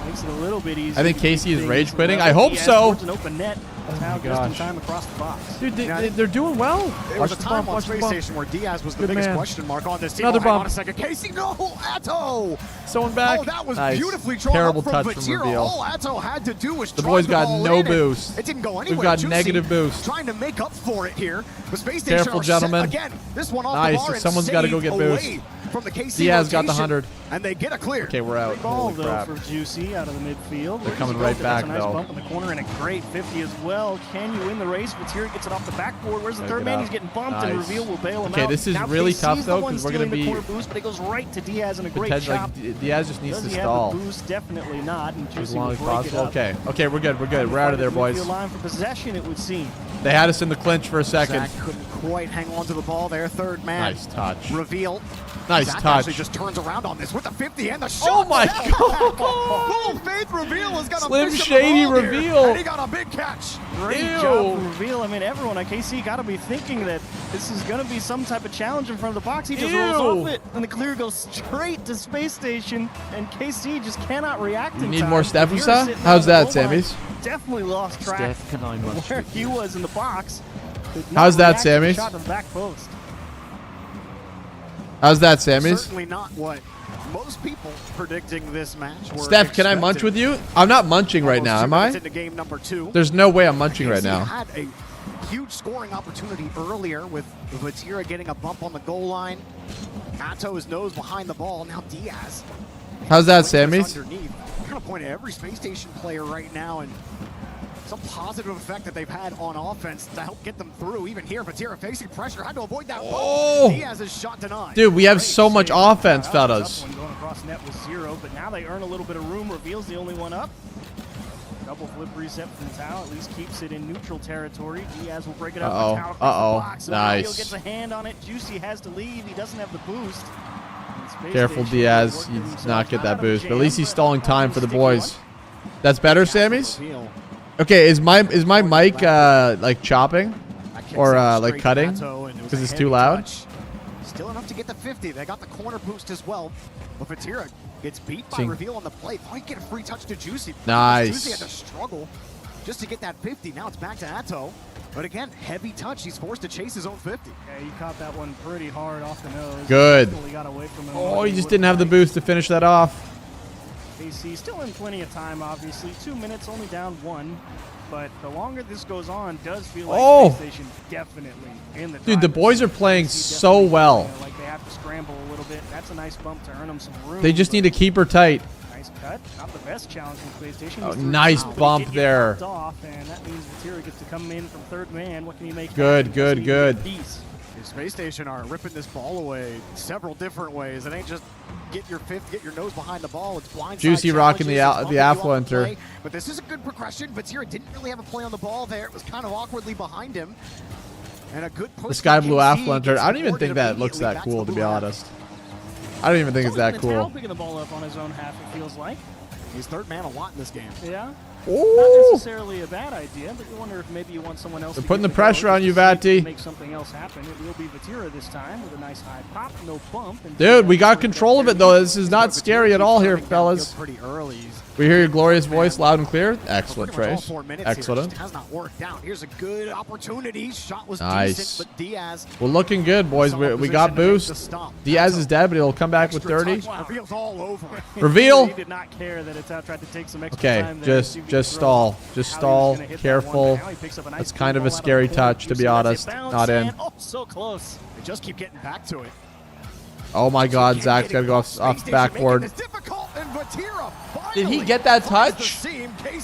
Makes it a little bit easier. I think Casey is rage quitting. I hope so. An open net. Now just in time across the box. Dude, they're doing well. There was a time on Space Station where Diaz was the biggest question mark on this team. Another bump. On a second. Casey, no! Atto! Someone back. Oh, that was nice. beautifully drawn Terrible up from touch from Vatira. Reveal. All Atto had to do was the boys got no boost. It didn't go anywhere. We've got Juicy negative boost. Trying to make up for it here. The Space Station Careful, gentlemen. Again, this one off nice. the bar Someone's got to go get boost. From the KC Diaz got the 100. And they get a clear. Okay, we're out. Great ball, Holy though, crap. for Juicy out of the midfield. They're coming right back, That's a nice though. bump in the corner and a great 50 as well. Can you win the race? Vatira gets it off the backboard. Where's the third man? He's getting bumped, and Reveal will bail him out. Okay, this is now really KC's tough, though, because we're going to be... corner boost, but it goes right to Diaz and a great chop. Diaz just needs Does to he stall. have the boost? Definitely not. And As Juicy long will as break possible. it up. Okay, we're good. We're out of there, boys. Line for possession, it would seem. They had us in the clinch for a second. Zach couldn't quite hang on to the ball there. Third man. Nice touch. Reveal. Nice Zach touch. actually just turns around on this with the 50 and the shot. Oh my God! Faith Reveal has got Slim a Shady Reveal. And he got a big catch. Great job from Reveal. I mean, everyone at KC got to be thinking that this is going to be some type of challenge in front of the box. He just rolls off it, and the clear goes straight to Space Station, and KC just cannot react in time. You need more Steffusa? How's that, Sammys? Definitely lost track where he was in the box. How's that, Sammys? Shot to the back post. How's that, Sammys? Certainly not what most people predicting this match were Steph, can I munch with you? I'm not munching right now, am I? Into game number 2. There's no way I'm munching right He now. had a huge scoring opportunity earlier with Vatira getting a bump on the goal line. Atto is nose behind the ball. Now Diaz. How's that, Sammys? Underneath. I'm going to point at every Space Station player right now and some positive effect that they've had on offense to help get them through. Even here, Vatira facing pressure, had to avoid that ball. Diaz is shot denied. Dude, we have so much offense, fellas. Going across net with 0, but now they earn a little bit of room. Reveal's the only one up. Double flip reset from Tao, at least keeps it in neutral territory. Diaz will break it up. Tao across the box. Nice. Gets a hand on it. Juicy has to leave. He doesn't have the boost. Careful, Diaz. He does not get that boost, but at least he's stalling time for the boys. That's better, Sammys? Okay, is my mic like chopping or like cutting because it's too loud? Still enough to get the 50. They got the corner boost as well. But Vatira gets beat by Reveal on the play. Thought he'd get a free touch to Juicy. Nice. Juicy had to struggle just to get that 50. Now it's back to Atto. But again, heavy touch. He's forced to chase his own 50. Yeah, he caught that one pretty hard off the nose. Good. Got away from him. Oh, he just didn't have the boost to finish that off. KC still in plenty of time, obviously. 2 minutes, only down 1. But the longer this goes on, does feel like Space Station definitely in the Dude, the boys are playing so well. Like they have to scramble a little bit. That's a nice bump to earn them some room. They just need to keep her tight. Nice cut. Not the best challenge from Space Station. Oh, nice bump there. Off, and that means Vatira gets to come in from third man. What can he make? Good. Space Station are ripping this ball away several different ways. It ain't just get your fifth, get your nose behind the ball. It's blind. Juicy rocking the affluenter. But this is a good progression. Vatira didn't really have a play on the ball there. It was kind of awkwardly behind him. And a good push. The sky blue affluenter. I don't even think that looks that cool, to be honest. I don't even think it's that cool. Picking the ball up on his own half, it feels like. He's third man a lot in this game. Yeah. Ooh. Not necessarily a bad idea, but you wonder if maybe you want someone else. They're to putting the get pressure on you, Vati. Make something else happen. It will be Vatira this time with a nice high pop, no bump. And Dude, we got control of it though. This is not scary at all here, fellas. Pretty early. We hear your glorious voice loud and clear. Excellent, Trace. Excellent. Has not worked out. Here's a good opportunity. Shot was nice. Decent, but Diaz. We're looking good, boys. We got boost. Diaz is dead, but he'll come back with 30. Reveal's all over. Reveal. He did not care that it's out. Tried to take some extra time there. Just stall. Just stall. Careful. That's kind of a scary touch, to be honest. Not in. Oh, so close. They just keep getting back to it. Oh my God, Zach's got to go off the backboard. Did he get that touch?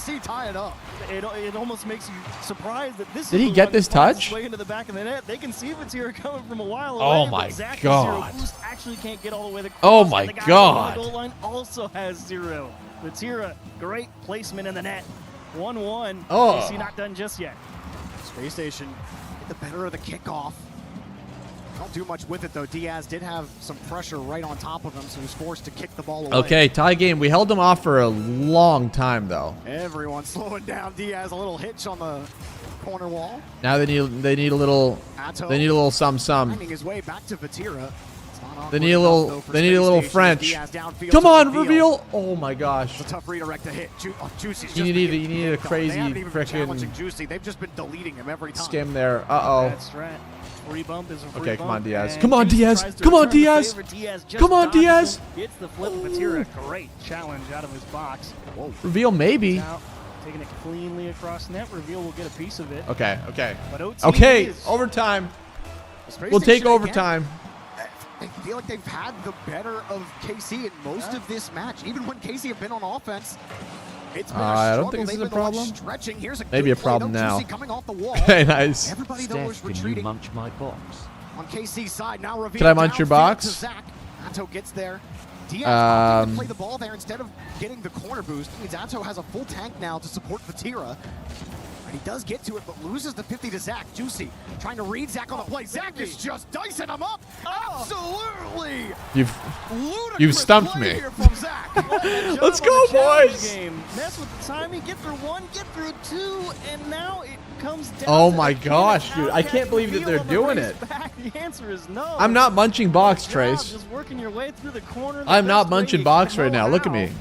KC tie it up. It almost makes you surprised that this. Did he get this touch? Way into the back of the net. They can see Vatira coming from a while away. Oh my Zach God! Zero Boost actually can't get all the way to. Oh my the guy God! On the goal line also has 0. Vatira, great placement in the net. 1-1. Oh. KC not done just yet. Space Station get the better of the kickoff. Don't do much with it though. Diaz did have some pressure right on top of him, so he was forced to kick the ball away. Okay, tie game. We held them off for a long time though. Everyone slowing down. Diaz a little hitch on the corner wall. Now they need a little some. Finding his way back to Vatira. They need a little French. Come on, reveal! Oh my gosh. It's a tough redirect to hit. Juicy's You need a crazy freaking Juicy. They've just been deleting him every time. skim there. Uh-oh. That's right. Free bump is a free Okay, bump. come on, Diaz. And Come on, Juicy Diaz. tries to Come on, return the Diaz. favor. Diaz just Come on, dodges Diaz. him, gets the flip. Vatira, great challenge out of his box. Whoa. Reveal maybe. Now, taking it cleanly across net. Reveal will get a piece of it. Okay. But OT Okay, is- overtime. Space We'll take Station overtime. I feel like they've had the better of KC in most of this match. Even when KC have been on offense, it's been a I don't struggle. think this is They've a been the ones problem. stretching. Here's a Maybe good a problem play, though. now. Juicy coming off the wall. Okay, nice. Everybody though was retreating. Munch my box? On KC's side, now reveal. Can I munch your downfield box? to Zach. Atto gets there. Diaz opting to play the ball there instead of getting the corner boost. It means Atto has a full tank now to support Vatira. And he does get to it, but loses the 50 to Zach. Juicy trying to read Zach on the play. Zach is just dicing him up. Absolutely. You've stumped me. Here from Zach. Let's go, boys. Game. Mess with the timing. Get through 1, get through 2, and now it comes down. Oh to my the gosh, finish. dude. I How can't can believe that Reveal they're on the doing race it. back? The answer is no. I'm not munching box, Good job, Trace. Just working your way through the corner. the I'm not best way munching you box know right now. Look at how. me.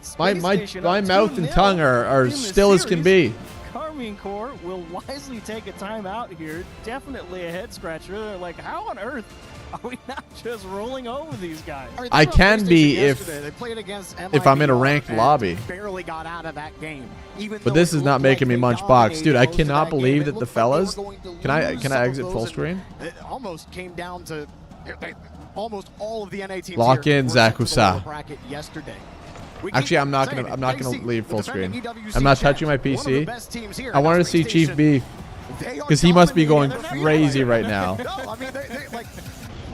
Space My Station up mouth and 2-0 tongue are in this still as can series. be. Karmine Corps will wisely take a timeout here. Definitely a head scratcher. They're like, how on earth are we not just rolling over these guys? I can be They played against if I'm in a MIBR ranked and lobby. Barely got out of that game. But this is not making me munch box, dude. I cannot believe that the fellas. Can I exit full screen? It almost came down to almost all of the NA teams. Lock here in, were sent to the Zakusa. lower bracket yesterday. We Actually, keep I'm not saying gonna KC, leave full the defending screen. EWC I'm not champs, touching my one of the PC. best teams here I at wanted to Space see Chief Station. B They are because he must be going dominating, and they're crazy not- right now. No, I mean, they like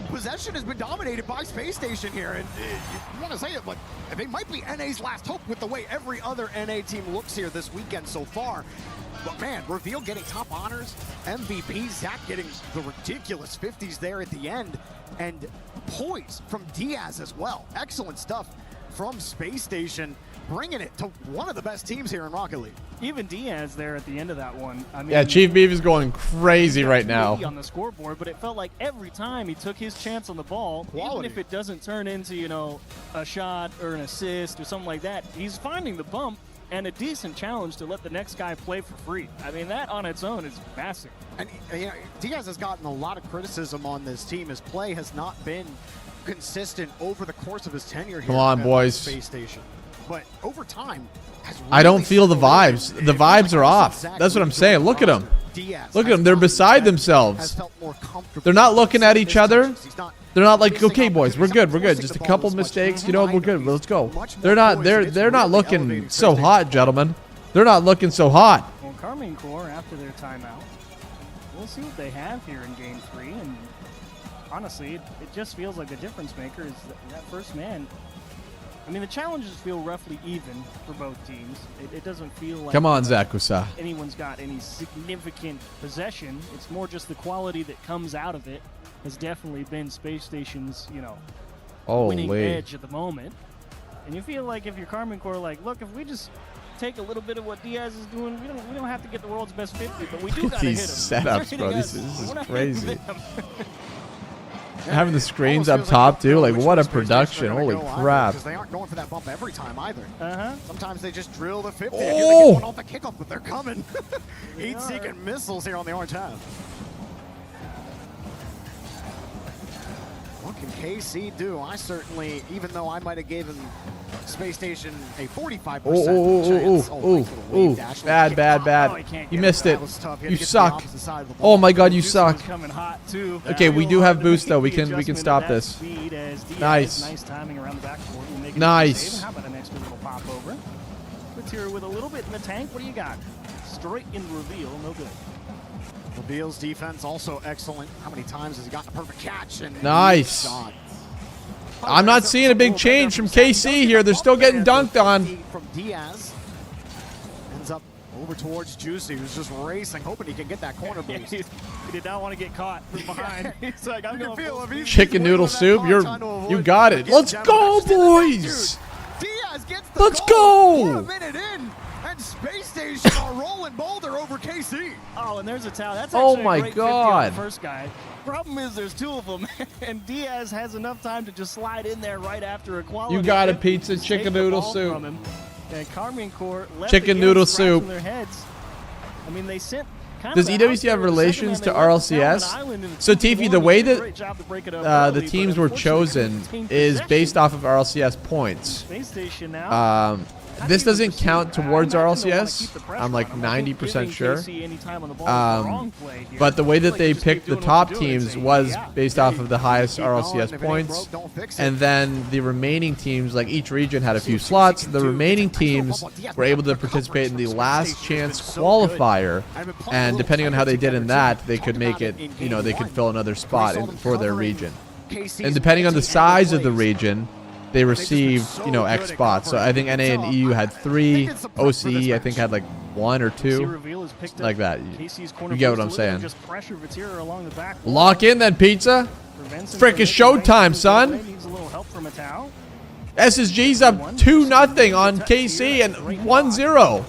possession has been dominated by Space Station here, and you want to say it, but they might be NA's last hope with the way every other NA team looks here this weekend so far. But man, Reveal getting top honors, MVP, Zach getting the ridiculous 50s there at the end, and poise from Diaz as well. Excellent stuff from Space Station, bringing it to one of the best teams here in Rocket League. Even Diaz there at the end of that one. I mean, Yeah, Chief Beef is going crazy right now. on the scoreboard, but it felt like every time he took his chance on the ball, even if it doesn't turn into, you know, a shot or an assist or something like that, he's finding the bump and a decent challenge to let the next guy play for free. I mean, that on its own is massive. And you know, Diaz has gotten a lot of criticism on this team. His play has not been consistent over the course of his tenure here. Come on, at boys. Space Station. But over time, has I don't really feel the settled in. vibes. The vibes are off. That's what I'm saying. Look at them. Diaz Look at has them. They're gotten beside better, has themselves. felt more comfortable. They're not looking at each other. He's not They're not like, okay, boys, we're good. Just a couple mistakes. You know, we're good. Let's go. They're not looking so hot, gentlemen. They're not looking so hot. Well, Karmine Corps, after their timeout, we'll see what they have here in Game 3. And honestly, it just feels like the difference maker is that first man. I mean, the challenges feel roughly even for both teams. It doesn't feel like Come on, Zakusa. anyone's got any significant possession. It's more just the quality that comes out of it has definitely been Space Station's, you know, winning Holy. edge at the moment. And you feel like if you're Karmine Corps, like, look, if we just take a little bit of what Diaz is doing, we don't have to get the world's best 50, but we do Look got at to hit these him. setups, bro. This is We're not crazy. hitting them. Having the screens up top, too. Like, what a production. Holy crap. Because they aren't going for that bump every time either. Sometimes they just drill the 50. Oh! Here they get one off the kickoff, but they're coming. Heat-seeking missiles here on the orange half. What can KC do? I certainly, even though I might have given Space Station a 45% chance. Ooh. Bad. You missed it. You suck. Oh my god, you suck. Okay, we do have boost though. We can stop this. Nice. Nice timing around the backboard. Nice. How about an extra little pop over? Vatira with a little bit in the tank. What do you got? Straight into reveal, no good. Reveal's defense also excellent. How many times has he gotten a perfect catch? And nice. I'm not seeing a big change from KC here. They're still getting dunked on. From Diaz. Ends up over towards Juicy, who's just racing, hoping he can get that corner boost. He did not want to get caught from behind. He's like, I'm going to feel Chicken noodle soup. You got it. Let's go, boys. Diaz gets the Let's goal. go. 1 minute in, and Space Station are rolling Boulder over KC. Oh, and there's a towel. That's Oh actually my a great 50 on God. the first guy. Problem is there's two of them, and Diaz has enough time to just slide in there right after equality. You got it, pizza, chicken noodle soup. And Karmine Corp left Chicken again noodle scratching soup. Their heads. I mean, they sent Does EWC have relations to RLCS? So Tiffy, the way that the teams were chosen is based off of RLCS points. This doesn't count towards RLCS. I'm like 90% sure. But the way that they picked the top teams was based off of the highest RLCS points. And then the remaining teams, like each region had a few slots. The remaining teams were able to participate in the last chance qualifier. And depending on how they did in that, they could make it, you know, they could fill another spot for their region. And depending on the size of the region, they received, you know, X spots. So I think NA and EU had 3. OCE, I think, had like 1 or 2. Like that. You get what I'm saying. Lock in then, pizza. Frickin' showtime, son. SSG's up 2-0 on KC and 1-0.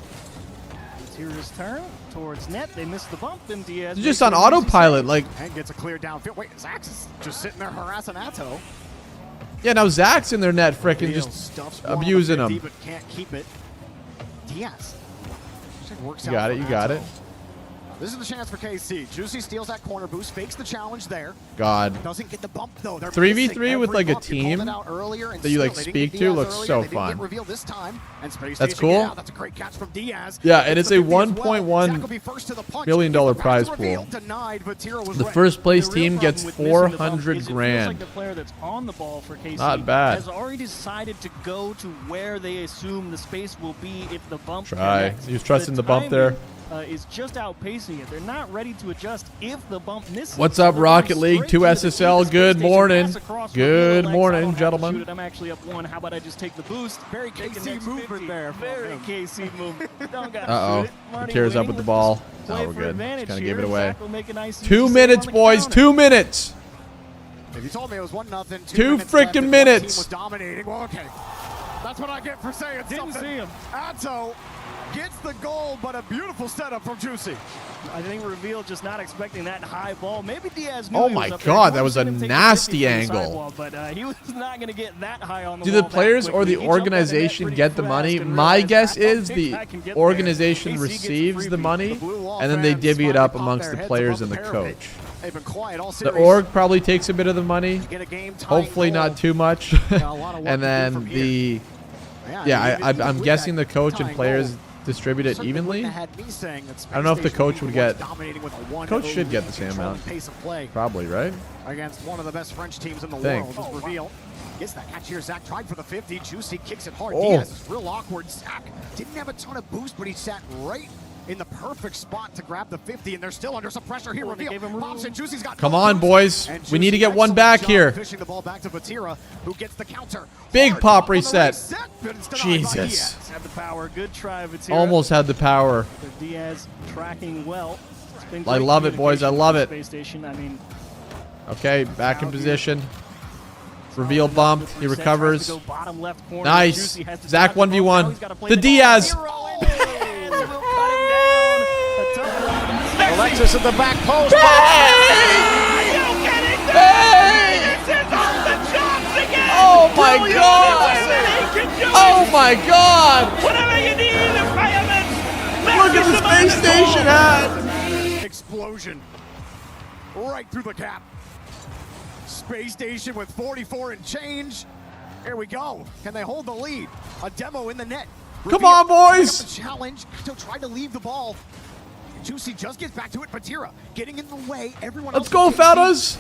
Vatira's turn towards net. They missed the bump, and Diaz Just on autopilot, like. And gets a clear downfield. Wait, Zax is just sitting there harassing Atto. Yeah, now Zach's in their net, frickin' just abusing him. But can't keep it. Diaz. You got it, you got it. This is the chance for KC. Juicy steals that corner boost, fakes the challenge there. God. Doesn't get the bump though. 3v3 with like a team that you like speak to looks so fun. That's cool. That's a great catch from Diaz. Yeah, and it's a $1.1 million prize pool. The first place team gets 400 grand. Not bad. Has already decided to go to where they assume the space will be if the bump. Try. He was trusting the bump there. Is just outpacing it. They're not ready to adjust if the bump misses. What's up, Rocket League? 2 SSL. Good morning. Good morning, gentlemen. I'm actually up 1. How about I just take the boost? Very KC movement there. Very KC movement. Uh-oh. Tears up with the ball. Oh, we're good. Just kind of gave it away. 2 minutes, boys. 2 minutes. If you told me it was 1-0, 2 freaking minutes. Was dominating. Well, okay. That's what I get for saying Didn't something. see him. Atto gets the goal, but a beautiful setup from Juicy. I think Reveal just not expecting that high ball. Maybe Diaz knew Oh he my was up God, there. that was a nasty angle. But he was not going to get that high on the Do wall the players that or the quickly. He jumped at the net organization pretty get the fast money? and My realized, guess I don't is think the I can get organization there. KC gets a receives the freebie. money and then they divvy it up amongst the players and the coach. They've been quiet all The series. org probably takes a bit of the money, Get a game-tying hopefully goal. not too much. And then the, I'm guessing the coach and players distribute it evenly. I don't know if the coach would get, coach should get the same amount. Probably, right? Against one of the best French teams in the Think. world. Just Reveal. Gets that catch here. Zach tried for the 50. Juicy kicks it hard. Oh. Diaz is real awkward. Zach didn't have a ton of boost, but he sat right in the perfect spot to grab the 50, and they're still under some pressure here. Reveal pops and Juicy's got Come no on, boost. boys. And We need to Juicy, get one excellent back job here. Fishing the ball back to Vatira, who gets the counter. Big Hard pop on the reset. but it's denied by Jesus. Diaz. Had the power. Good try, Vatira. Almost had the power. Diaz tracking well. It's been I great love it, boys. I love it. Space Station. I mean, Okay, back in position. Reveal bumped. He recovers. bottom left corner. Nice. Juicy has to Zach stop the ball. Now 1v1. he's gotta play The the ball. Diaz. Alexis at the back post. Oh my God! Oh my God! Whatever you need, the firemen. Look at the space station hat! Explosion. Right through the cap. Space Station with 44 and change. Here we go. Can they hold the lead? A demo in the net. Come on, boys! The challenge. Still tried to leave the ball. Juicy just gets back to it. Patira getting in the way. Everyone Let's else go, fellas!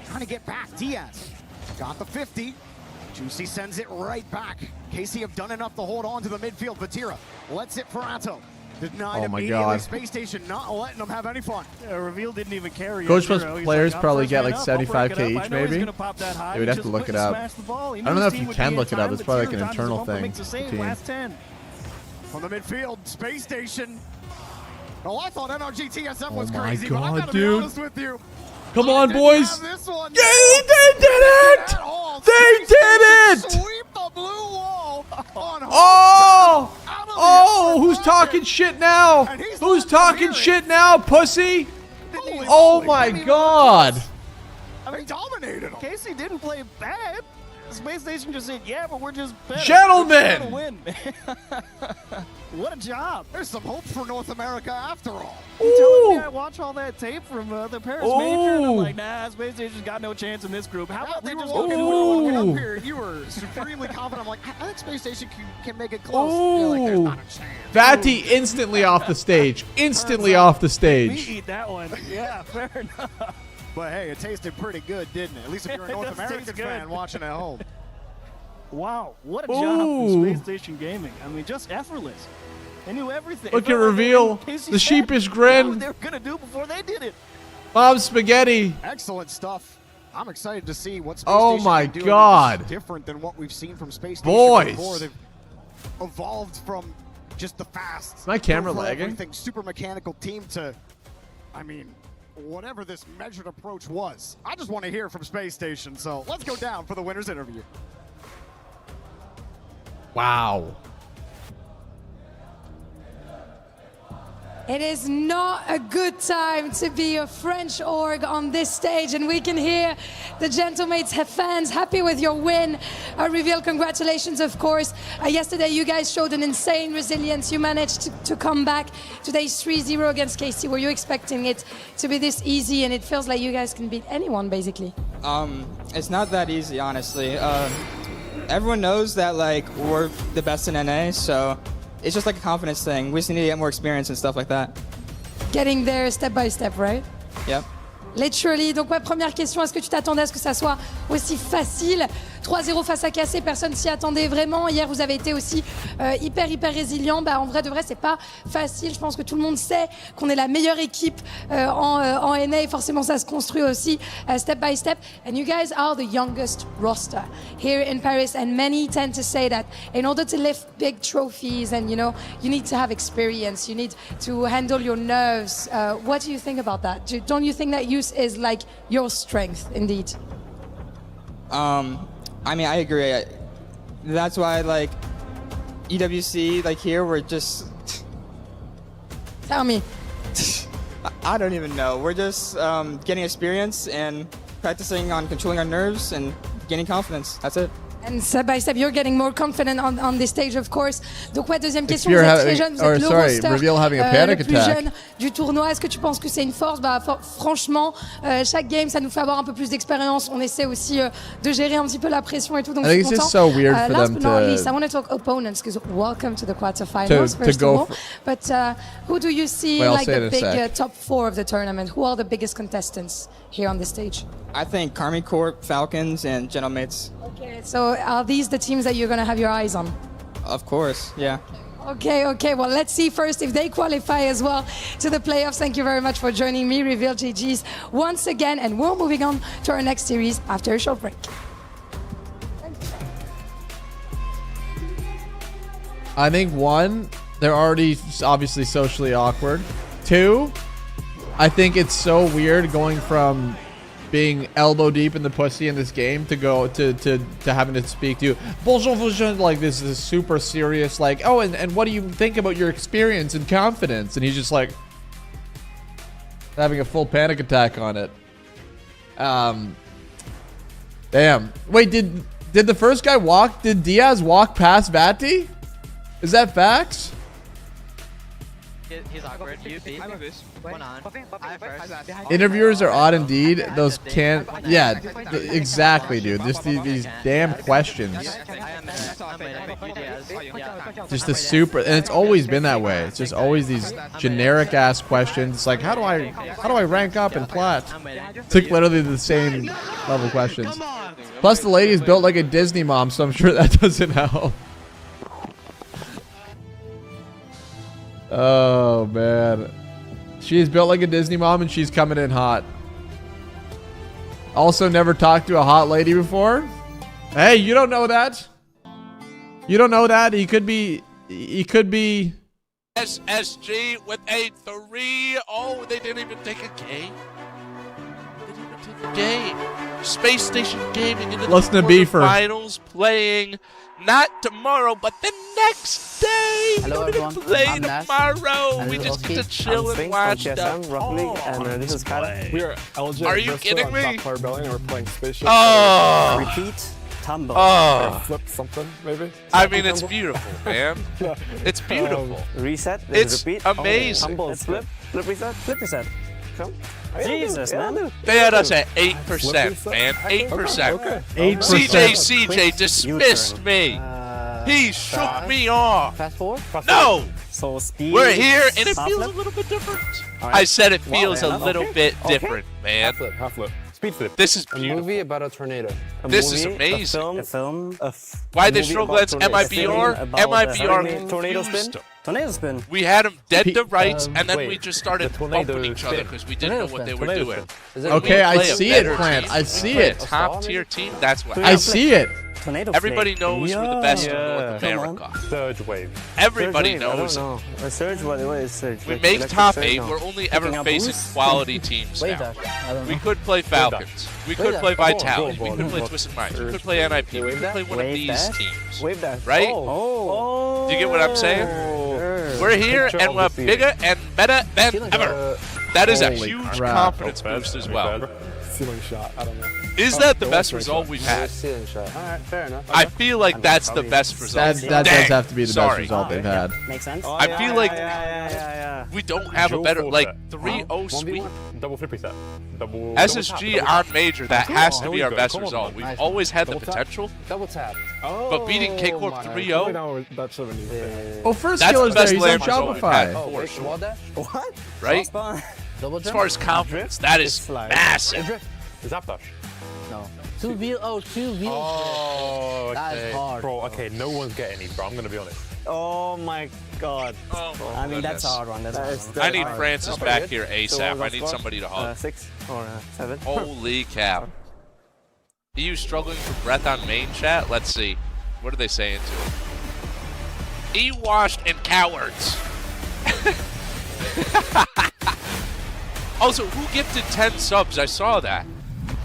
trying to get back. Diaz got the 50. Juicy sends it right back. KC have done enough to hold on to the midfield. Vatira lets it for Atto. Denied immediately. Space Station not letting them have any fun. Yeah, Reveal didn't even carry Coach Plus players probably get like 75K each, maybe. They would have to look it up. I don't know if you can look it up. It's probably like an internal thing. From the midfield, Space Station. Oh, I thought NRG TSM was crazy, God, but I gotta dude. be honest with you. Come on, boys. Yeah, they did it! They did it! Sweep the blue wall on Oh, who's talking shit now? Who's talking shit now, pussy? Oh my God. I mean, dominated him. Casey didn't play bad. Space Station just said, yeah, but we're just better. Gentlemen! We're just gonna win. What a job. There's some hope for North America after all. You telling me I watch all that tape from the Paris Major and I'm like, nah, Space Station's got no chance in this group. How about they just walk up here? You were supremely confident. I'm like, I think Space Station can make it close. You're like, there's not a chance. Vati instantly off the stage. Instantly off the stage. We eat that one. Yeah, fair enough. But hey, it tasted pretty good, didn't it? At least if you're a North American fan watching at home. Wow, what a job from Space Station Gaming. I mean, just effortless. They knew everything. Look at Reveal. The sheepish grin. What they were going to do before they did it. Mom Spaghetti. Excellent stuff. I'm excited to see what Space Oh Station my can do. God. It's different than what we've seen from Space Station Boys. before. They've evolved from just the fast. Is my camera overall lagging? Everything super mechanical team to, I mean, whatever this measured approach was. I just want to hear from Space Station. So let's go down for the winner's interview. Wow. It is not a good time to be a French org on this stage, and we can hear the Gentlemates fans happy with your win. Reveal, congratulations, of course. Yesterday, you guys showed an insane resilience. You managed to come back. Today's 3-0 against KC. Were you expecting it to be this easy? And it feels like you guys can beat anyone, basically. It's not that easy, honestly. Everyone knows that like we're the best in NA, so it's just like a confidence thing. We just need to get more experience and stuff like that. Getting there step by step, right? Yep. Literally. Donc, ouais, première question, est-ce que tu t'attendais à ce que ça soit aussi facile? 3-0 face à KC, personne s'y attendait vraiment. Hier, vous avez été aussi hyper résilient. Bah, en vrai de vrai, c'est pas facile. Je pense que tout le monde sait qu'on est la meilleure équipe en NA. Forcément, ça se construit aussi step by step. And you guys are the youngest roster here in Paris. And many tend to say that in order to lift big trophies and, you know, you need to have experience. You need to handle your nerves. What do you think about that? Don't you think that youth is like your strength, indeed? I mean, I agree. That's why, like, EWC, like, here, we're just... Tell me. I don't even know. We're just getting experience and practicing on controlling our nerves and gaining confidence. That's it. And step by step, you're getting more confident on this stage, of course. Donc, ouais, deuxième question, vous êtes très jeune, vous êtes le roster le plus jeune du tournoi. Est-ce que tu penses que c'est une force? Bah, franchement, chaque game, ça nous fait avoir un peu plus d'expérience. On essaie aussi de gérer un petit peu la pression et tout, donc je suis content. So weird for last them but not to least, I want to talk opponents, because welcome to the quarterfinals, first of all. But who do you see like the big top 4 of the tournament? Who are the biggest contestants here on the stage? I think Karmine Corp, Falcons, and Gentlemates. Okay, so are these the teams that you're going to have your eyes on? Of course, yeah. Okay. Well, let's see first if they qualify as well to the playoffs. Thank you very much for joining me, Reveal GGs, once again. And we're moving on to our next series after a short break. I think 1, they're already obviously socially awkward. 2, I think it's so weird going from being elbow deep in the pussy in this game to go to having to speak to bonjour, like this is super serious, like, oh, and what do you think about your experience and confidence? And he's just like having a full panic attack on it. Damn. Wait, did the first guy walk? Did Diaz walk past Vati? Is that facts? He's awkward. One on. Interviewers are odd indeed. Those can't. Yeah, exactly, dude. Just these damn questions. Just the super, and it's always been that way. It's just always these generic ass questions. It's like, how do I rank up in plat? It's like literally the same level questions. Plus, the lady's built like a Disney mom, so I'm sure that doesn't help. Oh man, she's built like a Disney mom, and she's coming in hot. Also, never talked to a hot lady before. Hey, you don't know that. You don't know that. He could be. SSG with a 3. Oh, they didn't even take a game. Game. Space Station Gaming into the finals, playing not tomorrow, but the next day. Hello everyone, play tomorrow. We just get to chill and watch stuff. This is Kyle. We are LJ. Are you kidding me? We're playing Spaceship. Oh. Repeat. Tumble. Oh. Flip something, maybe. I mean, it's beautiful, man. It's beautiful. Reset. It's repeat. amazing. Tumble. Flip. Flip reset. Flip reset. Come. Jesus, man. They had us at 8%, man. 8%. Okay. 8%. CJ dismissed me. He shook me off. Fast forward. No. So speed. We're here, and it feels a little bit different. I said it feels a little bit different, man. Half flip. Speed flip. This is a movie about a tornado. This is amazing. A film. Why they struggle against MIBR? MIBR tornado spin. Tornado spin. We had them dead to rights, and then we just started bumping each other because we didn't know what they were doing. Okay, I see it, Plant. I see it. Top tier team. That's what. I see it. Everybody knows we're the best in North America. Surge wave. Everybody knows. A surge. What is surge? We make top 8. We're only ever facing quality teams now. We could play Falcons. We could play Vitality. We could play Twisted Minds. We could play NIP. We could play one of these teams. Right? Do you get what I'm saying? We're here and we're bigger and better than ever. That is a huge confidence boost as well. Ceiling shot. I don't know. Is that the best result we've had? Ceiling shot. All right, fair enough. I feel like that's the best result. That does have to be the best result they've had. Makes sense. I feel like we don't have a better, like 3-0 sweep. Double flip reset. SSG on major, that has to be our best result. We've always had the potential. Double tap. But beating K-Corp 3-0. Oh, first skiller's there. He's on Shopify. What? Right? As far as confidence, that is massive. Zap dash. No. 2V. Oh, 2V. Oh, okay. That's hard. Bro, okay, no one's getting these, bro. I'm gonna be honest. Oh my god. I mean, that's a hard one. I need Francis back here ASAP. I need somebody to hug. 6 or 7. Holy cow. EU struggling for breath on main chat? Let's see. What are they saying to him? E-washed and cowards. Also, who gifted 10 subs? I saw that.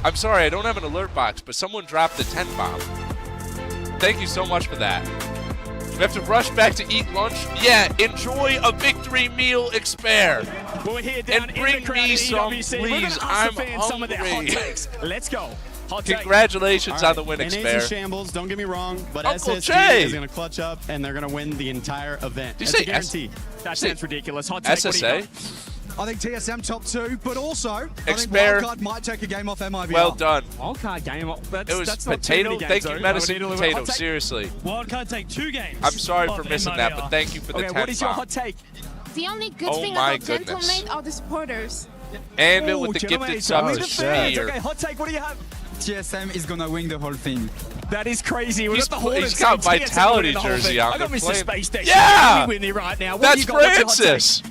I'm sorry, I don't have an alert box, but someone dropped the 10 bomb. Thank you so much for that. We have to rush back to eat lunch? Yeah, enjoy a victory meal, Expert. We're here down and bring me some, please. I'm hungry. Let's go. Congratulations on the win, NA's in Expert. shambles, don't get me wrong, but Uncle SSG Jay is going to clutch up, and they're going to win the entire event. Did you That's say a guarantee. That sounds ridiculous. Hot take, what do you got? I think TSM top 2, but also I think Expert. Wildcard might take a game off MIBR. Well done. Wildcard game off. It was that's potato. Thank you, Medicine Potato. Potato. Seriously. Wildcard take 2 games. I'm sorry for off missing MIBR. that, but thank you for the 10 what is your bomb. hot take? The only good Oh thing my about goodness. Gentlemate are the supporters. And it with the gentlemen, gifted tell me sub the to fans. Spear. Okay, hot take, what do you have? TSM is gonna win the whole thing. That is crazy. We've He's got the Hornets got saying TSM Vitality winning the whole jersey thing. on. I got They're Mr. playing- Space Station. Yeah! With me right now. What That's do you got? What's your hot take? Francis.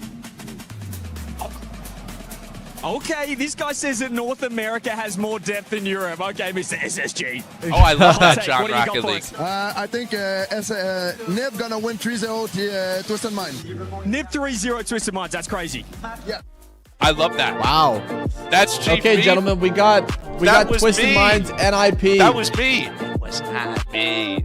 Okay, this guy says that North America has more depth than Europe. Okay, Mr. SSG. Oh, I love that, Take, John what do you got Rocket for League. us? I think Nib gonna win 3-0 Twisted Mind. Nib 3-0 Twisted Minds. That's crazy. Yeah. I love that. Wow. That's GP. Okay, gentlemen, we got Twisted me. Minds NIP. That was me. That was not me.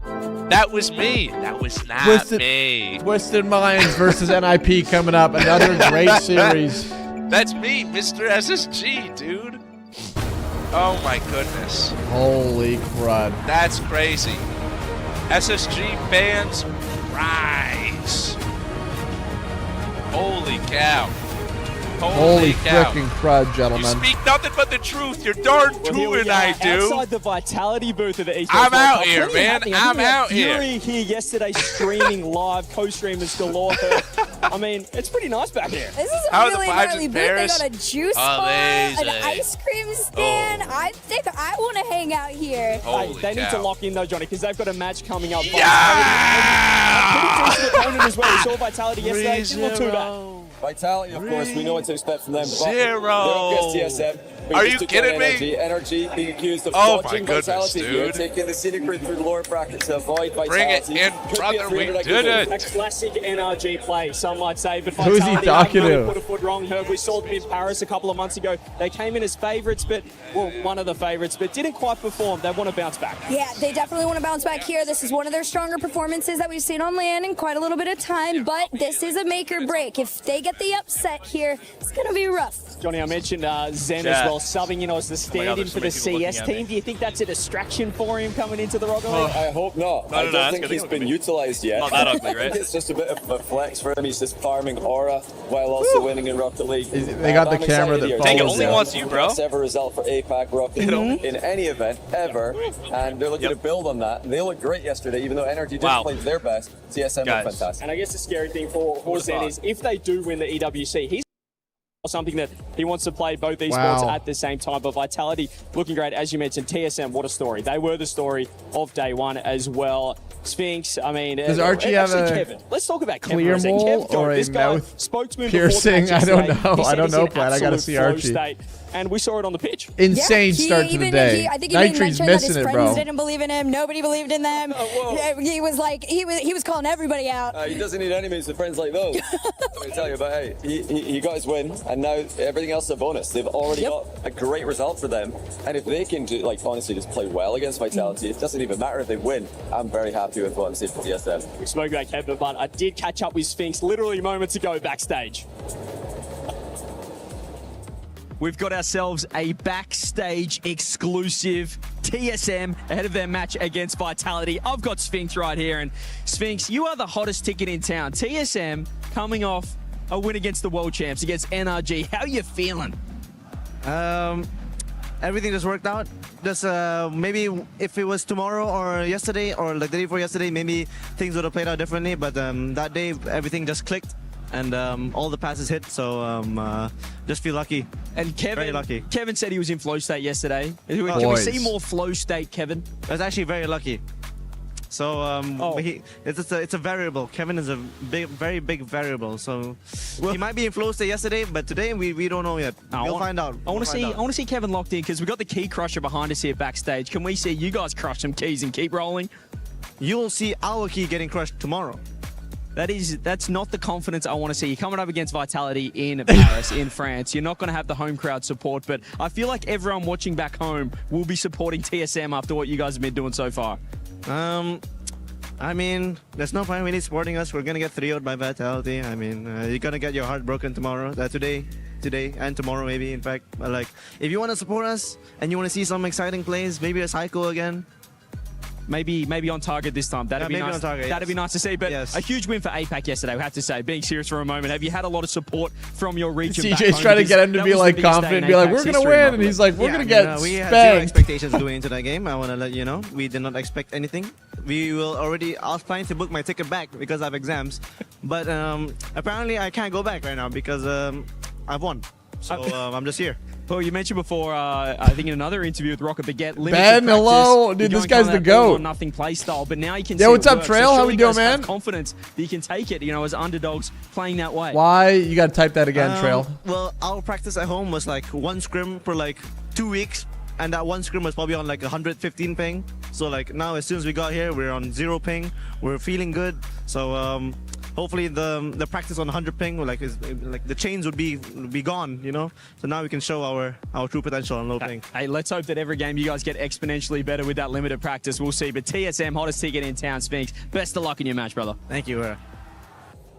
That was me. That was not me. Twisted Minds versus NIP coming up. Another great series. That's me, Mr. SSG, dude. Oh my goodness. Holy crud. That's crazy. SSG fans, rise. Holy cow. Holy cow. freaking crud, gentlemen. You speak nothing but the truth. You're darn tootin' I do. Outside the Vitality booth of the Esports I'm out Cup, here, man. I'm out here. Fury here yesterday streaming live, co-streamers galore. I mean, it's pretty nice back here. This is a really gnarly booth. They got a juice bar, an ice cream stand. I think I want to hang out here. They need to lock in though, Johnny, because they've got a match coming up. Yeah! Pretty decent opponent as well. We saw Vitality yesterday. Didn't look too bad. Vitality, of course, we know what to expect from them. Zero. They're up against TSM. Are you kidding me? NRG being accused of dodging Vitality here, dude. taking the scenic route through the lower bracket to avoid Vitality. Bring it in, brother. We did it. A classic NRG play, some might say. But Who's he talking to? Put a foot wrong. Herb, we saw them in Paris a couple of months ago. They came in as favourites, but well, one of the favourites, but didn't quite perform. They want to bounce back. Yeah, they definitely want to bounce back here. This is one of their stronger performances that we've seen on LAN in quite a little bit of time. But this is a make or break. If they get the upset here, it's going to be rough. Johnny, I mentioned Zen as well, subbing in as the stand-in for the CS team. Do you think that's a distraction for him coming into the Rocket League? I hope not. I don't think he's been utilised yet. Not that ugly, right? I think it's just a bit of a flex for him. He's just farming aura while also winning in Rocket League. They got the camera that Take it, follows only them. wants you, bro. Best ever result for APAC Rocket League in any event ever, and they're looking to build on that. They looked great yesterday, even though NRG didn't play their best. TSM looked fantastic. And I guess the scary thing for Zen is if they do win the EWC, he's something that he wants to play both esports at the same time. But Vitality looking great, as you mentioned. TSM, what a story. They were the story of day one as well. Sphinx, I mean, does Archie have a Kevin? Let's talk about clear Kevin. mole or a mouth piercing? I don't know. I don't know, Platt. I got to see Archie. And we saw it on the pitch. Insane start to the day. I think he Nitree's mentioned missing that his it, bro. friends didn't believe in him. Nobody believed in them. He was like, he was calling everybody out. He doesn't need enemies with friends like those. Let me tell you, but hey, he got his win, and now everything else is a bonus. They've already got a great result for them, and if they can do, like, honestly just play well against Vitality, it doesn't even matter if they win. I'm very happy with what I'm seeing for TSM. We spoke about Kevin, but I did catch up with Sphinx literally moments ago backstage. We've got ourselves a backstage exclusive TSM ahead of their match against Vitality. I've got Sphinx right here, and Sphinx, you are the hottest ticket in town. TSM coming off a win against the world champs, against NRG. How are you feeling? Everything just worked out. Just maybe if it was tomorrow or yesterday or like the day before yesterday, maybe things would have played out differently. But that day, everything just clicked. And all the passes hit, so just feel lucky. And Kevin, very lucky. Kevin said he was in flow state yesterday. Can we see more flow state, Kevin? I was actually very lucky. So it's a variable. Kevin is a very big variable. So he might be in flow state yesterday, but today we don't know yet. We'll find out. I want to see Kevin locked in because we've got the key crusher behind us here backstage. Can we see you guys crush some keys and keep rolling? You'll see our key getting crushed tomorrow. That's not the confidence I want to see. You're coming up against Vitality in Paris, in France. You're not going to have the home crowd support, but I feel like everyone watching back home will be supporting TSM after what you guys have been doing so far. I mean, there's no point really supporting us. We're going to get 3-0 by Vitality. I mean, you're going to get your heart broken tomorrow, today and tomorrow maybe, in fact. But like, if you want to support us and you want to see some exciting plays, maybe a Psycho again. Maybe on target this time. That'd be nice. That'd be nice to see. But a huge win for APAC yesterday, we have to say. Being serious for a moment, have you had a lot of support from your region? CJ's trying to get him to be like confident and be like, we're going to win. And he's like, we're going to get we had spanked. zero expectations going into that game. I want to let you know. We did not expect anything. I was planning to book my ticket back because I have exams. But apparently I can't go back right now because I've won. So I'm just here. Well, you mentioned before, I think in another interview with Rocket Baguette, Ben, hello, dude, this guy's the GOAT. Nothing play style, but now you can. Yeah, what's up, Trail? How we doing, man? Confidence that you can take it, as underdogs playing that way. Why? You got to type that again, Trail. Well, our practice at home was like one scrim for like 2 weeks, and that one scrim was probably on like 115 ping. So like now, as soon as we got here, we're on 0 ping. We're feeling good. So hopefully the practice on 100 ping, like the chains would be gone, So now we can show our true potential on low ping. Hey, let's hope that every game you guys get exponentially better with that limited practice. We'll see. But TSM, hottest ticket in town, Sphinx. Best of luck in your match, brother. Thank you.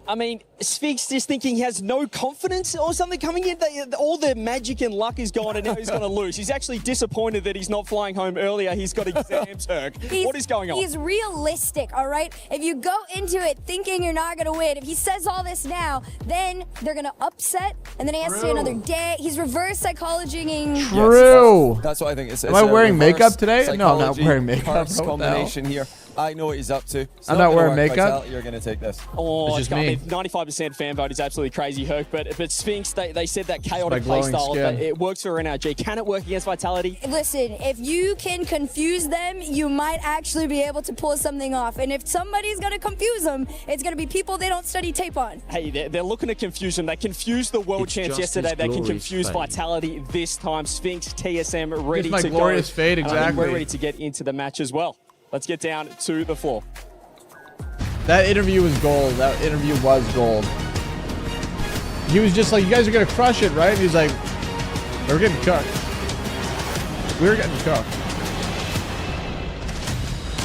I mean, Sphinx just thinking he has no confidence or something coming in. All the magic and luck is gone and now he's going to lose. He's actually disappointed that he's not flying home earlier. He's got exams, Herc. What is going on? He's realistic, all right? If you go into it thinking you're not going to win, if he says all this now, then they're going to upset and then he has to do another day. He's reverse psychologying. True. That's what I think. Am I wearing makeup today? No, I'm not wearing makeup. Combination here. I know what he's up to. I'm not wearing makeup. You're going to take this. Oh, it's just me. I mean, 95% fan vote is absolutely crazy, Herc. But Sphinx, they said that chaotic playstyle, it works for NRG. Can it work against Vitality? Listen, if you can confuse them, you might actually be able to pull something off. And if somebody's going to confuse them, it's going to be people they don't study tape on. Hey, they're looking to confuse them. They confused the world champs yesterday. They can confuse Vitality this time. Sphinx, TSM, ready to go. Glorious fate, exactly. We're ready to get into the match as well. Let's get down to the floor. That interview was gold. That interview was gold. He was just like, you guys are going to crush it, right? And he's like, we're getting cooked. We're getting cooked.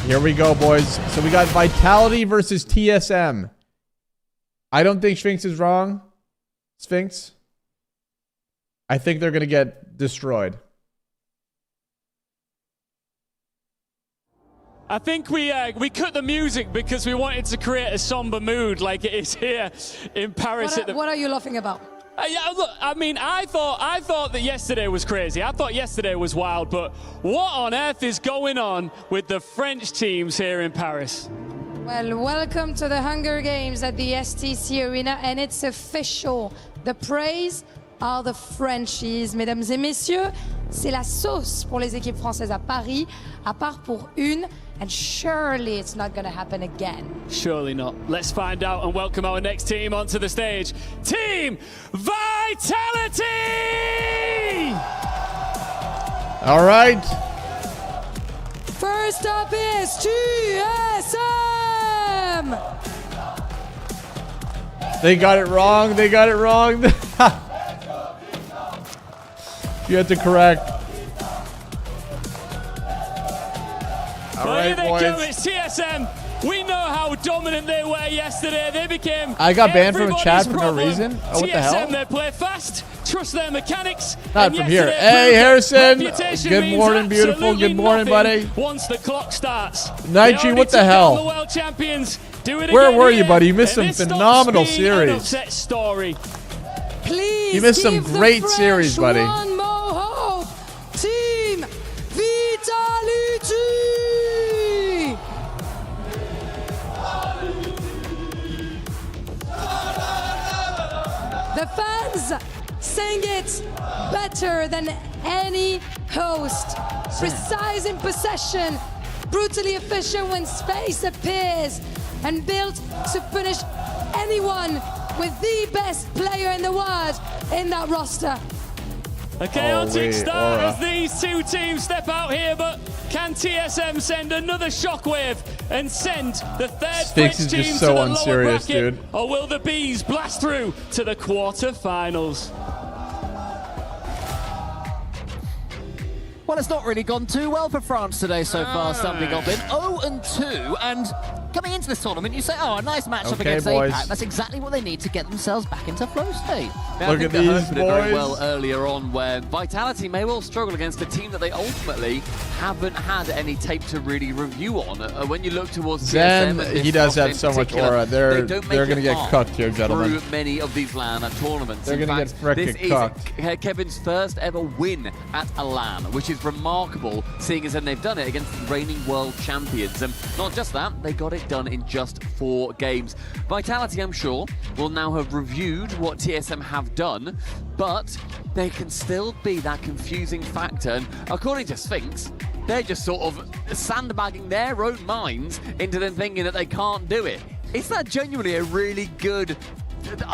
Here we go, boys. So we got Vitality versus TSM. I don't think Sphinx is wrong. Sphinx. I think they're going to get destroyed. I think we cut the music because we wanted to create a somber mood like it is here in Paris. What are you laughing about? Yeah, look, I mean, I thought that yesterday was crazy. I thought yesterday was wild, but what on earth is going on with the French teams here in Paris? Well, welcome to the Hunger Games at the STC Arena, and it's official. The praise are the Frenchies, mesdames et messieurs. C'est la sauce pour les équipes françaises à Paris, à part pour une. And surely it's not going to happen again. Surely not. Let's find out and welcome our next team onto the stage. Team Vitality! All right. First up is TSM! They got it wrong. They got it wrong. You had to correct. All right, here they come. It's TSM. We know how dominant they were yesterday. They became. I got banned from a chat for no reason. Oh, what the hell? TSM, they play fast, trust their mechanics. Not from here. Hey, Harrison. Good morning, beautiful. Good morning, buddy. Once the clock starts. Nitri, what the hell? The world champions. Do it Where again were you, here. buddy? You missed some And this phenomenal stops being an series. upset story. Please You missed some give the great French series, buddy. One more hope. Team Vitality! The fans sang it better than any host. Precise in possession, brutally efficient when space appears, and built to punish anyone with the best player in the world in that roster. A chaotic start as these two teams step out here, but can TSM send another shockwave and send the third French team to the lower bracket? Dude. Or will the Bees blast through to the quarterfinals? Well, it's not really gone too well for France today so far, stumbling on in 0-2, and coming into this tournament, you say, oh, a nice matchup against APAC. That's exactly what they need to get themselves back into flow state. Yeah, I think they hosted it very well earlier on, where Vitality may well struggle against a team that they ultimately haven't had any tape to really review on. When you look towards Zen, TSM, he does have so much aura. They're going to get cooked here, gentlemen. Through many of these LAN tournaments. They're going to get frickin' cooked. This is Kevin's first ever win at a LAN, which is remarkable, seeing as they've done it against the reigning world champions. And not just that, they got it done in just 4 games. Vitality, I'm sure, will now have reviewed what TSM have done, but there can still be that confusing factor. And according to Sphinx, they're just sort of sandbagging their own minds into them thinking that they can't do it. Is that genuinely a really good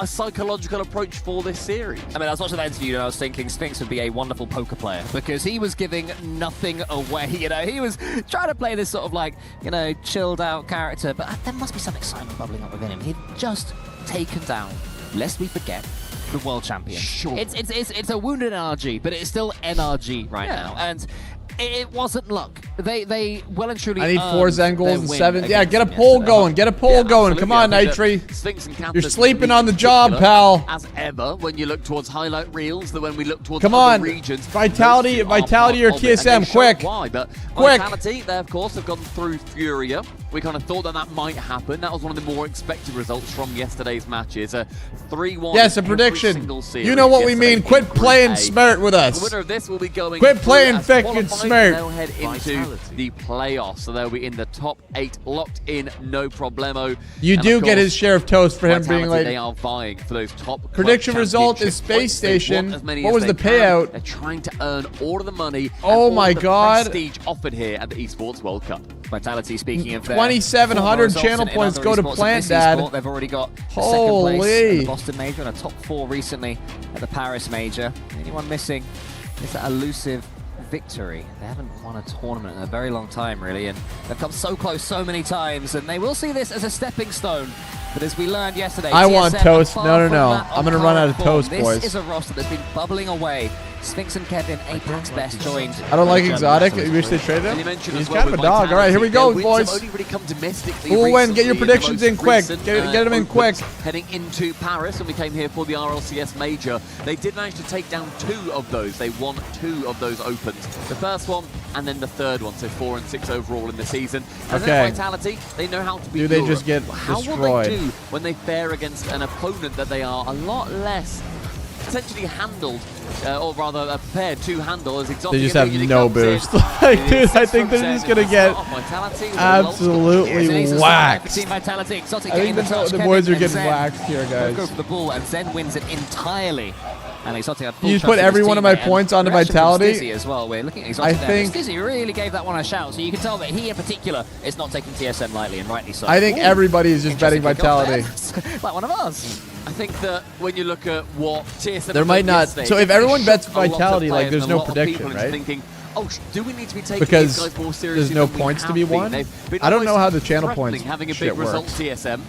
psychological approach for this series? I mean, I was watching that interview and I was thinking Sphinx would be a wonderful poker player because he was giving nothing away. You know, he was trying to play this sort of like, you know, chilled out character, but there must be some excitement bubbling up within him. He'd just taken down, lest we forget, the world champion. Sure. It's a wounded NRG, but it's still NRG right now. And it wasn't luck. They well and truly. I need 4 Zen goals and 7. Yeah, get a poll going. Get a poll going. Come on, Nitri. You're sleeping on the job, pal. As ever, when you look towards highlight reels, when we look towards Come on, regions, Vitality or TSM, quick. Why? But quick. Vitality, they of course have gone through Furia. We kind of thought that might happen. That was one of the more expected results from yesterday's matches. 3-1. Yes, a prediction. You know what we mean. Quit playing smart with us. The winner of this will be going. Quit playing fucking smart. They'll head into the playoffs, so they'll be in the top 8, locked in, no problemo. You do get his share of toast for him being late. They are vying for those top prediction result is Space Station. What was the payout? They're trying to earn all of the money. Oh my god! Prestige offered here at the Esports World Cup. Vitality, speaking of 2,700 channel points go to Plant Dad. They've already got Holy. second place at the Boston Major and a top 4 recently at the Paris Major. Anyone missing is that elusive victory. They haven't won a tournament in a very long time, really, and they've come so close so many times, and they will see this as a stepping stone. But as we learned yesterday, I want TSM toast. are No. far from I'm going to that run out of form. toast, boys. This is a roster that's been bubbling away. Sphinx and Kevin, Apex Best joined. I don't like Exotic. You wish they traded him? He's kind of a dog. All right, here we go, boys. Who will win? Get your predictions in quick. Get them in quick. Heading into Paris, and we came here for the RLCS Major. They did manage to take down 2 of those. They won 2 of those opens. The first one and then the third one, so 4 and 6 overall in the season. And then Vitality, they know how to beat Europe. They just get How destroyed? will they do when they fare against an opponent that they are a lot less potentially handled, or rather prepared to handle as Exotic? They just have no boost. Like, dude, I think they're just going to get absolutely whacked. I think the boys are getting waxed here, guys. Go for the ball, and Zen wins it entirely. And Exotic had full You just put every one of my points onto Vitality. Stizzy as well. We're looking at Exotic Stizzy really gave that one a shout, so you can tell that he in particular is not taking TSM lightly, and rightly so. I think everybody is just betting Vitality. Like one of us. I think that when you look at what TSM there might not. So if everyone bets Vitality, like there's no prediction, right? Thinking, oh, do we need to be taking because these guys more seriously? There's no points to be won. I don't know how the channel points having a shit big result. works. TSM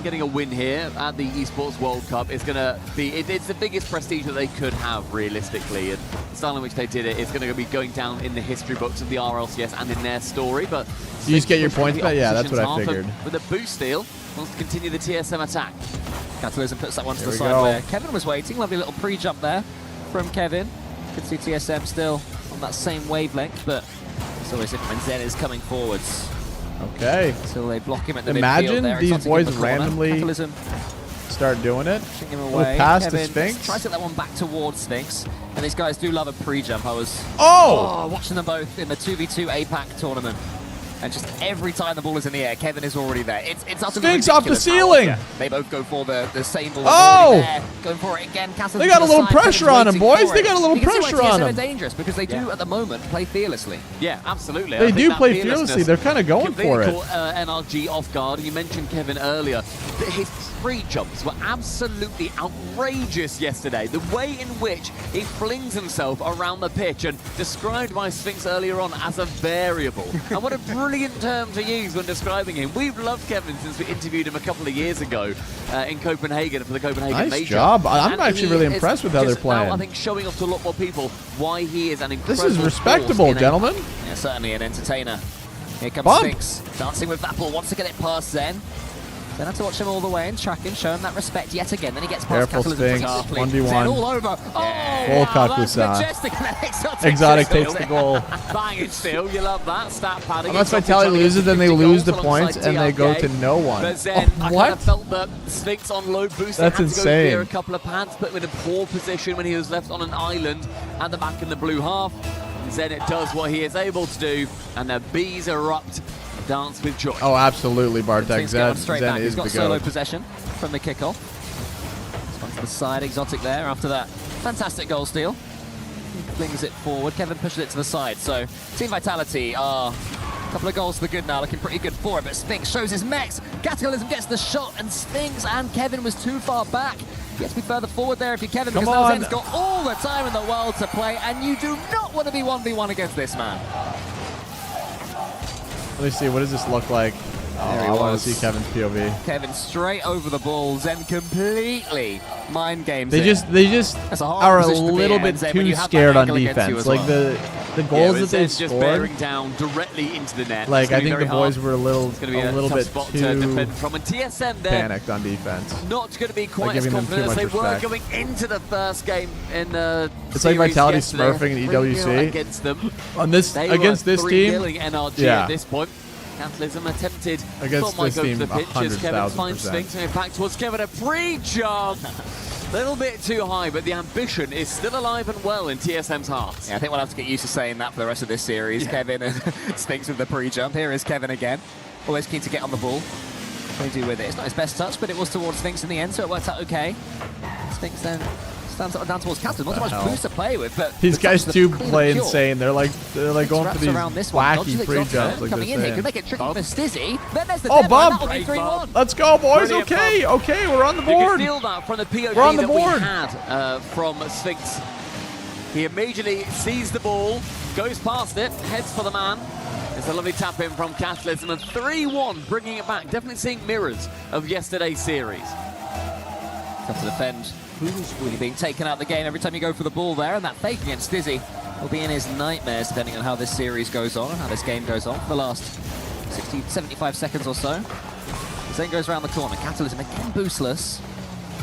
getting a win here at the Esports World Cup is going to be, it's the biggest prestige that they could have realistically, and the style in which they did it is going to be going down in the history books of the RLCS and in their story. But you just get your points back? Yeah, that's what I figured. With a boost steal, wants to continue the TSM attack. Catalysm puts that one to the side where Kevin was waiting. Lovely little pre-jump there from Kevin. Could see TSM still on that same wavelength, but it's always different when Zen is coming forwards. Okay. So they block him at the Imagine midfield there. these boys randomly start doing it. Him away. Pass Kevin to Sphinx. Tries to get that one back towards Sphinx. And these guys do love a pre-jump. I was watching them both in the 2v2 APAC tournament. And just every time the ball is in the air, Kevin is already there. It's utterly Sphinx off the ceiling. They both go for the same ball. Going for it again. They got a little pressure on him, boys. They got a little pressure on him. They're dangerous because they do at the moment play fearlessly. Yeah, absolutely. They do play fearlessly. They're kind of going for it. NRG off guard. You mentioned Kevin earlier. His free jumps were absolutely outrageous yesterday. The way in which he flings himself around the pitch, and described by Sphinx earlier on as a variable. And what a brilliant term to use when describing him. We've loved Kevin since we interviewed him a couple of years ago in Copenhagen for the Copenhagen Major. Nice job. I'm actually really impressed with how they're playing. Now, I think showing off to a lot more people why he is an incredible. This is respectable, gentlemen. Yeah, certainly an entertainer. Here comes Sphinx, dancing with Vapple, wants to get it past Zen. Then have to watch him all the way and track him, show him that respect yet again. Then he gets past Catalysm. 1v1. Zen all over. Full Kakusan. Exotic takes the goal. Banging still, you love that. Stat padding. Unless Vitality loses, then they lose the points and they go to no one. But Zen, I kind of felt that Sphinx on low boost. That's insane. Go a couple of pads, put him in a poor position when he was left on an island at the back in the blue half. Zen it does what he is able to do, and the bees erupt. Dance with joy. Oh, absolutely, Bartek. Zen is He's got the solo goat. possession from the kickoff. This one's to the side, Exotic there after that fantastic goal steal. He flings it forward. Kevin pushes it to the side. So, Team Vitality are a couple of goals to the good now, looking pretty good for it. But Sphinx shows his mechs. Catalysm gets the shot, and Sphinx and Kevin was too far back. You have to be further forward there if you're Kevin, because now Zen's got all the time in the world to play, and you do not want to be 1v1 against this man. Let me see, what does this look like? I want to see Kevin's POV. Kevin straight over the ball. Zen completely mind games. They just are a little bit too scared on defense. Like the goals that they scored. Bearing down directly into the net. Like I think the boys were a little bit too from a TSM there. Panicked on defense. Not going to be quite as confident as they were going into the first game in the. It's like Vitality smurfing in EWC against them. On this against this team. NRG yeah. At this point. Catalysm attempted against this team, to the pitch as Kevin finds Sphinx and back towards Kevin. A pre-jump. Little bit too high, but the ambition is still alive and well in TSM's hearts. Yeah, I think we'll have to get used to saying that for the rest of this series. Yeah. Kevin and Sphinx with the pre-jump. Here is Kevin again. Always keen to get on the ball. What do you do with it? It's not his best touch, but it was towards Sphinx in the end, so it worked out okay. Sphinx then stands up down towards Catalysm. Not too much boost to play with, but these guys do play insane. They're like going for these wacky pre-jumps. Like coming in here could make it tricky for Stizzy. Then there's the bump! That'll be 3-1. Let's go, boys. Okay, we're on the board. You can feel that from the POV we're on the that board. we had from Sphinx. He immediately sees the ball, goes past it, heads for the man. It's a lovely tap in from Catalysm, and 3-1, bringing it back. Definitely seeing mirrors of yesterday's series. Tough to defend. Who's really being taken out of the game every time you go for the ball there, and that fake against Stizzy will be in his nightmares depending on how this series goes on and how this game goes on for the last 60, 75 seconds or so. Zen goes around the corner. Catalysm again boostless.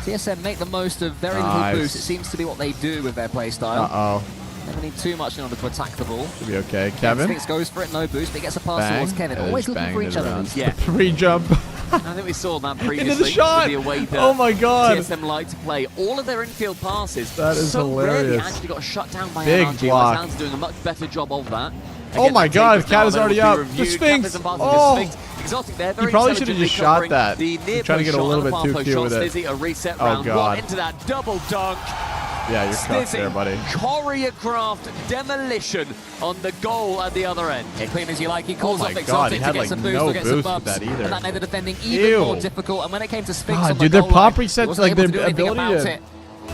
TSM make the most of very little boost. It seems to be what they do with their playstyle. Never need too much in order to attack the ball. Should be okay. Kevin. Sphinx goes for it, no boost, but he gets a pass towards Kevin. Always looking for each other. Yeah. Pre-jump. I think we saw that previously. Into the shot. With the away that oh my god. TSM like to play. All of their infield passes. That is so hilarious. Rarely actually got shut down by Big NRG. block. Sounds doing a much better job of that. Oh my god, Cat is already up. The Sphinx. Oh. Exotic there, You probably should have just shot that. You're trying to get a little bit too cute with it. A reset oh round. god. Into that double dunk. Yeah, you're cooked there, buddy. Choreographed demolition on the goal at the other end. Yeah, clean as you like. He calls oh off God, Exotic to get some boost no or get some bumps. That either. And that made the defending even more difficult. And when it came to Sphinx on the dude, their goal pop line, resets, like their ability to...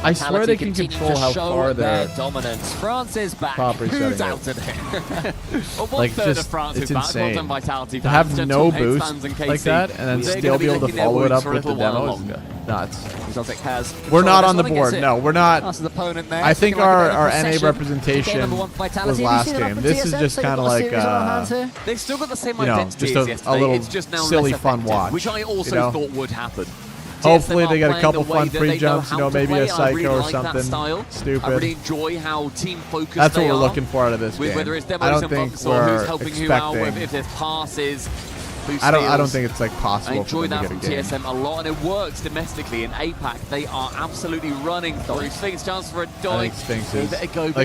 I swear they can continue control how far their they're dominance. France is back. Who's doubted it? Well, like just, it's insane. To have no boost like that and then still be able to follow it up with the demo is nuts. We're not on the board. No, we're not. I think our NA representation was last game. This is just kind of like they've still got the same identity as yesterday. A little silly fun watch, which I also thought would happen. Hopefully they get a couple fun free jumps, maybe a Psycho or something stupid. I really enjoy how team focused That's what we're looking for out of this game. Whether it's I demos don't and think bugs or who's we're helping who out, expecting... if there's passes, I don't think it's like possible I enjoy for them that to from get a game. TSM a lot, and it works domestically in APAC. They are absolutely running through. Sphinx chance for a I dive. think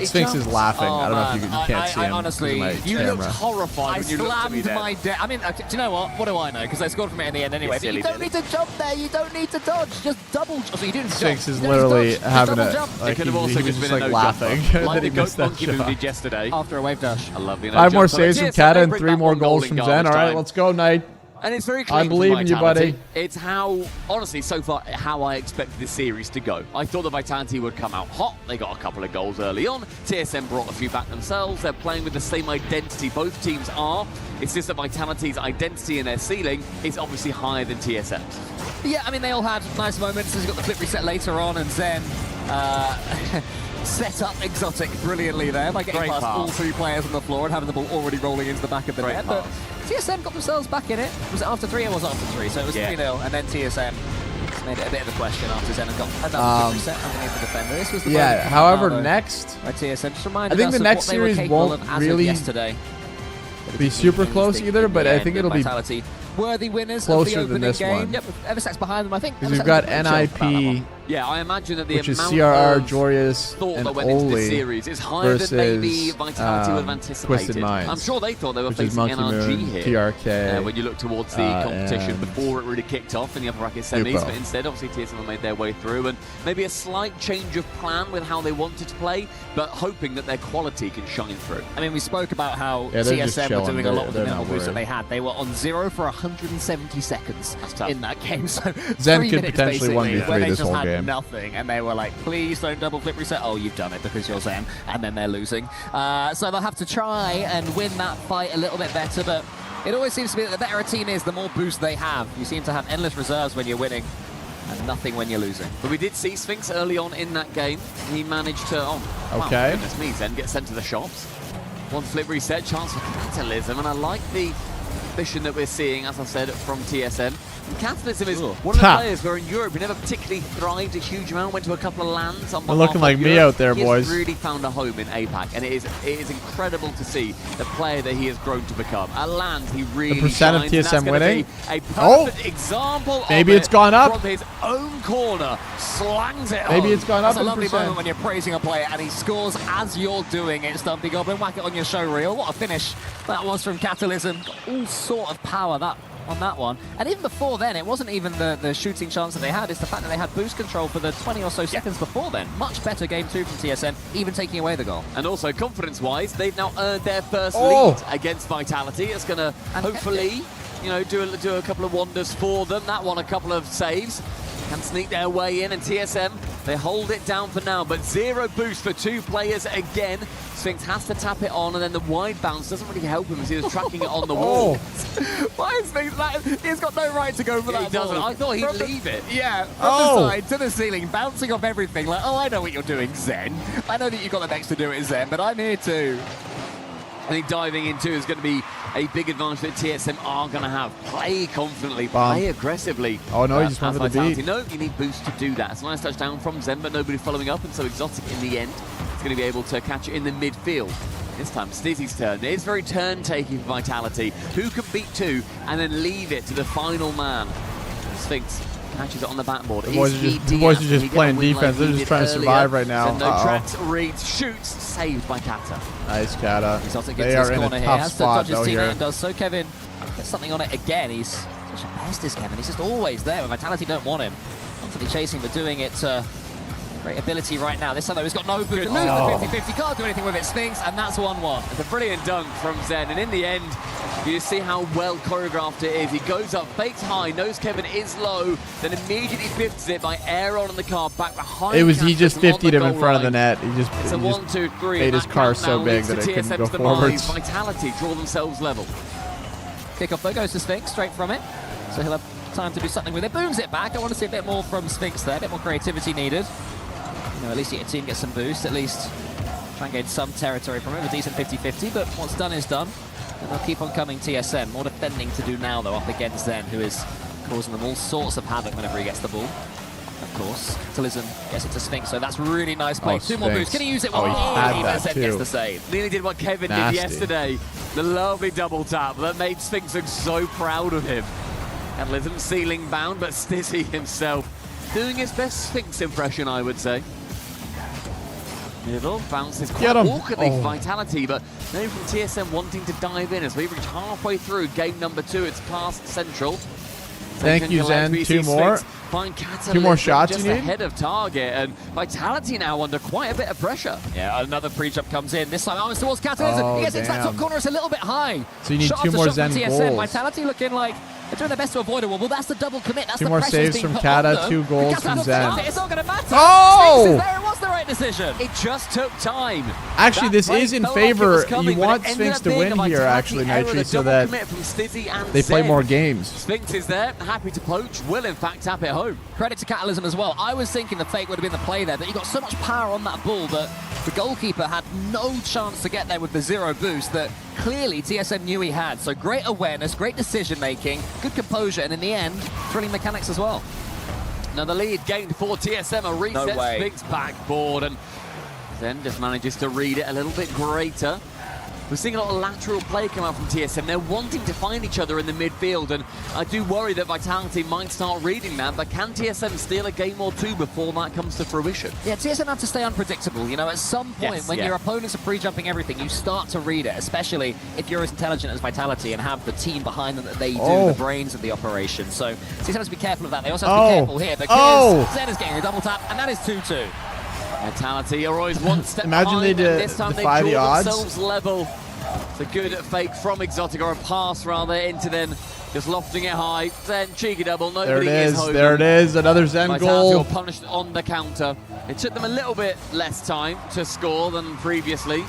Sphinx is laughing. I don't know if you can't see him. Honestly, you looked horrified when you looked at me there. I mean, do you know what? What do I know? Because they scored from it in the end anyway. But you don't need to jump there. You don't need to dodge. Just double. So you didn't Sphinx is literally having a like he was just like laughing that he missed that shot. Yesterday after a wave dash. I love the 5 more saves from Kata and 3 more goals from Zen. All right, let's go, Knight. And it's very clean. I believe in you, buddy. It's how, honestly, so far, how I expected this series to go. I thought the Vitality would come out hot. They got a couple of goals early on. TSM brought a few back themselves. They're playing with the same identity. Both teams are. It's just that Vitality's identity and their ceiling is obviously higher than TSM's. Yeah, I mean, they all had nice moments. He's got the flip reset later on, and Zen set up Exotic brilliantly there by getting past all 3 players on the floor and having the ball already rolling into the back of the net. But TSM got themselves back in it. Was it after 3 or was it after 3? So it was 3-0, and then TSM made it a bit of a question after Zen and got another reset underneath the defender. This was the however, next... By TSM just reminded I think the next series won't really yesterday. Be super close either, but I think it'll be worthy winners closer of the than this game. one. Yep, Eversack's behind them, I think. Because we've got NIP, yeah, I imagine that the which is amount CRR, of Joreus, thought and that went into this Oli series is higher than maybe Vitality would have anticipated. Twisted Minds, I'm sure they thought they were which is facing Monkey NRG Moon, here. TRK, when you look towards the competition before it really kicked off in the upper bracket semis, but instead, obviously, TSM made their way through, and maybe a slight change of plan with how they wanted to play, but hoping that their quality can shine through. I mean, we spoke about how TSM were doing a lot with the minimal boost that they had. They were on 0 for 170 seconds in that game, so Zen could potentially 1v3 this whole game. Nothing, and they were like, please don't double flip reset. Oh, you've done it because you're Zen, and then they're losing. So they'll have to try and win that fight a little bit better, but It always seems to be that the better a team is, the more boost they have. You seem to have endless reserves when you're winning, and nothing when you're losing. But we did see Sphinx early on in that game. He managed to, okay. Wow, goodness me, Zen gets sent to the shops. One flip reset, chance for Catalysm, and I like the ambition that we're seeing, as I said, from TSM. And Catalysm is one of the players where in Europe he never particularly thrived a huge amount, went to a couple of lands on They're looking like me out there, boys. He's really found a home in APAC, and it is incredible to see the player that he has grown to become. At land, he really the percent shines, of TSM winning. A perfect example maybe of it's gone up from his own corner, slangs it maybe home. It's gone up. That's a lovely moment when you're praising a player and he scores as you're doing it. Stumpy Goblin, whack it on your show reel. What a finish that was from Catalysm. All sort of power on that one. And even before then, it wasn't even the shooting chance that they had, it's the fact that they had boost control for the 20 or so seconds before then. Much better game 2 from TSM, even taking away the goal. And also, confidence-wise, they've now earned their first lead against Vitality. It's going to hopefully, you know, do a couple of wonders for them. That one, a couple of saves. Can sneak their way in, and TSM, they hold it down for now, but 0 boost for 2 players again. Sphinx has to tap it on, and then the wide bounce doesn't really help him as he was tracking it on the wall. Why is Sphinx he's got no right to go for that he doesn't. ball. I thought he'd leave it. Yeah, from the side to the ceiling, bouncing off everything. Like, I know what you're doing, Zen. I know that you've got the next to do it, Zen, but I'm here too. I think diving into is going to be a big advantage that TSM are going to have. Play confidently, play aggressively. Oh no, he just went for the beat. No, you need boost to do that. It's a nice touchdown from Zen, but nobody following up, and so Exotic in the end is going to be able to catch it in the midfield. This time, Stizzy's turn. It is very turn-taking for Vitality. Who can beat 2 and then leave it to the final man? Sphinx catches it on the backboard. The boys are just playing defense. They're just trying to survive right now. No tracks, reads, shoots, saved by Kata. Nice, Kata. Exotic They gets are his in a corner here. tough Has to spot dodge his though teammate here. and does so. Kevin gets something on it again. He's such a pest, is Kevin. He's just always there when Vitality don't want him. Constantly chasing, but doing it great ability right now. This time though, he's got no boost. Loses the 50-50, can't do anything with it. Sphinx, and that's 1-1. It's a brilliant dunk from Zen, and in the end, you see how well choreographed it is. He goes up, fakes high, knows Kevin is low, then immediately 50s it by air on the car back behind. He just 50'd him in front of the net. He just It's a 1-2-3. made his car so big that it couldn't go forwards. Vitality draw themselves level. Kickoff though goes to Sphinx straight from it, so he'll have time to do something with it. Booms it back. I want to see a bit more from Sphinx there, a bit more creativity needed. You know, at least your team gets some boost, at least try and gain some territory from him, a decent 50-50, but what's done is done. And they'll keep on coming, TSM. More defending to do now, though, up against Zen, who is causing them all sorts of havoc whenever he gets the ball. Of course, Catalysm gets it to Sphinx, so that's really nice play. 2 more boosts. Can he use it? He had that Zen too. gets the save. Nearly did what Kevin did yesterday. The lovely double tap that made Sphinx look so proud of him. Catalysm ceiling bound, but Stizzy himself doing his best Sphinx impression, I would say. Middle bounces quite awkwardly for Vitality, but maybe from TSM wanting to dive in as we reach halfway through game number 2. It's past Central. Thank you, Zen. 2 more. Find Catalysm 2 more shots just you need? ahead of target, and Vitality now under quite a bit of pressure. Yeah, another pre-jump comes in. This time it's towards Catalysm. He gets into that top corner. It's a little bit high. So you need shot 2 more Zen TSM. goals. Vitality looking like they're doing their best to avoid a wobble. That's the double commit. That's 2 the more pressure saves being from put Kata, on them. 2 goals Kata from doesn't Zen. want it. It's not going to matter. Oh! Sphinx is there. It was the right decision. It just took time. Actually, this That is in play felt like it was favor. coming, You but want it ended Sphinx up to being win a here, Vitality actually, error. Nitri, The so double that commit from Stizzy and they play Zen. more games. Sphinx is there, happy to poach, will in fact tap it home. Credit to Catalysm as well. I was thinking the fake would have been the play there, but he got so much power on that ball that the goalkeeper had no chance to get there with the 0 boost that clearly TSM knew he had. So great awareness, great decision making, good composure, and in the end, thrilling mechanics as well. Another lead gained for TSM, a reset, Sphinx backboard, and Zen just manages to read it a little bit greater. We're seeing a lot of lateral play come out from TSM. They're wanting to find each other in the midfield, and I do worry that Vitality might start reading that, but can TSM steal a game or 2 before that comes to fruition? Yeah, TSM have to stay unpredictable. You know, at some point, when your opponents are pre-jumping everything, you start to read it, especially if you're as intelligent as Vitality and have the team behind them that they do, the brains of the operation. So TSM has to be careful of that. They also have to be careful here, because Zen is getting a double tap, and that is 2-2. Vitality are always one step Imagine behind, they and this time defy they the draw odds. themselves level. It's a good fake from Exotic, or a pass rather, into then just lofting it high. Zen cheeky double, nobody There it is. home. There it is. Another Zen Vitality goal. were punished on the counter. It took them a little bit less time to score than previously.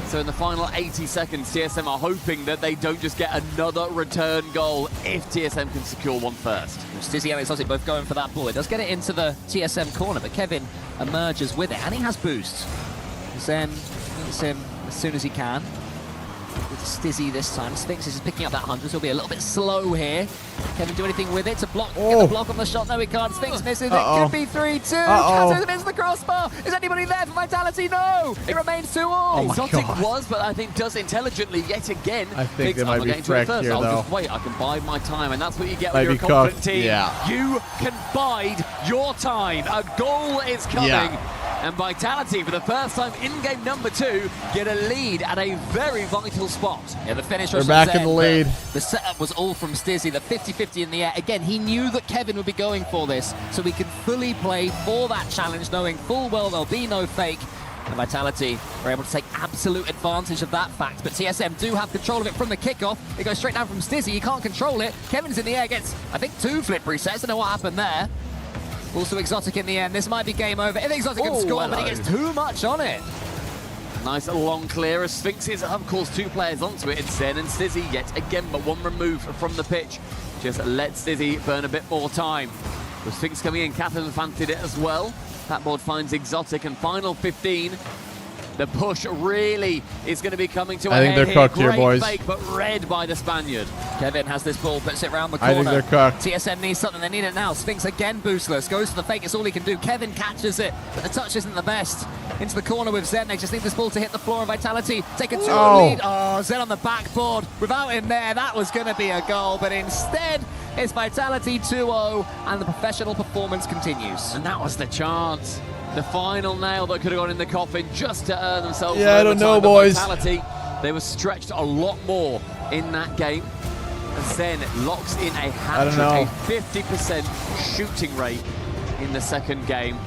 So in the final 80 seconds, TSM are hoping that they don't just get another return goal if TSM can secure one first. Stizzy and Exotic both going for that ball. It does get it into the TSM corner, but Kevin emerges with it, and he has boosts. Zen meets him as soon as he can. With Stizzy this time. Sphinx is picking up that 100, so he'll be a little bit slow here. Kevin do anything with it to block, get the block on the shot? No, he can't. Sphinx misses. It could be 3-2. Kazu misses the crossbar. Is anybody there for Vitality? No! It remains 2-all. Exotic was, but I think does intelligently yet again. I think they might be fracked here, I'll though. just wait. I can bide my time, and that's what you get when you're a confident team. Yeah. You can bide your time. A goal is coming. Yeah. And Vitality, for the first time in game number 2, get a lead at a very vital spot. Yeah, the finish They're was back Zen, in the lead. The setup was all from Stizzy, the 50-50 in the air. Again, he knew that Kevin would be going for this, so he can fully play for that challenge, knowing full well there'll be no fake. And Vitality are able to take absolute advantage of that fact, but TSM do have control of it from the kickoff. It goes straight down from Stizzy, he can't control it. Kevin's in the air, gets, I think, 2 flip resets. I don't know what happened there. Also Exotic in the end. This might be game over. If Exotic can score, but he gets too much on it. Nice long clear as Sphinxes have caused 2 players onto it. It's Zen and Stizzy yet again, but 1 removed from the pitch. Just let Stizzy burn a bit more time. With Sphinx coming in, Catherine fancied it as well. That board finds Exotic, and final 15. The push really is going to be coming to a head I think they're cooked here, Great boys. fake, but read by the Spaniard. Kevin has this ball, puts it around the corner. I think they're cooked. TSM needs something, they need it now. Sphinx again boostless, goes for the fake, it's all he can do. Kevin catches it, but the touch isn't the best. Into the corner with Zen, they just need this ball to hit the floor, and Vitality take a 2-0 lead. Oh, Zen on the backboard. Without him there, that was going to be a goal, but instead, it's Vitality 2-0, and the professional performance continues. And that was the chance. The final nail that could have gone in the coffin just to earn themselves. Yeah, I don't know, boys. Vitality, they were stretched a lot more in that game. And Zen locks in a hat trick, a 50% shooting rate in the second game.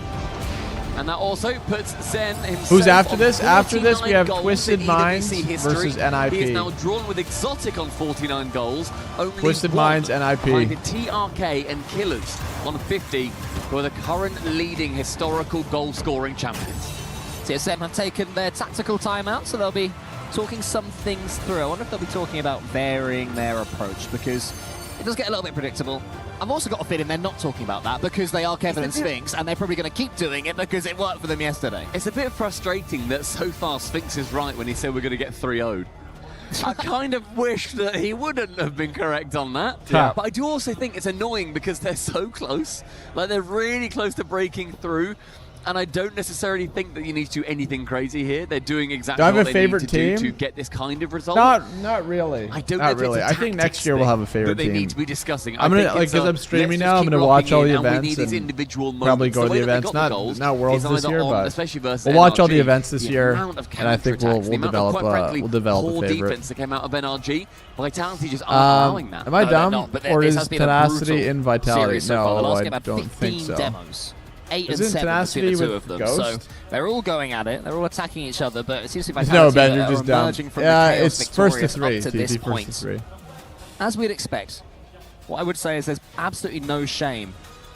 And that also puts Zen himself. Who's after this? On After this, 49 we have goals Twisted in Minds EWC history. versus NIP. He is now drawn with Exotic on 49 goals. Only Twisted one Minds, NIP. behind TRK and Killers on 50, who are the current leading historical goal-scoring champions. TSM have taken their tactical timeout, so they'll be talking some things through. I wonder if they'll be talking about varying their approach, because it does get a little bit predictable. I've also got a feeling they're not talking about that because they are Kevin and Sphinx, and they're probably going to keep doing it because it worked for them yesterday. It's a bit frustrating that so far Sphinx is right when he said we're going to get 3-0'd. I kind of wish that he wouldn't have been correct on that. Yeah. But I do also think it's annoying because they're so close. Like, they're really close to breaking through. And I don't necessarily think that you need to do anything crazy here. They're doing exactly what they need to do to get this kind of result. Not really. I don't Not know really. I think next year we'll have a favorite that team. they need to be discussing. I'm gonna, like, because I'm streaming now, I'm gonna watch all the events and probably go to the events. Not Worlds this year, but we'll watch all the events this year, and I think we'll develop a favorite. That came out of NRG. Vitality just aren't allowing that. Am I dumb, or is Tenacity in Vitality? No, I don't think so. Demos. 8 and Isn't 7 Tenacity between the 2 with of them, Ghost? so they're all going at it. They're all attacking each other, but it seems to be No, Vitality Ben, that you're are just dumb. emerging from Yeah, the Chaos it's first to victorious three. up to this TT point. first to 3. As we'd expect, what I would say is there's absolutely no shame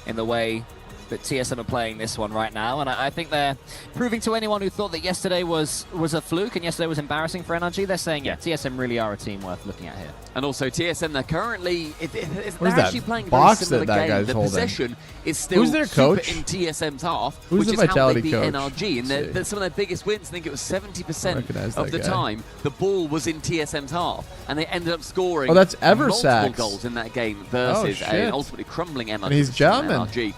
in the way that TSM are playing this one right now, and I think they're proving to anyone who thought that yesterday was a fluke and yesterday was embarrassing for NRG, they're saying, yeah, TSM really are a team worth looking at here. And also TSM, they're currently What is actually that playing box very similar that game. guy's The holding? possession is still Who's their coach? super in TSM's half, Who's which the is how they Vitality beat coach? NRG. And some of their biggest wins, I think it was 70% of the time, the ball was in TSM's half, and they ended up scoring that's multiple Eversax. goals in that game versus shit. an ultimately crumbling NRG. And he's German. NRG.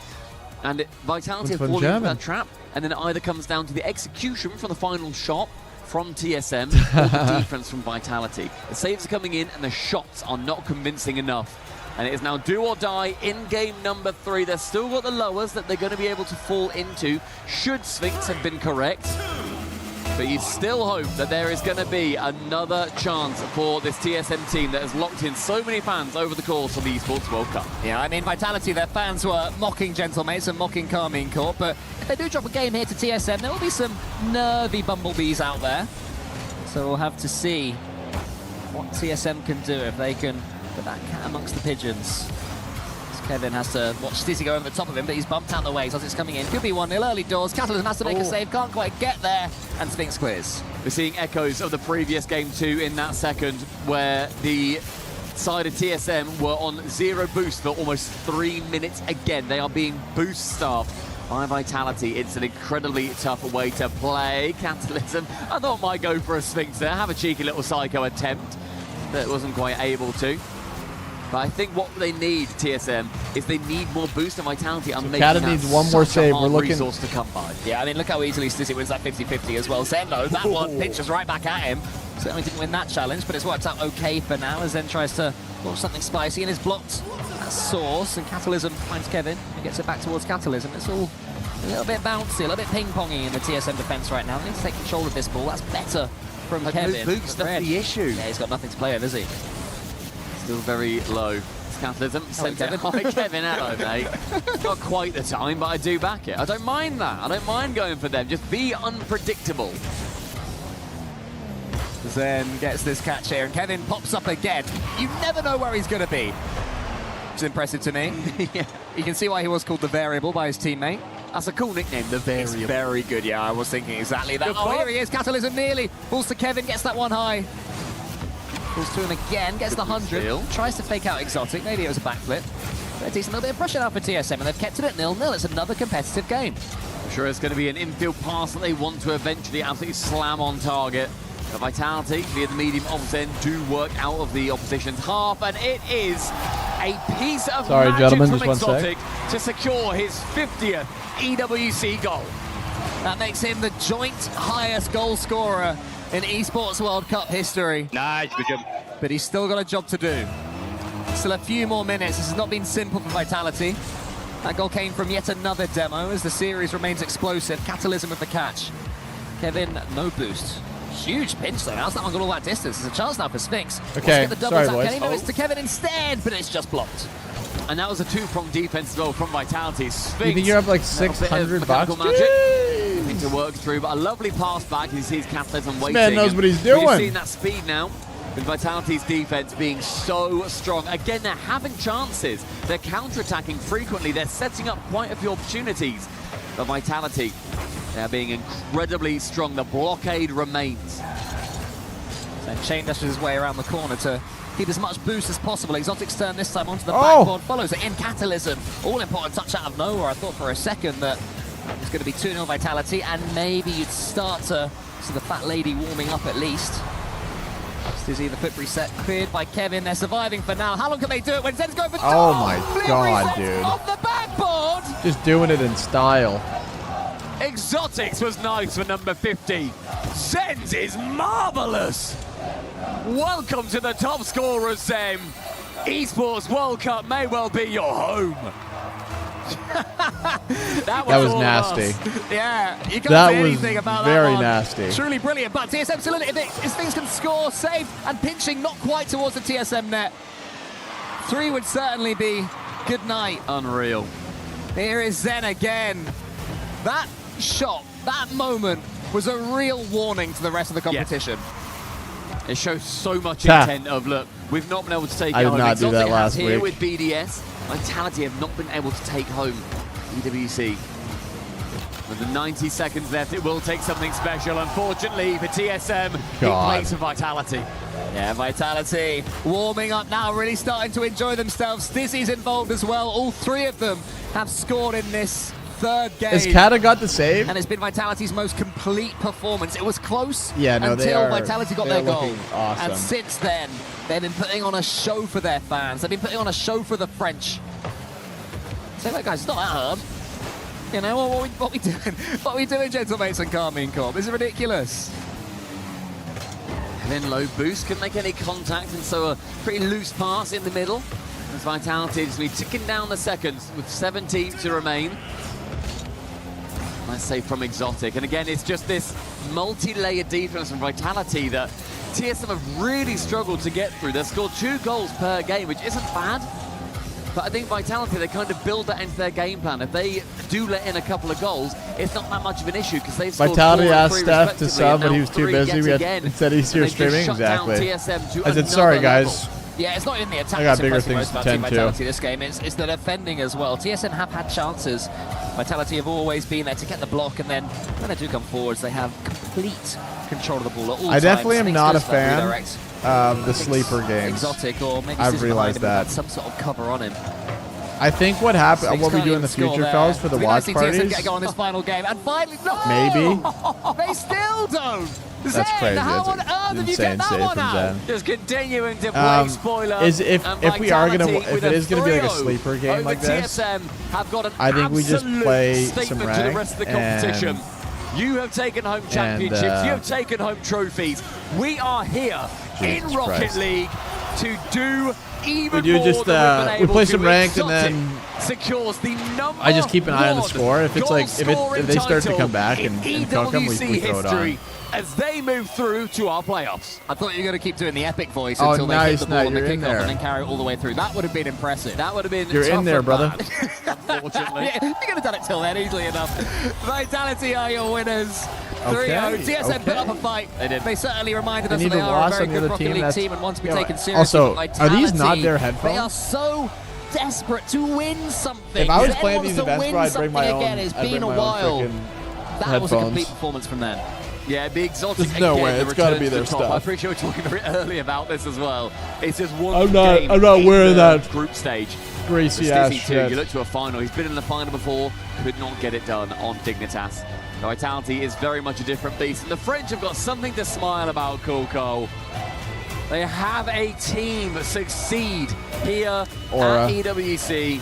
And Vitality have From fallen into German. that trap, and then it either comes down to the execution from the final shot from TSM or the defense from Vitality. The saves are coming in, and the shots are not convincing enough. And it is now do or die in game number 3. They've still got the lowers that they're going to be able to fall into, should Sphinx have been correct. But you still hope that there is going to be another chance for this TSM team that has locked in so many fans over the course of the Esports World Cup. Yeah, I mean, Vitality, their fans were mocking Gentlemates and mocking Carmine Corp, but if they do drop a game here to TSM, there will be some nervy bumblebees out there. So we'll have to see what TSM can do if they can put that cat amongst the pigeons. It's Kevin has to watch Stizzy go over the top of him, but he's bumped out the way. Exotic's coming in. Could be 1-0 early doors. Catalysm has to make a save. Can't quite get there. And Sphinx clears. We're seeing echoes of the previous game 2 in that second, where the side of TSM were on 0 boost for almost 3 minutes again. They are being boost starved by Vitality. It's an incredibly tough way to play. Catalysm, I thought might go for a Sphinx there, have a cheeky little Psycho attempt, but wasn't quite able to. But I think what they need, TSM, is they need more boost and Vitality. So Kata needs one more save. We're looking resource to come by. Yeah, I mean, look how easily Stizzy wins that 50-50 as well. Zeno, that one pinches right back at him. Certainly didn't win that challenge, but it's worked out okay for now as Zen tries to launch something spicy and is blocked at source. And Catalysm finds Kevin and gets it back towards Catalysm. It's all a little bit bouncy, a little bit ping-pongy in the TSM defense right now. They need to take control of this ball. That's better from Kevin. No boost, that's the issue. Yeah, he's got nothing to play with, is he? Still very low. It's Catalysm. Sent it. Hi, Kevin. Hello, mate. Not quite the time, but I do back it. I don't mind that. I don't mind going for them. Just be unpredictable. Zen gets this catch here, and Kevin pops up again. You never know where he's going to be. It's impressive to me. Yeah. You can see why he was called the Variable by his teammate. That's a cool nickname, the Variable. It's very good, yeah. I was thinking exactly that. Good Oh, here he is. Catalysm nearly. Falls to Kevin, gets that one high. Falls to him again, gets the 100. Tries to fake out Exotic. Maybe it was a backflip. But a decent little bit of pressure now for TSM, and they've kept it at 0-0. It's another competitive game. I'm sure it's going to be an infield pass that they want to eventually absolutely slam on target. The Vitality via the medium of Zen do work out of the opposition's half, and it is a piece of magic from Exotic to secure his 50th EWC goal. That makes him the joint highest goal scorer in Esports World Cup history. Nice, good job. But he's still got a job to do. Still a few more minutes. This has not been simple for Vitality. That goal came from yet another demo as the series remains explosive. Catalysm with the catch. Kevin, no boost. Huge pinch though. How's that one got all that distance? There's a chance now for Sphinx. Okay, sorry, boys. Can he it's to Kevin instead, but it's just blocked. And that was a 2-pronged defense as well from Vitality. Sphinx. You think you're up like 600 bucks? Magic to work through, but a lovely pass back. He sees Catalysm waiting. This man knows what he's doing. We've seen that speed now. With Vitality's defense being so strong. Again, they're having chances. They're counter-attacking frequently. They're setting up quite a few opportunities. But Vitality, they're being incredibly strong. The blockade remains. And Chain dashes his way around the corner to keep as much boost as possible. Exotic's turn this time onto the backboard. Follows it in Catalysm. All important touch out of nowhere. I thought for a second that it was going to be 2-0 Vitality, and maybe you'd start to see the fat lady warming up at least. Stizzy, the foot reset cleared by Kevin. They're surviving for now. How long can they do it when Zen's going for Oh my god, dude. Off the backboard! Just doing it in style. Exotics was nice for number 50. Zen's is marvelous. Welcome to the top scorers, Zen. Esports World Cup may well be your home. that was nasty. Yeah, you can't say anything about that very one. nasty. Truly brilliant, but TSM still in it. If things can score, safe, and pinching not quite towards the TSM net. 3 would certainly be good night. Unreal. Here is Zen again. That shot, that moment, was a real warning to the rest of the competition. Yeah. It shows so much intent of, look, we've not been able to take it home. I did not do that last here week. With BDS, Vitality have not been able to take home EWC. With the 90 seconds left, it will take something special, unfortunately, for TSM in place of Vitality. Yeah, Vitality warming up now, really starting to enjoy themselves. Stizzy's involved as well. All 3 of them have scored in this third game. Has Kata got the save? And it's been Vitality's most complete performance. It was close until Vitality got their goal. Awesome. And since then, they've been putting on a show for their fans. They've been putting on a show for the French. So that guys, it's not that hard. You know, what we doing? What are we doing, gentlemates and Carmine Corp? This is ridiculous. And then low boost, couldn't make any contact, and so a pretty loose pass in the middle. As Vitality is going to be ticking down the seconds with 17 to remain. Nice save from Exotic. And again, it's just this multi-layered defense from Vitality that TSM have really struggled to get through. They've scored 2 goals per game, which isn't bad. But I think Vitality, they kind of build that into their game plan. If they do let in a couple of goals, it's not that much of an issue because they've scored Vitality 4 and 3 asked Steph to sub, but he was too busy. yet Instead he's here streaming. Exactly. I said, sorry guys, Yeah, it's not in the attack. I got bigger impressive things most to about Team tend Vitality to. this game. It's the defending as well. TSM have had chances. Vitality have always been there to get the block, and then when they do come forwards, they have complete control of the ball at all I times. definitely am Things not a goes to that fan redirect. of the sleeper games. Exotic, or maybe I've Susan realized behind him that. had some sort of cover on him. I think what happened, Sphinx what we can't do in even the score future, there. fellas, for the It'd be watch nice to see TSM parties, get going on this final game, and finally, no! maybe. They still don't. That's Zen, crazy. how That's on earth have you insane get that save one from out? Zen. Just continuing to play spoiler. Is if we are gonna, Vitality if with it a is gonna be like a 3-0 sleeper game over like this, TSM have got an I think we just absolute play some statement to the rest of the competition. rank. You have taken home championships. You have taken home trophies. We are here in Jesus Rocket Christ. League to do even We do more just, than we've been we able play to. some ranked and Exotic then secures the number I just keep an eye on the one score. If it's like if they start to title come back in and cook them, we EWC throw it history on. as they move through to our playoffs. I thought you were going to keep doing the epic voice Oh, until they hit nice, the ball on the you're in kickoff there. and then carry it all the way through. That would have been impressive. That would have been You're in tough there, and brother. bad. Unfortunately. Yeah, you could have done it till then easily enough. Vitality are your winners. 3-0. TSM put up a fight. They did. They certainly reminded us that they are a very good Rocket League team and want to be taken seriously. Also, Vitality, are these not their they are headphones? so desperate to win something. If I was Zen playing wants these to events, win bro, I'd bring my something own. again. It's I'd been bring a my own while. freaking That was a headphones. complete performance from them. Yeah, the Exotic There's no again, way. the It's gotta return be to their the top. stuff. I'm pretty sure we're talking very early about this as well. It's just one I'm not game wearing in that the group stage. greasy For ass Stizzy too, shit. you look to a final. He's been in the final before, could not get it done on Dignitas. Vitality is very much a different beast, and the French have got something to smile about, Coco. They have a team succeed here Aura. at EWC.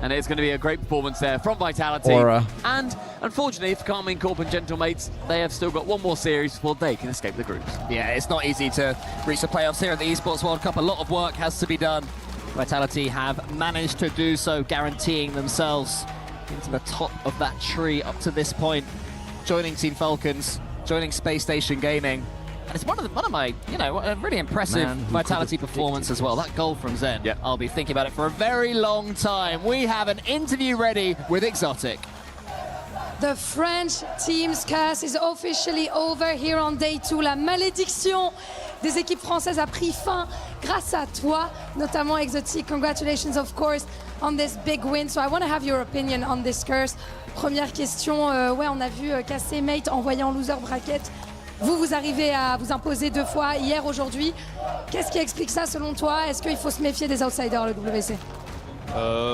And it's going to be a great performance there from Vitality. Aura. And unfortunately for Carmine Corp and Gentlemates, they have still got one more series before they can escape the groups. Yeah, it's not easy to reach the playoffs here at the Esports World Cup. A lot of work has to be done. Vitality have managed to do so, guaranteeing themselves into the top of that tree up to this point. Joining Team Falcons, joining Space Station Gaming. And it's one of my, a really impressive Vitality performance as well. That goal from Zen, I'll be thinking about it for a very long time. We have an interview ready with Exotic. The French team's cast is officially over here on day 2. La malédiction des équipes françaises a pris fin grâce à toi, notamment Exotic. Congratulations, of course, on this big win. So I want to have your opinion on this curse. Première question, on a vu KC Mate envoyer en loser bracket. Vous arrivez à vous imposer 2 fois, hier, aujourd'hui. Qu'est-ce qui explique ça selon toi? Est-ce qu'il faut se méfier des outsiders, le WC?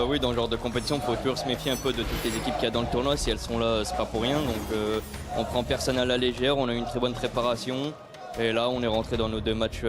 Oui, dans ce genre de compétition, il faut toujours se méfier un peu de toutes les équipes qu'il y a dans le tournoi. Si elles sont là, c'est pas pour rien. Donc on prend personne à la légère, on a eu une très bonne préparation. Et là, on est rentré dans nos 2 matchs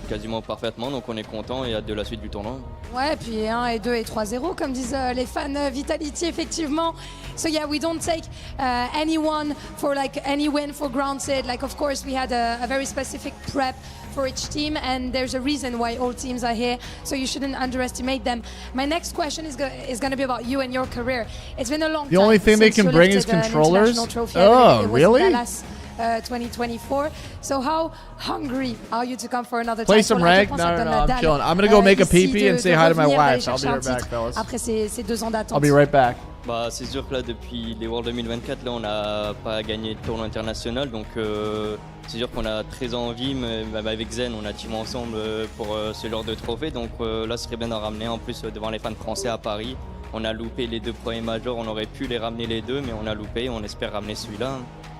quasiment parfaitement, donc on est content et hâte de la suite du tournoi. Ouais, puis 1 et 2 et 3-0, comme disent les fans Vitality, effectivement. So yeah, we don't take anyone for like any win for granted. Like, of course, we had a very specific prep for each team, and there's a reason why all teams are here, so you shouldn't underestimate them. My next question is going to be about you and your career. It's been a long time. The only thing they since can you bring is lifted an controllers? international trophy. Oh, It was really? Dallas, 2024. So how hungry are you to come for another Play title? some Là, rank? je pense No, à no, Don I'm Nadal, chilling. I'm gonna go make a ici pee-pee and de say hi to my revenir wife. d'aller I'll be chercher un right back, titre fellas. Après ces 2 ans d'attente. I'll be right back. Bah, c'est sûr que là, depuis les Worlds 2024, là, on n'a pas gagné de tournoi international. Donc c'est sûr qu'on a très envie, mais avec Zen, on a teamé ensemble pour ce genre de trophée. Donc là, ce serait bien d'en ramener. En plus, devant les fans français à Paris, on a loupé les 2 premiers majors. On aurait pu les ramener les 2, mais on a loupé. On espère ramener celui-là.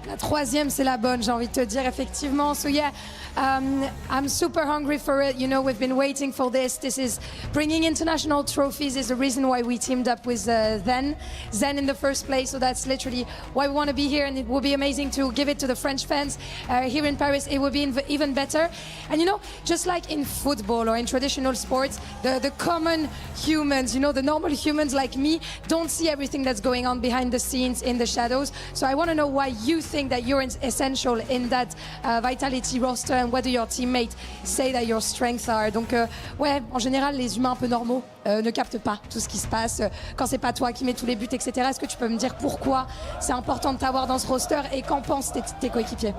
La 3e, c'est la bonne, j'ai envie de te dire, effectivement. So yeah, I'm super hungry for it. You know, we've been waiting for this. This is bringing international trophies is the reason why we teamed up with Zen in the first place. So that's literally why we want to be here, and it will be amazing to give it to the French fans here in Paris. It will be even better. And you know, just like in football or in traditional sports, the common humans, you know, the normal humans like me, don't see everything that's going on behind the scenes in the shadows. So I want to know why you think that you're essential in that Vitality roster, and what do your teammates say that your strengths are. Donc ouais, en général, les humains un peu normaux ne captent pas tout ce qui se passe quand c'est pas toi qui mets tous les buts, etc. Est-ce que tu peux me dire pourquoi c'est important de t'avoir dans ce roster et qu'en pensent tes coéquipiers?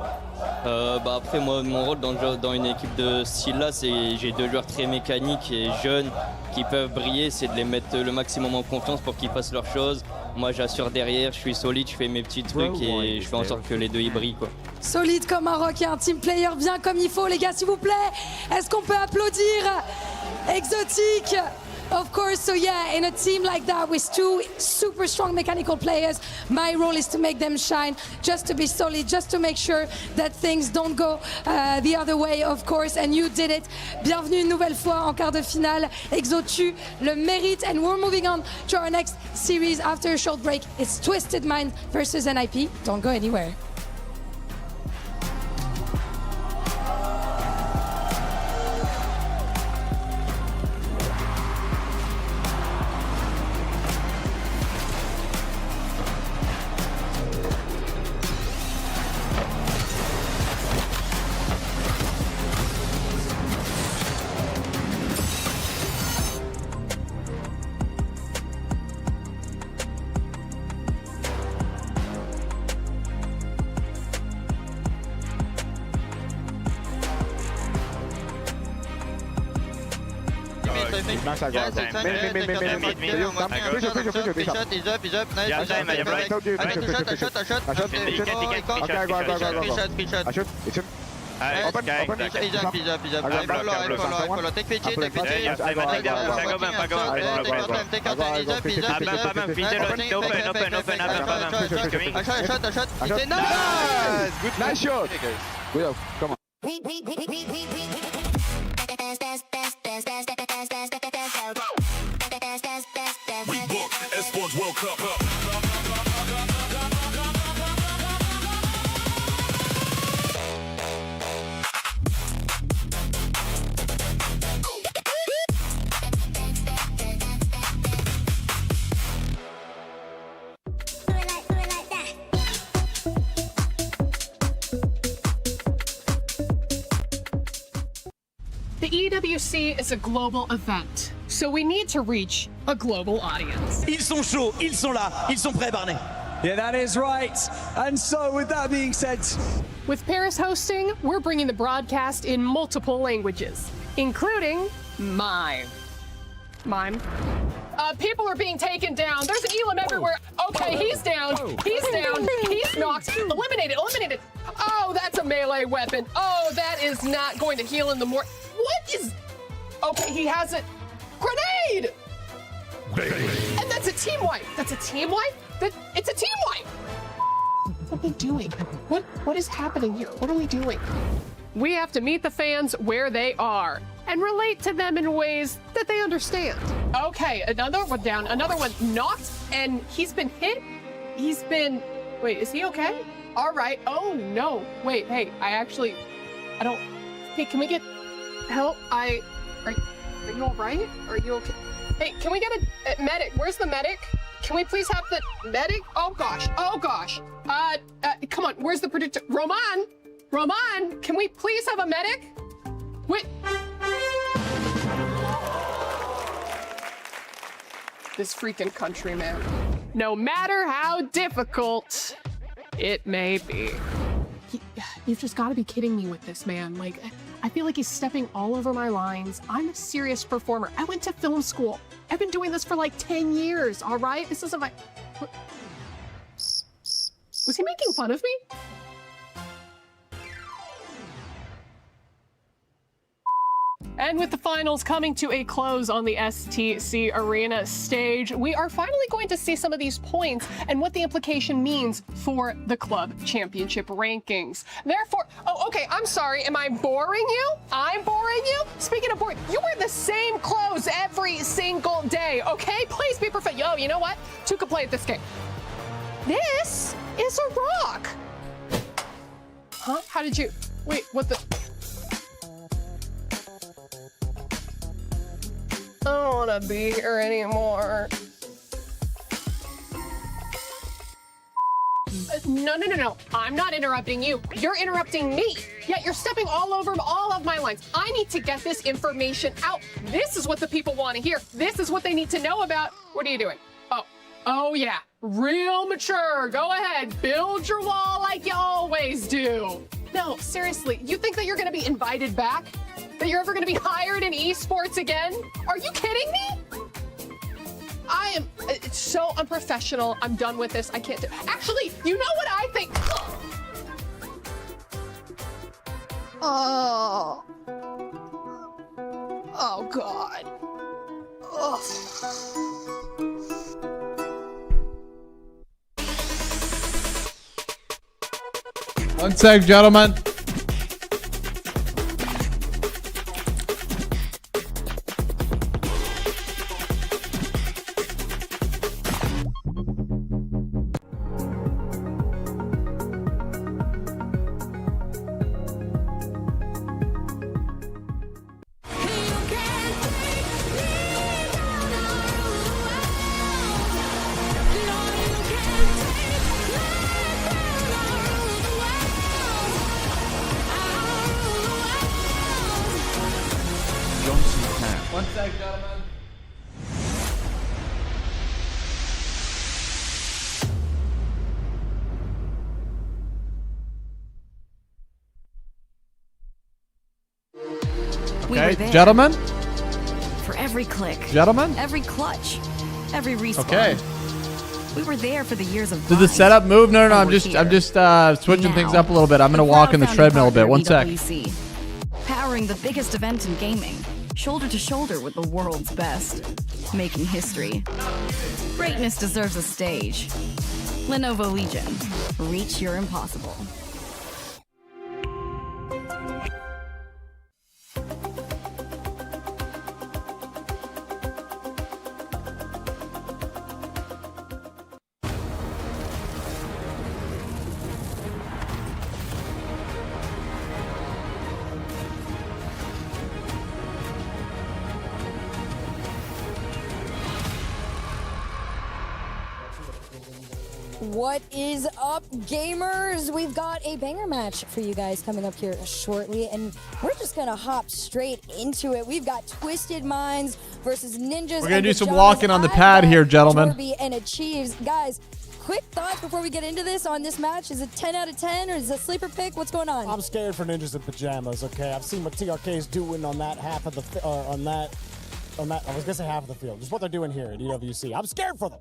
Après, moi, mon rôle dans une équipe de ce style-là, c'est j'ai 2 joueurs très mécaniques et jeunes qui peuvent briller, c'est de les mettre le maximum en confiance pour qu'ils fassent leurs choses. Moi, j'assure derrière, je suis solide, je fais mes petits trucs et je fais en sorte que les 2 y brillent, quoi. Solide comme un rock et un team player bien comme il faut, les gars, s'il vous plaît. Est-ce qu'on peut applaudir Exotic? Of course, so yeah, in a team like that with two super strong mechanical players, my role is to make them shine, just to be solid, just to make sure that things don't go the other way, of course, and you did it. Bienvenue une nouvelle fois en quart de finale. Exo, tu le mérites, and we're moving on to our next series after a short break. It's Twisted Mind versus NIP. Don't go anywhere. Nice shot. Good, come on. We booked the Esports World Cup. The EWC is a global event, so we need to reach a global audience. Ils sont chauds, ils sont là, ils sont prêts, Barney. Yeah, that is right. And so, with that being said, with Paris hosting, we're bringing the broadcast in multiple languages, including mime. Mime. People are being taken down. There's an Elam everywhere. Okay, he's down. He's down. He's knocked. Eliminated. Eliminated. Oh, that's a melee weapon. Oh, that is not going to heal in the more. What is? Okay, he has a grenade. And that's a team wipe. That's a team wipe. It's a team wipe. What are we doing? What is happening here? What are we doing? We have to meet the fans where they are and relate to them in ways that they understand. Okay, another one down, another one knocked, and he's been hit. He's been, wait, is he okay? All right, oh no, wait, hey, I don't, hey, can we get help? Are you all right? Are you okay? Hey, can we get a medic? Where's the medic? Can we please have the medic? Oh gosh, come on, where's the predictor? Roman, can we please have a medic? Wait. This freaking country, man. No matter how difficult it may be. You've just got to be kidding me with this, man. Like, I feel like he's stepping all over my lines. I'm a serious performer. I went to film school. I've been doing this for like 10 years, all right? This isn't my... Was he making fun of me? And with the finals coming to a close on the STC Arena stage, we are finally going to see some of these points and what the implication means for the club championship rankings. Therefore, oh, okay, I'm sorry, am I boring you? I'm boring you? Speaking of boring, you wear the same clothes every single day, okay? Please be perfect. Yo, you know what? Two could play at this game. This is a rock. Huh? How did you, wait, what the? I don't want to be here anymore. No. I'm not interrupting you. You're interrupting me. Yet you're stepping all over all of my lines. I need to get this information out. This is what the people want to hear. This is what they need to know about. What are you doing? Oh yeah. Real mature. Go ahead. Build your wall like you always do. No, seriously. You think that you're going to be invited back? That you're ever going to be hired in esports again? Are you kidding me? It's so unprofessional. I'm done with this. I can't do. Actually, you know what I think? Oh. Oh, God. Oh. One sec, gentlemen. One sec, gentlemen. Okay, gentlemen. For every click. Gentlemen. Every clutch. Every respawn. Okay. We were there for the years of Did the setup move? No, I'm just switching things up a little bit. I'm gonna walk in the treadmill a bit. One sec. Powering the biggest event in gaming, shoulder to shoulder with the world's best, making history. Greatness deserves a stage. Lenovo Legion, reach your impossible. What is up, gamers? We've got a banger match for you guys coming up here shortly, and we're just gonna hop straight into it. We've got Twisted Minds versus Ninjas. We're gonna do some walking on the pad here, gentlemen. Torby and Achieves. Guys, quick thoughts before we get into this on this match. Is it 10 out of 10 or is it a sleeper pick? What's going on? I'm scared for Ninjas in Pajamas, okay? I've seen what TRK is doing on that half of the, I was gonna say half of the field. Just what they're doing here at EWC. I'm scared for them.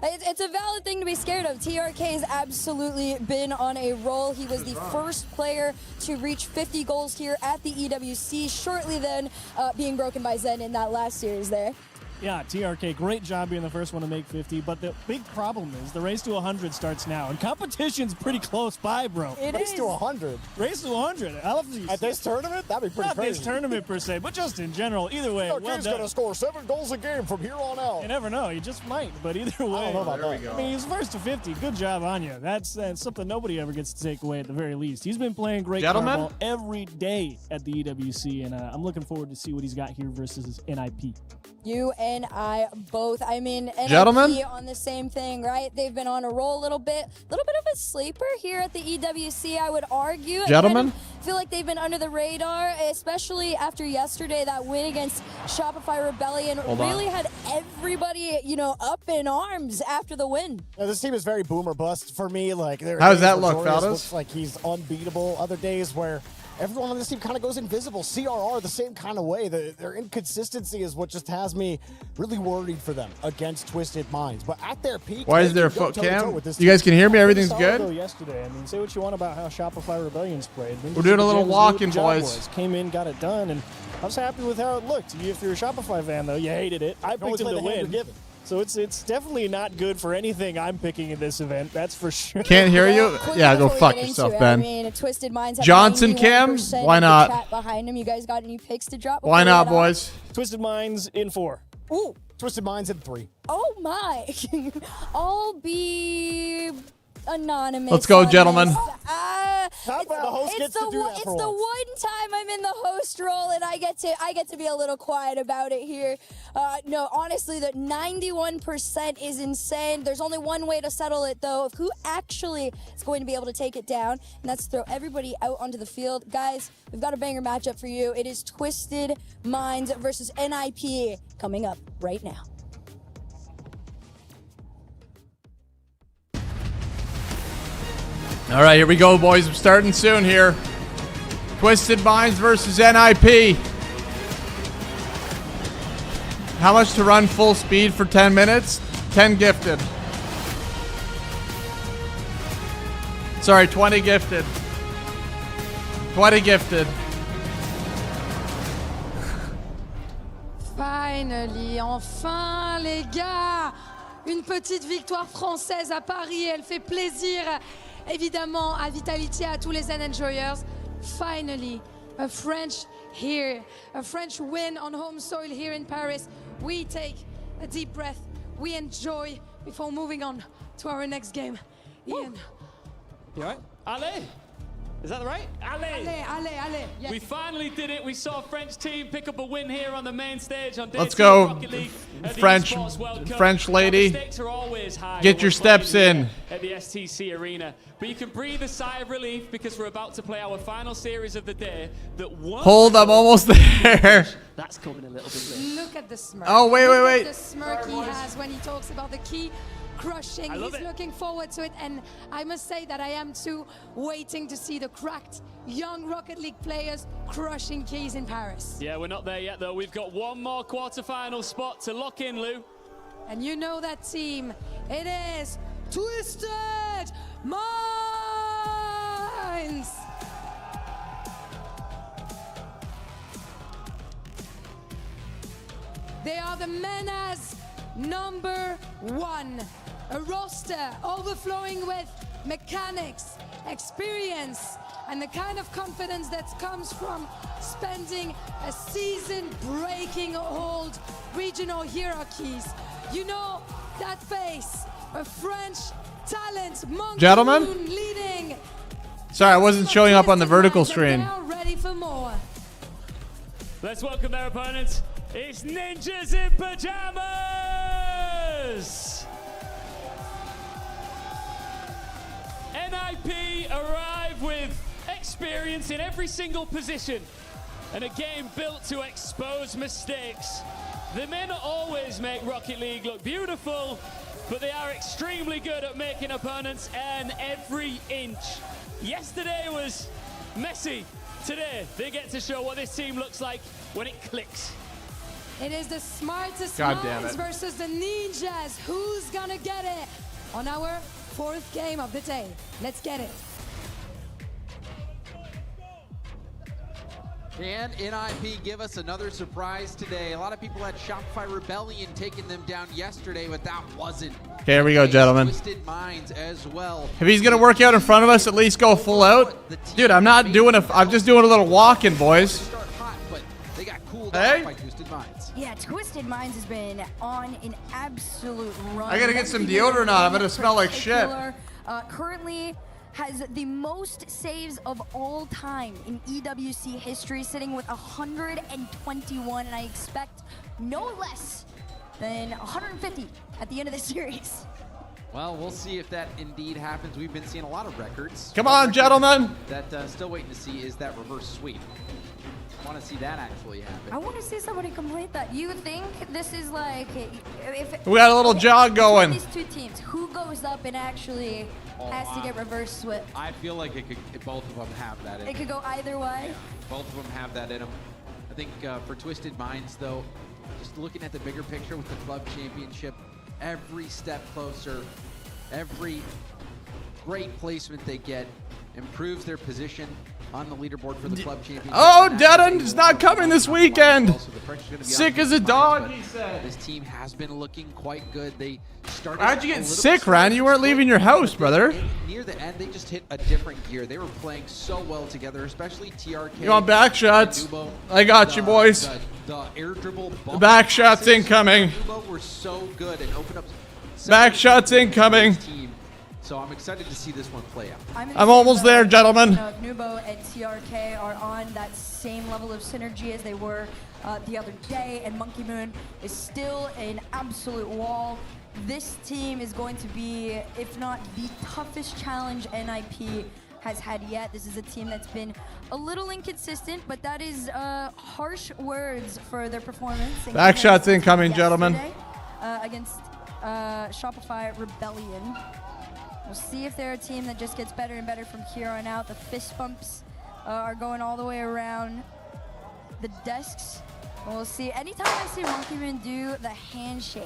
It's a valid thing to be scared of. TRK's absolutely been on a roll. He was the first player to reach 50 goals here at the EWC, shortly then being broken by Zen in that last series there. Yeah, TRK, great job being the first one to make 50, but the big problem is the race to 100 starts now, and competition's pretty close by, bro. Race to 100? Race to 100. At this tournament? That'd be pretty Not crazy. this tournament per se, but just in general. Either way, TRK's well done. gonna score 7 goals a game from here on out. You never know. You just might, but either way. I don't know about that. I mean, he's first to 50. Good job on you. That's something nobody ever gets to take away at the very least. He's been playing great Gentlemen? ball every day at the EWC, and I'm looking forward to see what he's got here versus NIP. You and I both. I mean, NIP Gentlemen? on the same thing, right? They've been on a roll a little bit of a sleeper here at the EWC, I would argue. Gentlemen? I kind of feel like they've been under the radar, especially after yesterday. That win against Shopify Rebellion really had everybody, up in arms after the win. Yeah, this team is very boom or bust for me. Like, there are How does days that where look, Jorius fellas? looks like he's unbeatable. Other days where everyone on this team kind of goes invisible. CRR the same kind of way. Their inconsistency is what just has me really worried for them against Twisted Minds. But at their peak, Why is they there a can go foot toe-to-toe cam? with this You guys team. can hear me? Everything's Solid good? though yesterday. I mean, say what you want about how Shopify Rebellion's played. We're doing a little walking, Job boys. was. Came in, got it done, and I was happy with how it looked. If you're a Shopify fan, though, you hated it. I picked him to win. So it's definitely not good for anything I'm picking in this event. That's for sure. Can't hear you? Yeah, go Before we fuck get yourself, into it, Ben. I mean, Twisted Minds have Johnson Kim? 91% Why of the not? chat behind him. You guys got any picks to drop? Why before we not, head on? boys? Twisted Minds in 4. Ooh. Twisted Minds in 3. Oh my. I'll be anonymous. Let's go, on gentlemen. this. The host gets to do that It's for the once. one time I'm in the host role, and I get to be a little quiet about it here. No, honestly, the 91% is insane. There's only one way to settle it, though, of who actually is going to be able to take it down, and that's throw everybody out onto the field. Guys, we've got a banger matchup for you. It is Twisted Minds versus NIP coming up right now. All right, here we go, boys. I'm starting soon here. Twisted Minds versus NIP. How much to run full speed for 10 minutes? 10 gifted. Sorry, 20 gifted. Quite a gifted. Finally, enfin les gars, une petite victoire française à Paris, elle fait plaisir évidemment à Vitality, à tous les Zen Enjoyers. Finally, a French here, a French win on home soil here in Paris. We take a deep breath, we enjoy before moving on to our next game. Ian. You alright? Allez! Is that right? Allez! Allez. Yes. We finally did it. We saw a French team pick up a win here on the main stage on day Let's 2 go, of Rocket League at the French, Esports World Cup. French lady. Now, the stakes are always high Get when your we're steps playing in. here at the STC Arena. But you can breathe a sigh of relief because we're about to play our final series of the day. Hold, I'm almost there. That's coming a little bit later. Look at the smirk. Oh, wait. Look at the smirk he has when he talks about the key crushing. I love He's it. looking forward to it, and I must say that I am too, waiting to see the cracked young Rocket League players crushing keys in Paris. Yeah, we're not there yet though. We've got one more quarterfinal spot to lock in, Lou. And you know that team. It is Twisted Minds. They are the menace number 1. A roster overflowing with mechanics, experience, and the kind of confidence that comes from spending a season breaking old regional hierarchies. You know that face, a French talent, Monkey Gentlemen? Moon leading. Sorry, I wasn't showing up on the vertical screen. Now ready for more. Let's welcome their opponents. It's Ninjas in Pajamas! NIP arrive with experience in every single position and a game built to expose mistakes. They may not always make Rocket League look beautiful, but they are extremely good at making opponents earn every inch. Yesterday was messy. Today, they get to show what this team looks like when it clicks. It is the smartest God damn minds it. versus the ninjas. Who's gonna get it on our 4th game of the day? Let's get it. Can NIP give us another surprise today? A lot of people had Shopify Rebellion taking them down yesterday, but that wasn't. Okay, here we go, gentlemen. Twisted Minds as well. If he's gonna work out in front of us, at least go full out. Dude, I'm not doing I'm just doing a little walking, boys. Start hot, but they got cooled Hey? off by Twisted Minds. Yeah, Twisted Minds has been on an absolute run. I gotta get some deodorant on. I'm gonna smell like shit. Currently has the most saves of all time in EWC history, sitting with 121, and I expect no less than 150 at the end of the series. Well, we'll see if that indeed happens. We've been seeing a lot of records. Come on, gentlemen. That still waiting to see is that reverse sweep. I want to see that actually happen. I want to see somebody complete that. You think this is like if We got a little jog going. These two teams, who goes up and actually has to get reverse swept? I feel like both of them have that in It could go either way. Yeah, both of them have that in them. I think for Twisted Minds, though, just looking at the bigger picture with the club championship, every step closer, every great placement they get improves their position on the leaderboard for the club championship. Oh, Deaden is not coming this weekend. Sick as a dog, he said. This team has been looking quite good. They started. How'd you get sick, Ryan? You weren't leaving your house, brother. Near the end, they just hit a different gear. They were playing so well together, especially TRK. You want back shots? I got you, boys. The air dribble. Back shots incoming. Nubo were so good and opened up. Back shots incoming. So I'm excited to see this one play out. I'm almost there, gentlemen. Nubo and TRK are on that same level of synergy as they were the other day, and Monkey Moon is still an absolute wall. This team is going to be, if not the toughest challenge NIP has had yet. This is a team that's been a little inconsistent, but that is harsh words for their performance. Back shots incoming, gentlemen. Against Shopify Rebellion. We'll see if they're a team that just gets better and better from here on out. The fist bumps are going all the way around the desks. We'll see. Anytime I see Monkey Man do the handshake,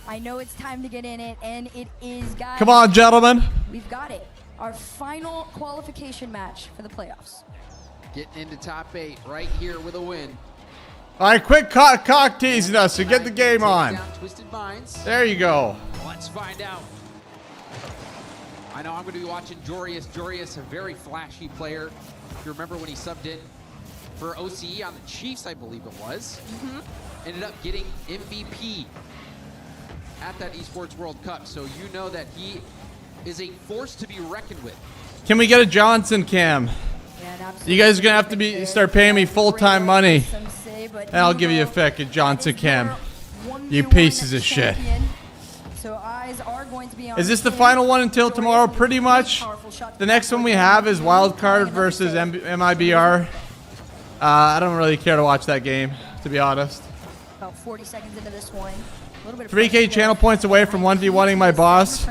I know it's time to get in it, and it is, guys. Come on, gentlemen. We've got it. Our final qualification match for the playoffs. Getting into top 8 right here with a win. All right, quick cock teasing us to get the game on. Twisted Minds. There you go. Let's find out. I know I'm going to be watching Jorius. Jorius, a very flashy player. If you remember when he subbed in for OCE on the Chiefs, I believe it was. Ended up getting MVP at that Esports World Cup. So you know that he is a force to be reckoned with. Can we get a Johnson cam? You guys are gonna have to start paying me full-time money, and I'll give you a fucking Johnson cam. You pieces of shit. So eyes are going to be on Is this the final one until tomorrow? Pretty much. The next one we have is Wildcard versus MIBR. I don't really care to watch that game, to be honest. About 40 seconds into this one. 3K channel points away from 1v1ing my boss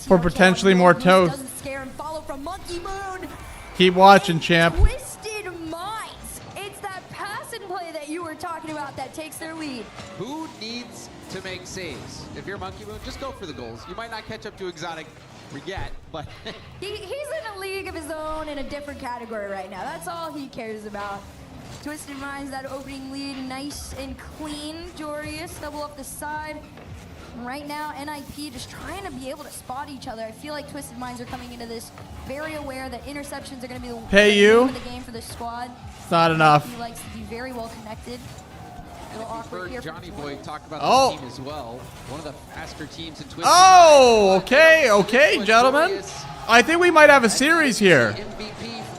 for potentially more toast. Keep watching, champ. Twisted Minds. It's that pass and play that you were talking about that takes their lead. Who needs to make saves? If you're Monkey Moon, just go for the goals. You might not catch up to Exotic yet, but He's in a league of his own in a different category right now. That's all he cares about. Twisted Minds, that opening lead, nice and clean. Jorius, double up the side. Right now, NIP just trying to be able to spot each other. I feel like Twisted Minds are coming into this very aware that interceptions are going to be the name of the game for this squad. It's not enough. He likes to be very well connected. A little awkward here. Johnny Boy talked about the team as well. One of the faster teams in Twisted Oh, okay, gentlemen. I think we might have a series here.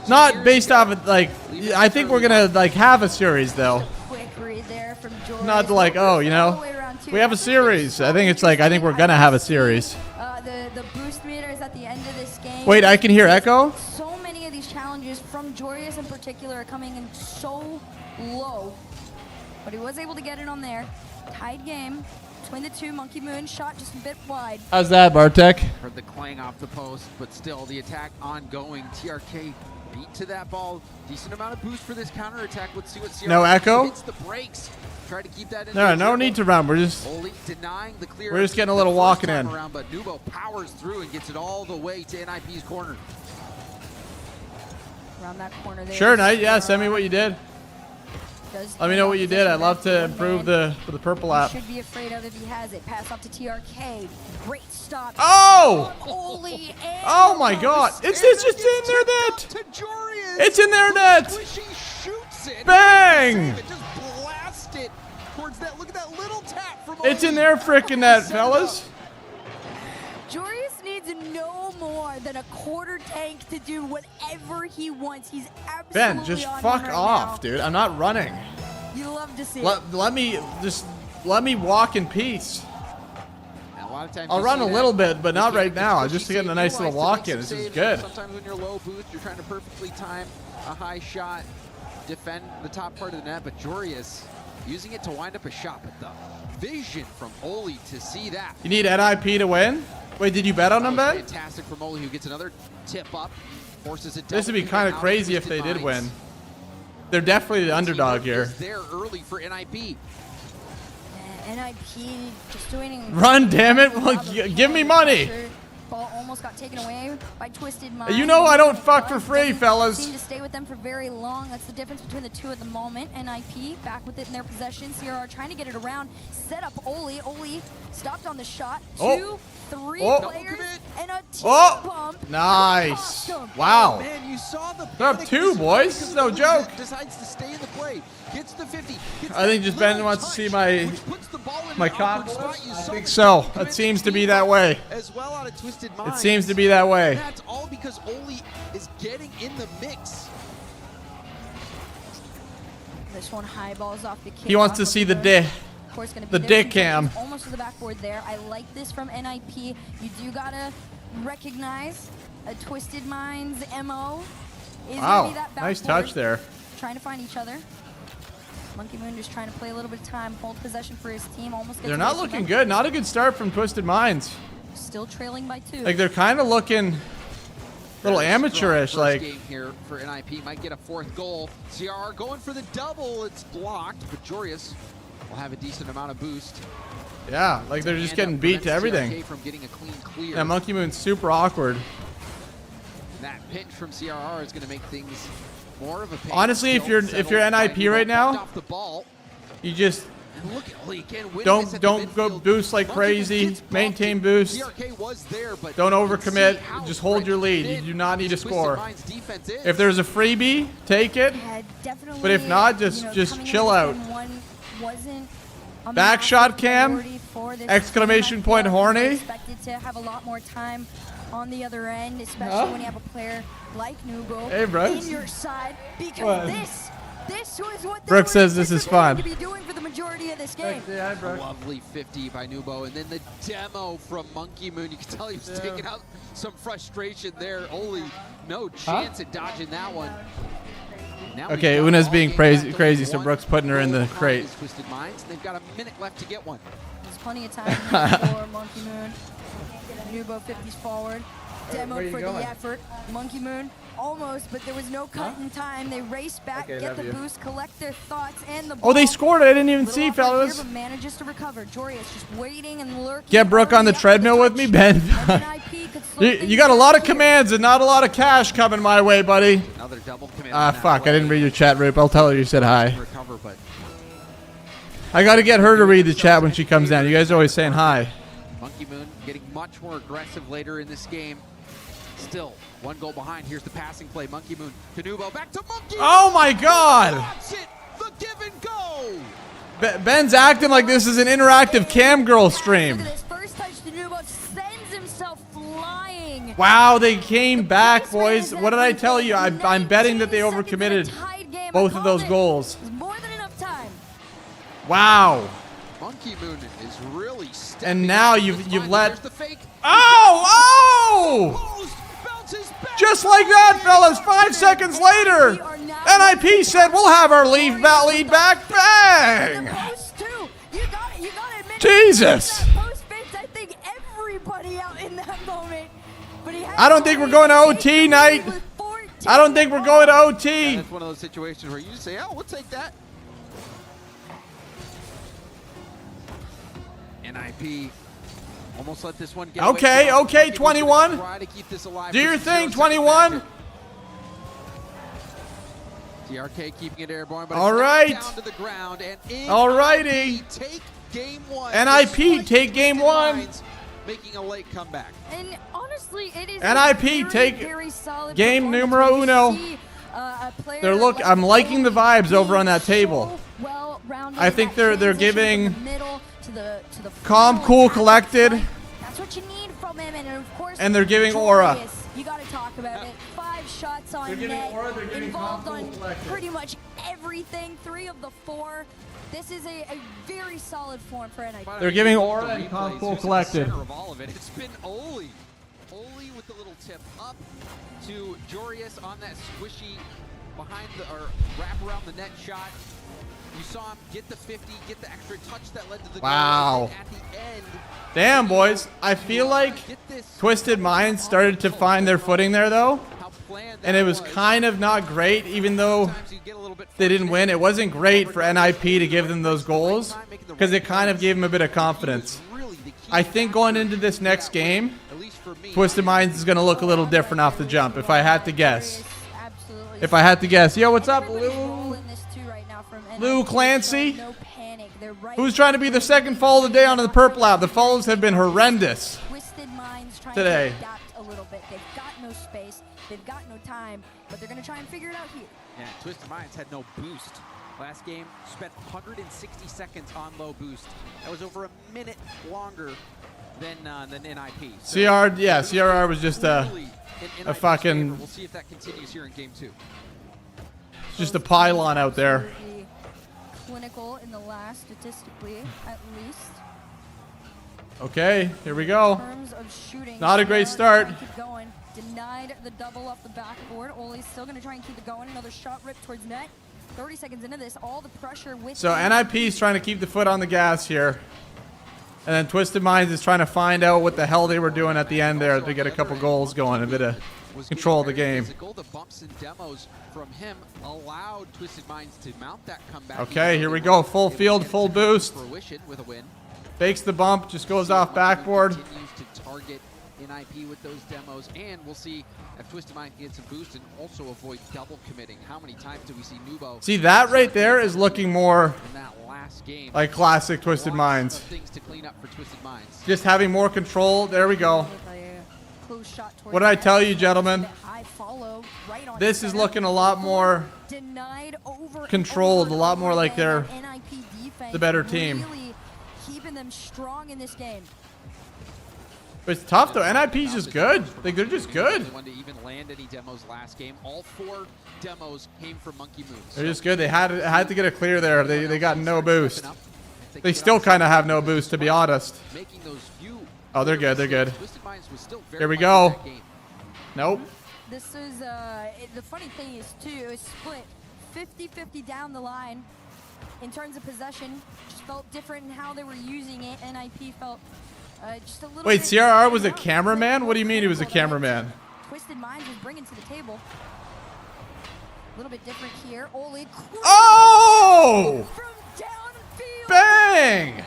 Not based off of, like, I think we're gonna, like, have a series, though. Quick read there from Jorius. Not like, oh, you know, we have a series. I think it's like, I think we're gonna have a series. The boost meter is at the end of this game. Wait, I can hear Echo? So many of these challenges from Jorius in particular are coming in so low. But he was able to get it on there. Tied game between the two. Monkey Moon shot just a bit wide. How's that, Bartek? Heard the clang off the post, but still the attack ongoing. TRK beat to that ball. Decent amount of boost for this counter attack. Let's see what CR No echo? hits the brakes. Try to keep that in. No need to run. We're just getting a little walking in. Around, but Nubo powers through and gets it all the way to NIP's corner. Around that corner there. Sure, Knight. Yeah, send me what you did. Let me know what you did. I'd love to improve the purple app. Should be afraid of if he has it. Pass off to TRK. Great stop. Oh! Oh my God! It's just in their net. It's in their net. Bang! It's in their frickin' net, fellas. Jorius needs no more than a quarter tank to do whatever he wants. He's absolutely Ben, just fuck off, dude. I'm not running. You love to see let me walk in peace. A lot of times I'll run a little bit, but not right now. I'm just getting a nice little walk in. This is good. Sometimes when you're low boost, you're trying to perfectly time a high shot, defend the top part of the net, but Jorius using it to wind up a shot. But the vision from Oli to see that. You need NIP to win? Wait, did you bet on them, Ben? Fantastic from Oli, who gets another tip up, forces it. This would be kind of crazy if they did win. They're definitely the underdog here. They're early for NIP. NIP just doing. Run, damn it! Well, give me money. Ball almost got taken away by Twisted Minds. You know I don't fuck for free, fellas. Seem to stay with them for very long. That's the difference between the two at the moment. NIP back with it in their possession. CRR trying to get it around. Set up Oli. Oli stopped on the shot. 2, 3 players and a team bump. Nice. Wow. Man, you saw the They're up 2, boys. This is no joke. Decides to stay in the play. Gets the 50. I think just Ben wants to see my cock. I think so. It seems to be that way. As well out of Twisted Minds. It seems to be that way. That's all because Oli is getting in the mix. This one high balls off the kick. He wants to see the dick. Of course, gonna be the dick cam. Almost to the backboard there. I like this from NIP. You do gotta recognize a Twisted Minds MO. Wow, nice touch there. Trying to find each other. Monkey Moon just trying to play a little bit of time, hold possession for his team. Almost. They're not looking good. Not a good start from Twisted Minds. Still trailing by 2. Like they're kind of looking a little amateurish. Like game here for NIP might get a 4th goal. CR going for the double. It's blocked, but Jorius will have a decent amount of boost. Yeah, like they're just getting beat to everything. From getting a clean clear. Yeah, Monkey Moon's super awkward. And that pinch from CRR is going to make things More of a pace. Honestly, if you're NIP right now, Off the ball. you just And look at Lee again winning this at don't the go midfield. boost like crazy. Maintain boost. DRK was there, but Don't you can overcommit. see how Just hold your lead. You thin do not need to Twisted score. Mind's defense is. If there's a freebie, take it. Definitely, But if not, just chill out. Back shot cam. Exclamation point horny. Expected to have a lot more time on the other end, especially when you have a player like Nubo Hey, Brooks. in your side, because What? this was what they Brooks were says this is fun. anticipating to be doing for the majority of this game. A lovely 50 by Nubo, and then the demo from Monkey Moon. You can tell he was taking out some frustration there. Holy, no chance at dodging that one. Now we've Okay, got Una's all being game crazy, back to so one Brooks putting her in the goal crate. behind Twisted Minds, and they've got a minute left to get one. There's plenty of time for Monkey Moon. Nubo 50s forward. Where Demo you for going? the effort. Monkey Moon almost, but there was no cut in time. They race back, Okay, get the W. boost, collect their thoughts, and the Oh, they ball. scored. I didn't even Little see, off right here, fellas. but manages to recover. Jorius just waiting and lurking. Get Brooke on the treadmill with me, Ben. you got a lot of commands and not a lot of cash coming my way, buddy. Another double command. Ah, fuck. I didn't read your chat, Roop. I'll tell her you said hi. Recover, but I got to get her to read the chat when she comes down. You guys are always saying hi. Monkey Moon getting much more aggressive later in this game. Still, one goal behind. Here's the passing play. Monkey Moon to Nubo. Back to Monkey Oh, my God. That's it. The give and go. Ben's acting like this is an interactive cam girl stream. This first touch to Nubo sends himself flying. Wow, they came back, boys. What did I tell you? I'm betting that they overcommitted both of those goals. More than enough time. Wow. Monkey Moon is really stepping And now up to you've the line. let. There's the fake. Oh! Just like that, fellas. 5 seconds later, NIP said we'll have our lead back. Bang! Jesus! I think everybody out in that moment. But he I don't think we're going to OT night. I don't think we're going to OT. That's one of those situations where you just say, "Oh, we'll take that." NIP almost let this one get Okay, away. okay, 21. Try to keep this alive Do for your some thing, 0 seconds 21. after. DRK keeping it airborne, but All it's right. knocked down to the ground, and in Alrighty. NIP take game one. NIP take game one. Making a late comeback. And honestly, it is NIP take very solid game performance numero when you uno. see, a player They're look. I'm liking the vibes over on that table. well-rounded, I think that they're transition giving from the middle to the calm, front, cool, back to collected, front. That's what you need from him, and of course, and they're giving aura. Jorius, you got to talk about it. 5 shots on They're giving net, aura, they're giving involved calm, cool, on collected. pretty much everything. 3 of the 4. This is a very solid form for NIP. They're giving aura The and calm, replays, cool, who's in the collected. center of all of it. It's been Oli. Oli with the little tip up to Jorius on that squishy behind the, or wrap around the net shot. You saw him get the 50, get the extra touch that led to the Wow. goal. And then at the end, Damn, boys. I feel like Twisted Minds started to find their footing there, though. And it was kind of not great, even though they didn't win. It wasn't great for NIP to give them those goals because it kind of gave them a bit of confidence. I think going into this next game, Twisted Minds is going to look a little different off the jump, if I had to guess. If I had to guess. Yo, what's up, Lou? Lou Clancy? Who's trying to be the second fall of the day onto the Purple Lab? The falls have been horrendous Twisted Minds trying today. to adapt a little bit. They've got no space. They've got no time, but they're going to try and figure it out here. yeah, Twisted Minds had no boost. Last game, spent 160 seconds on low boost. That was over a minute longer than NIP. So Yeah, CRR was just a NIP's fucking, favor. We'll see if that continues here in game 2. just a pylon out there. Clinical in the last, statistically, at least. Okay, here we go. In terms of shooting, Not a great Sierra start. trying to keep going. Denied the double off the backboard. Oli's still going to try and keep it going. Another shot ripped towards net. 30 seconds into this, all the pressure with So NIP's trying to keep the foot on the gas here. And then Twisted Minds is trying to find out what the hell they were doing at the end there to get a couple goals going, a bit of control of the game. Physical. The bumps and demos from him allowed Twisted Minds to mount that comeback. Okay, here we go. Full field, full boost. Fruition with a win. Fakes the bump, just goes off backboard. Continues to target NIP with those demos, and we'll see if Twisted Mind can get some boost and also avoid double committing. How many times do we see Nubo? See, that right there is looking more in that last game, like classic Twisted Minds. things to clean up for Twisted Minds. Just having more control. There we go. What did I tell you, gentlemen? This is looking a lot more controlled, a lot more like they're the better team. Keeping them strong in this game. But it's tough though. NIP's just good. Like they're just good. One to even land any demos last game. All 4 demos came from Monkey Moon. They're just good. They had to get a clear there. They got no boost. They still kind of have no boost, to be honest. Oh, they're good. They're good. Here we go. Nope. This is the funny thing is too, it's split 50-50 down the line in terms of possession. Just felt different in how they were using it. NIP felt just a little. Wait, bit CRR was a cameraman? What do you mean he was a cameraman? Twisted Minds was bringing to the table. A little bit different here. Oli. Oh! Bang!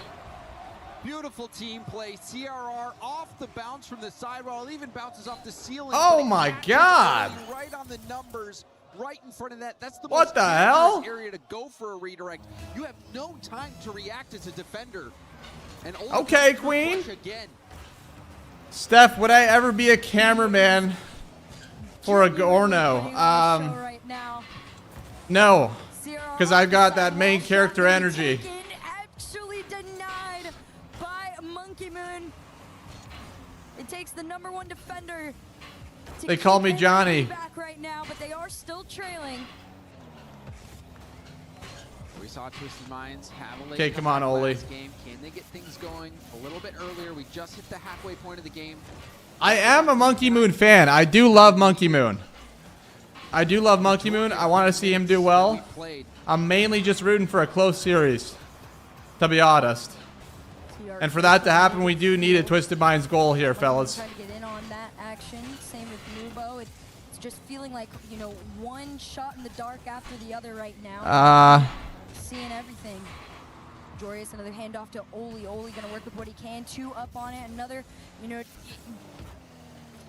Beautiful team play. CRR off the bounce from the sidewall. Even bounces off the ceiling. Oh my God! Right on the numbers, right in front of that. That's the What most the hell? dangerous area to go for a redirect. You have no time to react as a defender. And Okay, Queen. Again. Steph, would I ever be a cameraman for a Gorno? No, because I've got that main character energy. Actually denied by Monkey Moon. It takes the -- defender. They call me Johnny. Back right now, but they are still trailing. We saw Twisted Minds have a Okay, come on, Oli. game. Can they get things going a little bit earlier? We just hit the halfway point of the game. I am a Monkey Moon fan. I do love Monkey Moon. I do love Monkey Moon. I want to see him do well. I'm mainly just rooting for a close series, to be honest. And for that to happen, we do need a Twisted Minds goal here, fellas. Trying to get in on that action. Same with Nubo. It's just feeling like, you know, one shot in the dark after the other right now. Seeing everything. Joreuz, another handoff to Oli. Oli gonna work with what he can. 2 up on it. Another, you know,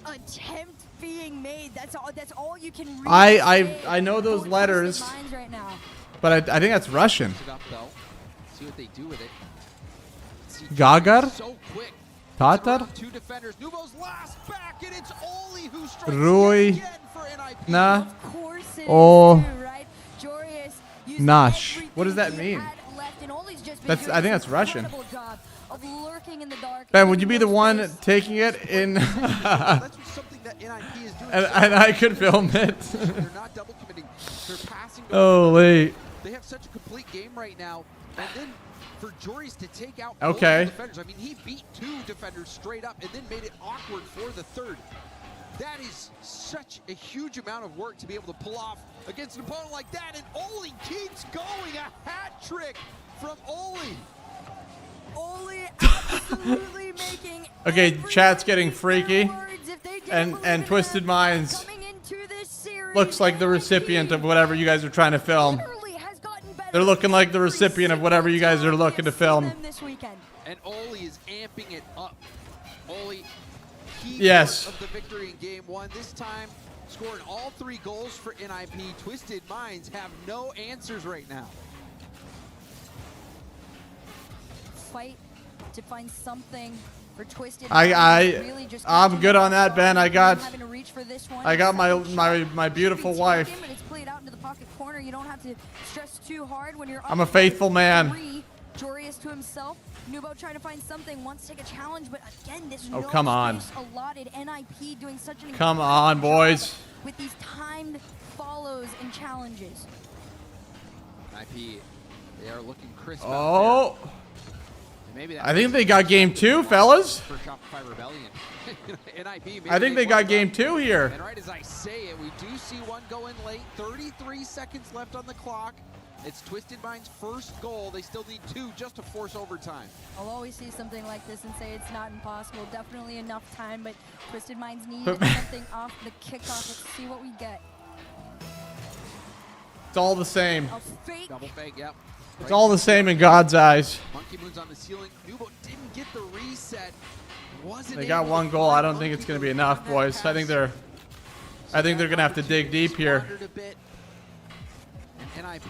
attempt being made. That's all you can really I know those letters, right now. but I think that's Russian. See what they do with it. Gagar? So quick. Tatar? 2 defenders. Nubo's last back, and it's Oli who strikes Rui? again for NIP. Nah. Of course it Oh. is too, right? Joreuz using Nash. everything What does that he mean? had left, and Oli's just been That's. doing I think this that's Russian. incredible job of lurking in the dark. Ben, would you be the one taking it in? That's something that NIP is doing. and I could film it. They're not double committing. They're passing. Holy. They have such a complete game right now, and then for Joreuz to take out Okay. both defenders. I mean, he beat 2 defenders straight up and then made it awkward for the 3rd. That is such a huge amount of work to be able to pull off against an opponent like that, and Oli keeps going. A hat trick from Oli. Oli absolutely making Okay, chat's getting freaky, and Twisted Minds looks like the recipient of whatever you guys are trying to film. They're looking like the recipient of whatever you guys are looking to film. this weekend. And Oli is amping it up. Oli, key Yes. part of the victory in game 1. This time, scoring all 3 goals for NIP. Twisted Minds have no answers right now. Fight to find something for Twisted. I'm good on that, Ben. I got my my beautiful wife. It's played out into the pocket corner. You don't have to stress too hard when you're. I'm a faithful man. Joreuz to himself. Nubo trying to find something. Wants to take a challenge, but again, this Oh, come on. allotted. NIP doing such an Come on, boys. with these timed follows and challenges. NIP, they are looking crisp. Oh. Maybe I think they got game 2, fellas. For Shopify Rebellion. NIP, I think they got game 2 here. And right as I say it, we do see one go in late. 33 seconds left on the clock. It's Twisted Minds' first goal. They still need 2 just to force overtime. I'll always see something like this and say it's not impossible. Definitely enough time, but Twisted Minds need something off the kickoff. Let's see what we get. It's all the same. Double fake, yep. It's all the same in God's eyes. Monkey Moon's on the ceiling. Nubo didn't get the reset. They got one goal. I don't think it's going to be enough, boys. I think they're going to have to dig deep here. And NIP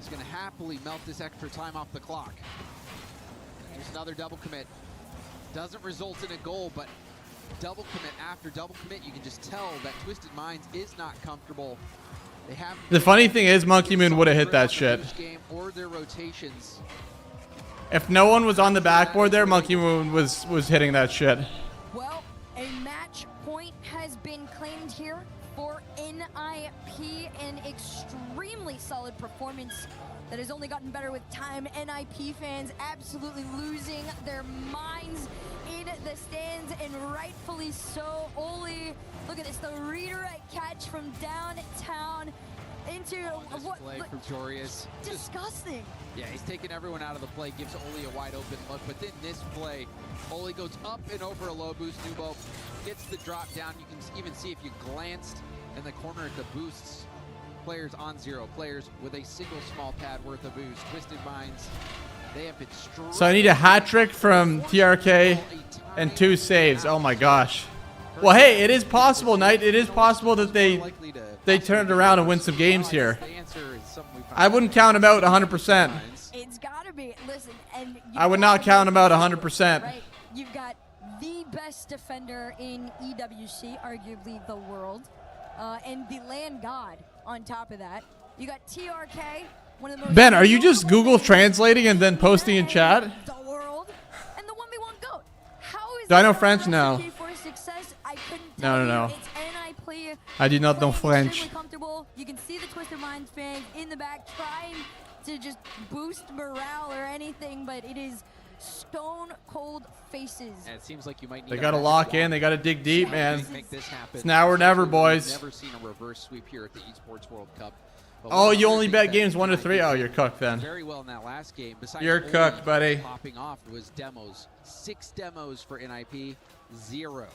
is going to happily melt this extra time off the clock. There's another double commit. Doesn't result in a goal, but double commit after double commit, you can just tell that Twisted Minds is not comfortable. They have The funny thing is, Monkey Moon would have hit that shit. or their rotations. If no one was on the backboard there, Monkey Moon was hitting that shit. Well, a match point has been claimed here for NIP, an extremely solid performance that has only gotten better with time. NIP fans absolutely losing their minds in the stands, and rightfully so. Oli, look at this, the redirect catch from downtown into what Play from Jorius. Disgusting. Yeah, he's taking everyone out of the play, gives Oli a wide open look, but then this play, Oli goes up and over a low boost. Nubo gets the drop down. You can even see if you glanced in the corner at the boosts. Players on zero, players with a single small pad worth of boost. Twisted Minds, they have been strong. So I need a hat trick from TRK and 2 saves. Oh my gosh. Well, hey, it is possible, Knight. It is possible that they turned around and win some games here. I wouldn't count them out 100%. It's gotta be. Listen, and I would not count them out 100%. right, you've got the best defender in EWC, arguably the world, and the land god on top of that. You got TRK, one of the most Ben, are you just Google translating and then posting in chat? the world, and the 1v1 GOAT. How is Do I know that French? No. recipe for success? I couldn't No, tell no, no. you. It's NIP. I do not know Playing French. extremely comfortable. You can see the Twisted Minds fans in the back trying to just boost morale or anything, but it is stone cold faces. And it seems like you might need They got to lock in. They got to dig deep, man. Make this happen. It's now or never, boys. Never seen a reverse sweep here at the Esports World Cup. But Oh, one you other only thing bet that games 1 to 3. Oh, you're cooked then. very well in that last game. Besides You're only cooked, buddy. Popping off was demos. 6 demos for NIP, 0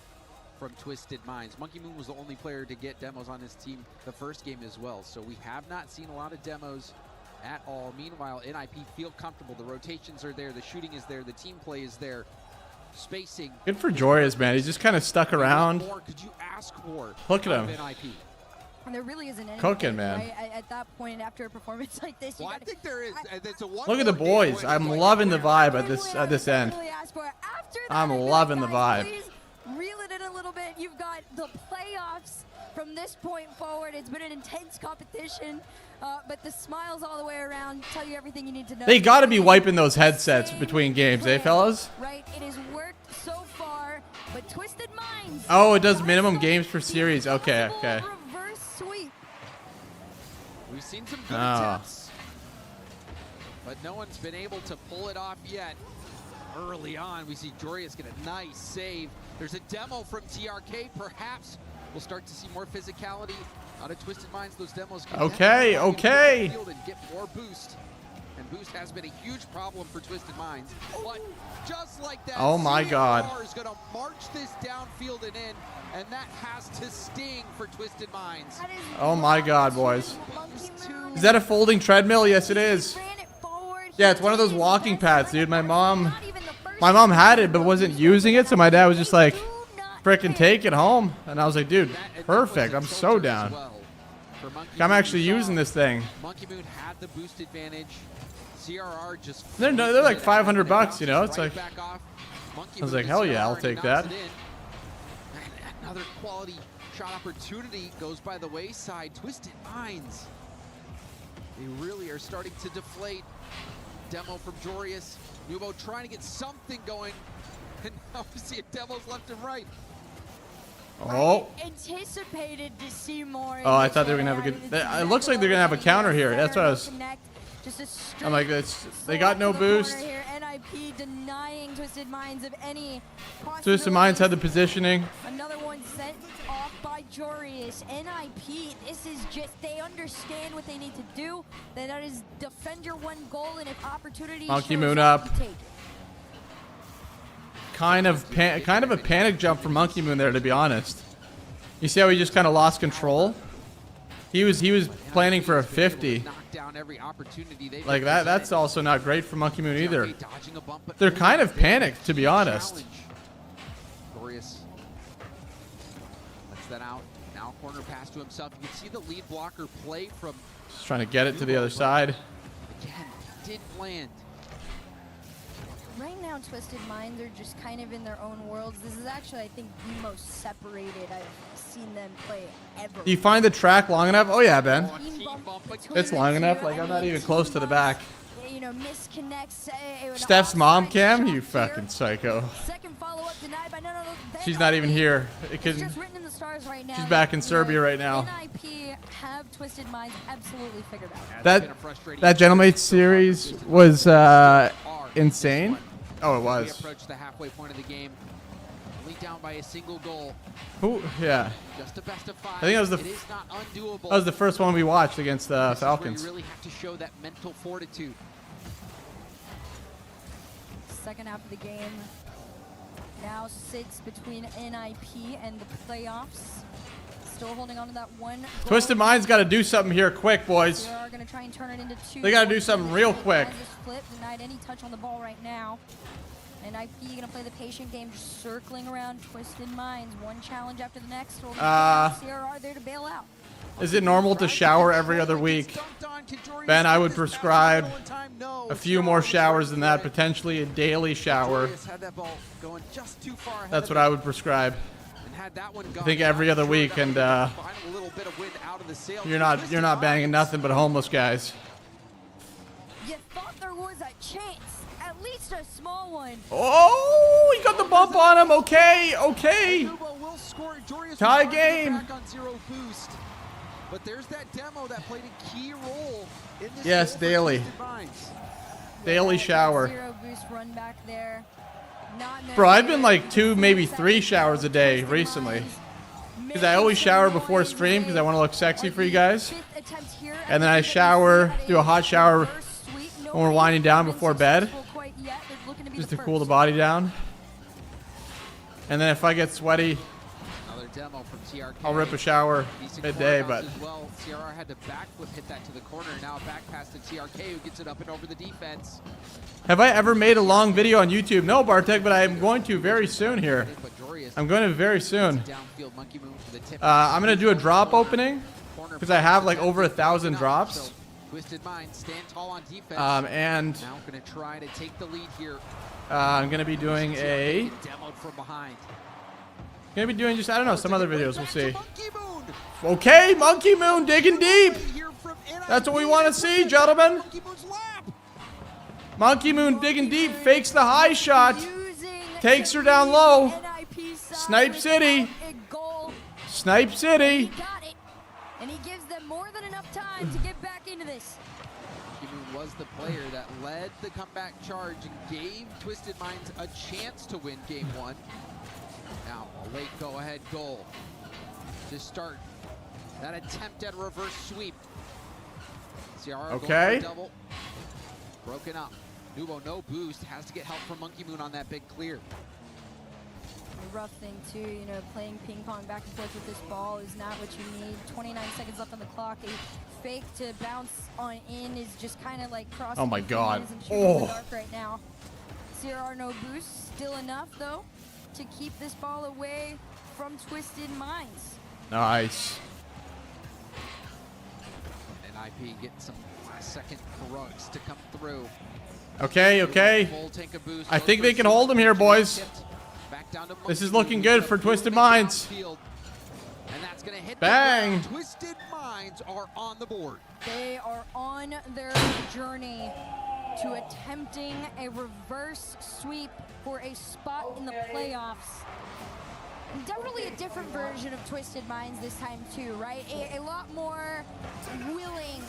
from Twisted Minds. Monkey Moon was the only player to get demos on his team the first game as well. So we have not seen a lot of demos at all. Meanwhile, NIP feel comfortable. The rotations are there. The shooting is there. The team play is there. Spacing. Good for Jorius, man. He's just kind of stuck around. What more could you ask for? Look at out of him. NIP? And there really isn't anything. Cooking, man. Right? At that point, after a performance like this, I think there is. It's a Look at the boys. I'm loving the vibe at this end. I'm loving the vibe. Please reel it in a little bit. You've got the playoffs from this point forward. It's been an intense competition, but the smiles all the way around tell you everything you need to know. They got to be wiping those headsets between games, eh, fellas? Right, it has worked so far, but Twisted Minds. Oh, it does minimum games per series. Okay, okay. Reverse sweep. We've seen some good Oh. attempts, but no one's been able to pull it off yet. Early on, we see Jorius get a nice save. There's a demo from TRK. Perhaps we'll start to see more physicality out of Twisted Minds. Those demos can Okay, definitely okay. field and get more boost. And boost has been a huge problem for Twisted Minds. But just like that, Oh my God. CRR is going to march this downfield and in, and that has to sting for Twisted Minds. Oh my God, boys. Is that a folding treadmill? Yes, it is. Yeah, it's one of those walking pads, dude. My mom had it, but wasn't using it, so my dad was just like, frickin' take it home. And I was like, dude, perfect. I'm so down. I'm actually using this thing. Monkey Moon had the boost advantage. CRR just They're like $500, you know. It's like, back off. I was like, hell yeah, I'll take that. And another quality shot opportunity goes by the wayside. Twisted Minds. They really are starting to deflate. Demo from Jorius. Nubo trying to get something going. And now we see demos left and right. oh. Anticipated to see more. Oh, I thought they were going to have a good... It looks like they're going to have a counter here. That's what I was... I'm like, they got no boost. Here, NIP denying Twisted Minds of any Twisted Minds had the positioning. Another one sent off by Jorius. NIP, this is just, they understand what they need to do. That is defend your one goal, and if opportunity Monkey shows Moon up, up. you take it. Kind of a panic jump for Monkey Moon there, to be honest. You see how he just kind of lost control? He was planning for a 50. Like that's also not great for Monkey Moon either. They're kind of panicked, to be honest. Glorious lets that out. Now corner pass to himself. You can see the lead blocker play from. Just trying to get it to the other side. Again, didn't land. Right now, Twisted Minds are just kind of in their own worlds. This is actually, I think, the most separated I've seen them play ever. Do you find the track long enough? Oh yeah, Ben. It's long enough. Like I'm not even close to the back. You know, misconnects. Steph's mom cam? You fucking psycho. Second follow-up denied by She's not even here. It's just written in the stars right now. She's back in Serbia right now. NIP have Twisted Minds absolutely figured out. That Gentlemate series was insane. Oh, it was. Approach the halfway point of the game. Only down by a single goal. Who? Yeah. Just a best of 5. I think that was it is not undoable. That was the first one we watched against the Falcons. You really have to show that mental fortitude. Second half of the game now sits between NIP and the playoffs. Still holding on to that one. Twisted Minds got to do something here quick, boys. They are going to try and turn it into 2. They got to do something real quick. Flip, denied any touch on the ball right now. NIP going to play the patient game, just circling around Twisted Minds. One challenge after the next. CRR there to bail out. Is it normal to shower every other week? Ben, I would prescribe a few more showers than that, potentially a daily shower. That's what I would prescribe. I think every other week, and you're not banging nothing but homeless guys. You thought there was a chance, at least a small one. Oh, he got the bump on him. Okay, okay. Tie game. But there's that demo that played a key role in this. Yes, daily. Daily shower. Zero boost run back there. Bro, I've been like 2, maybe 3 showers a day recently. Because I always shower before stream because I want to look sexy for you guys. And then I shower, do a hot shower when we're winding down before bed. Just to cool the body down. And then if I get sweaty, I'll rip a shower midday, but CRR had to backflip, hit that to the corner. Now a back pass to TRK, who gets it up and over the defense. Have I ever made a long video on YouTube? No, Bartek, but I am going to very soon here. I'm going to very soon. I'm going to do a drop opening because I have like over 1,000 drops. Twisted Minds stand tall on defense. And now going to try to take the lead here. I'm going to be doing a. Demoed from behind. Gonna be doing just, I don't know, some other videos. We'll see. Okay, Monkey Moon digging deep. That's what we want to see, gentlemen. Monkey Moon digging deep, fakes the high shot, takes her down low. Snipe City. Snipe City. And he gives them more than enough time to get back into this. Monkey Moon was the player that led the comeback charge and gave Twisted Minds a chance to win Game 1. Now, a late go-ahead goal to start that attempt at a reverse sweep. CRR okay. Double. Broken up. Nubo, no boost. Has to get help from Monkey Moon on that big clear. The rough thing, too, you know, playing ping pong back and forth with this ball is not what you need. 29 seconds left on the clock. A fake to bounce on in is just kind of like crossing. Oh, my God. Oh. Right now. CRR, no boost. Still enough, though, to keep this ball away from Twisted Minds. Nice. And IP getting some last-second drugs to come through. Okay, okay. I think they can hold him here, boys. This is looking good for Twisted Minds. Bang! Twisted Minds are on the board. They are on their journey to attempting a reverse sweep for a spot in the playoffs. Definitely a different version of Twisted Minds this time too, right? A lot more willing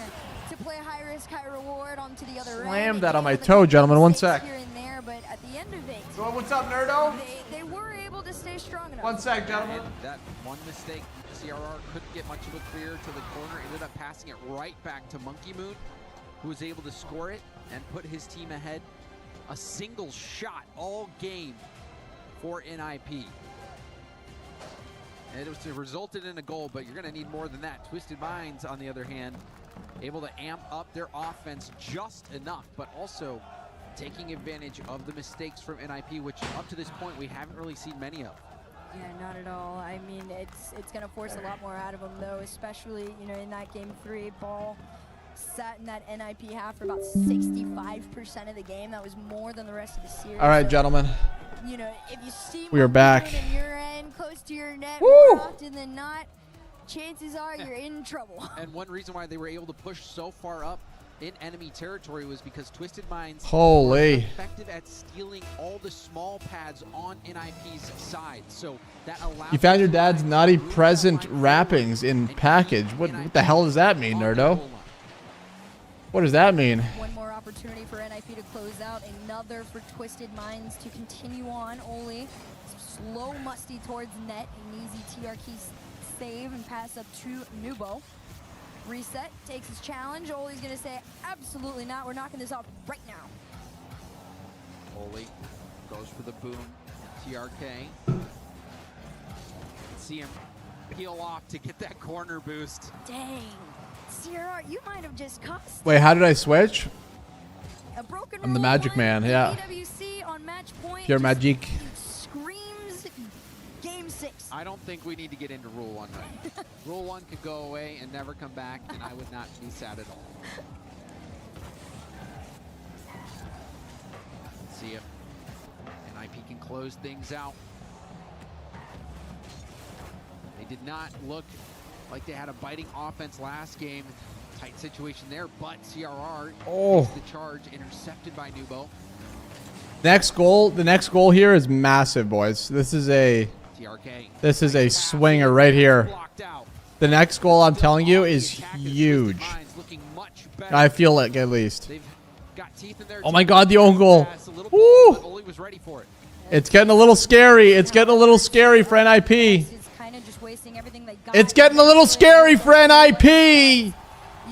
to play high risk, high reward onto the other end. Slam that on my toe, gentlemen. 1 sec. Here and there, but at the end of it, what's up, Nerdo? They were able to stay strong enough. 1 sec, gentlemen. That one mistake, CRR couldn't get much of a clear to the corner. Ended up passing it right back to Monkey Moon, who was able to score it and put his team ahead. A single shot all game for NIP. And it resulted in a goal, but you're going to need more than that. Twisted Minds, on the other hand, able to amp up their offense just enough, but also taking advantage of the mistakes from NIP, which up to this point we haven't really seen many of. Yeah, not at all. I mean, it's going to force a lot more out of them, though, especially, you know, in that game 3, ball sat in that NIP half for about 65% of the game. That was more than the rest of the series. All right, gentlemen. You know, if you see we are back. in your end, close to your net more often than not, chances are you're in trouble. And one reason why they were able to push so far up in enemy territory was because Twisted Minds were effective at stealing all the small pads on NIP's side. So that allowed You found your dad's naughty present wrappings in package. What the hell does that mean, Nerdo? What does that mean? One more opportunity for NIP to close out. Another for Twisted Minds to continue on. Oli slow Musty towards net. An easy TRK save and pass up to Nubo. Reset takes his challenge. Oli's going to say, absolutely not. We're knocking this off right now. Oli goes for the boom. TRK. See him peel off to get that corner boost. Dang. CRR, you might have just cost. Wait, how did I switch? A broken I'm the Magic Man, yeah. PWC on match point. Pure magic. Screams game 6. I don't think we need to get into Rule 1 right now. Rule 1 could go away and never come back, and I would not be sad at all. Let's see if NIP can close things out. They did not look like they had a biting offense last game. Tight situation there, but CRR takes the charge, intercepted by Nubo. Next goal. The next goal here is massive, boys. This is a TRK. This is a swinger right here. The next goal, I'm telling you, is huge. I feel it at least. Oh my God, the own goal. Woo! It's getting a little scary. It's getting a little scary for NIP. It's getting a little scary for NIP. You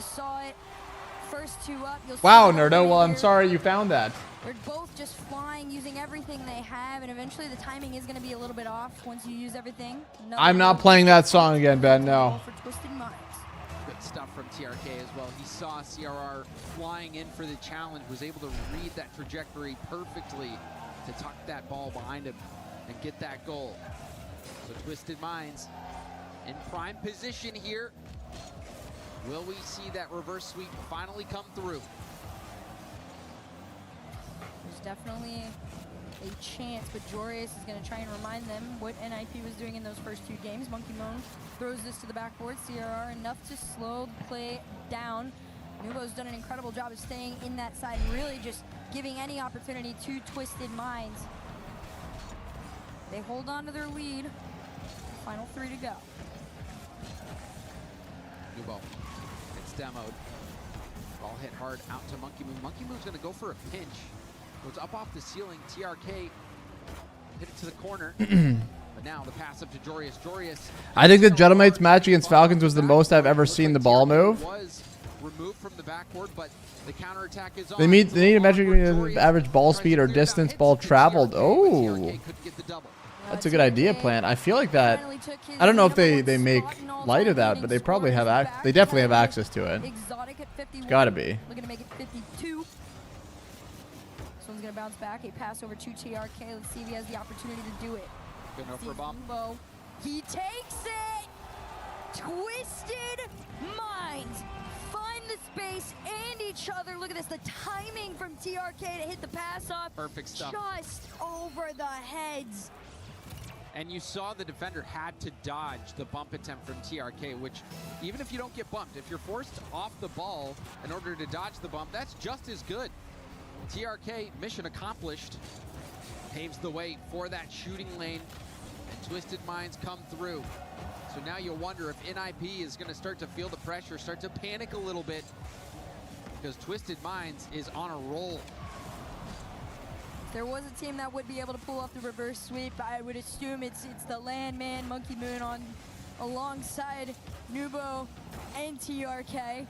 saw it. First 2 up. Wow, Nerdo. Well, I'm sorry you found that. They're both just flying, using everything they have, and eventually the timing is going to be a little bit off once you use everything. I'm not playing that song again, Ben. No. Good stuff from TRK as well. He saw CRR flying in for the challenge, was able to read that trajectory perfectly to tuck that ball behind him and get that goal. So Twisted Minds in prime position here. Will we see that reverse sweep finally come through? There's definitely a chance, but Jorius is going to try and remind them what NIP was doing in those first 2 games. Monkey Moon throws this to the backboard. CRR enough to slow the play down. Nubo's done an incredible job of staying in that side and really just giving any opportunity to Twisted Minds. They hold on to their lead. Final 3 to go. Nubo gets demoed. Ball hit hard out to Monkey Moon. Monkey Moon's going to go for a pinch. Goes up off the ceiling. TRK hit it to the corner. But now the pass up to Jorius. Jorius. I think the Gentleman's match against Falcons was the most I've ever seen the ball move. Was removed from the backboard, but the counterattack is on. They need a metric of average ball speed or distance ball traveled. Oh. That's a good idea, Plant. I feel like that. I don't know if they make light of that, but they probably have. They definitely have access to it. It's got to be. Looking to make it 52. This one's going to bounce back. A pass over to TRK. Let's see if he has the opportunity to do it. Good enough for a bump. He takes it. Twisted Minds find the space and each other. Look at this. The timing from TRK to hit the pass off. Perfect stuff. Just over the heads. And you saw the defender had to dodge the bump attempt from TRK, which even if you don't get bumped, if you're forced off the ball in order to dodge the bump, that's just as good. TRK, mission accomplished, paves the way for that shooting lane, and Twisted Minds come through. So now you'll wonder if NIP is going to start to feel the pressure, start to panic a little bit, because Twisted Minds is on a roll. There was a team that would be able to pull off the reverse sweep. I would assume it's the Landman, Monkey Moon on alongside Nubo and TRK.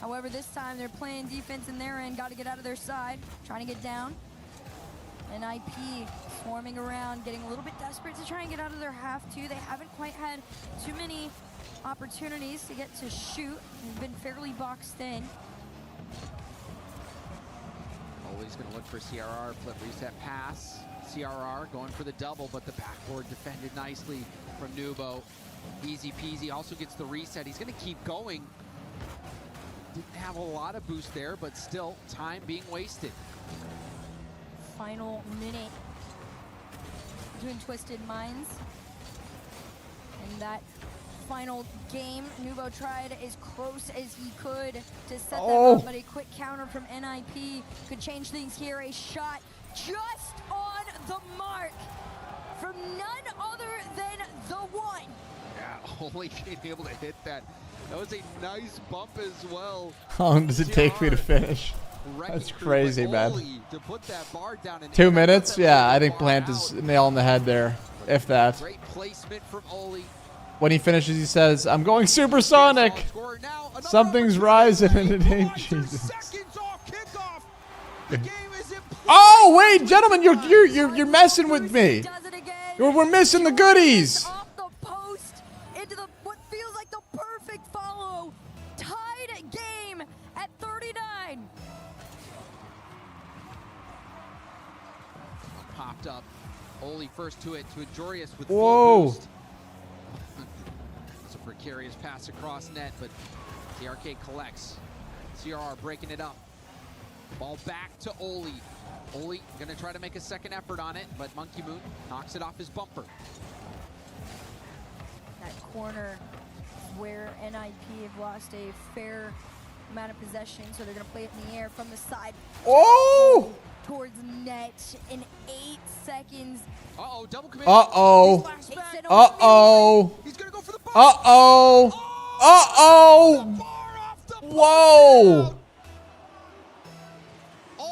However, this time they're playing defense in their end, got to get out of their side, trying to get down. NIP swarming around, getting a little bit desperate to try and get out of their half too. They haven't quite had too many opportunities to get to shoot. They've been fairly boxed in. Always going to look for CRR, flip reset pass. CRR going for the double, but the backboard defended nicely from Nubo. Easy peasy, also gets the reset. He's going to keep going. Didn't have a lot of boost there, but still time being wasted. Final minute between Twisted Minds and that final game. Nubo tried as close as he could to set them up, but a quick counter from NIP could change things here. A shot just on the mark from none other than the one. Yeah, only being able to hit that. That was a nice bump as well. How long does it take me to finish? That's crazy, man. 2 minutes? Yeah, I think Plant is nail on the head there, if that. Great placement from Oli. When he finishes, he says, "I'm going supersonic. Something's rising," and it ain't Jesus. Oh wait, gentlemen, you're messing with me. We're missing the goodies. Off the post into the what feels like the perfect follow. Tied game at 39. Popped up. Oli first to it to Ajorius with Whoa. full boost. It's a precarious pass across net, but TRK collects. CRR breaking it up. Ball back to Oli. Oli gonna try to make a second effort on it, but Monkey Moon knocks it off his bumper. That corner where NIP have lost a fair amount of possession, so they're gonna play it in the air from the side. Oh! Towards net in 8 seconds. Uh-oh, double commit. Uh-oh. Uh-oh. He's gonna go for the bar. Uh-oh. Uh-oh. Whoa.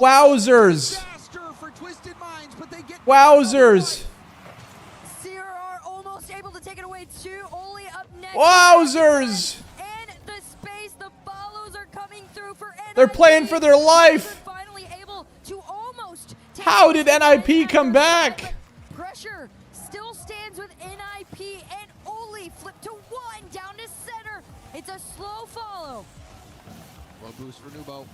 Wowzers. Wowzers. CRR almost able to take it away too. Oli up next. Wowzers. And the space, the follows are coming through for NIP. They're playing for their life. Finally able to almost take How did NIP come back? Pressure still stands with NIP and Oli flip to 1 down to center. It's a slow follow. Low boost for Nubo.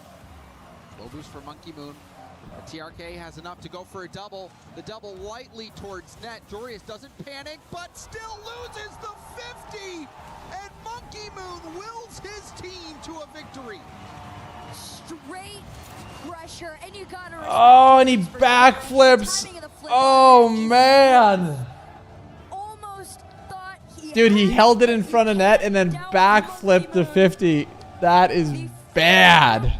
Low boost for Monkey Moon. But TRK has enough to go for a double. The double lightly towards net. Jorius doesn't panic, but still loses the 50. And Monkey Moon wills his team to a victory. Straight pressure, and you gotta. Oh, and he backflips. Oh, man. Almost thought Dude, he held it in front of net and then backflipped the 50. That is bad.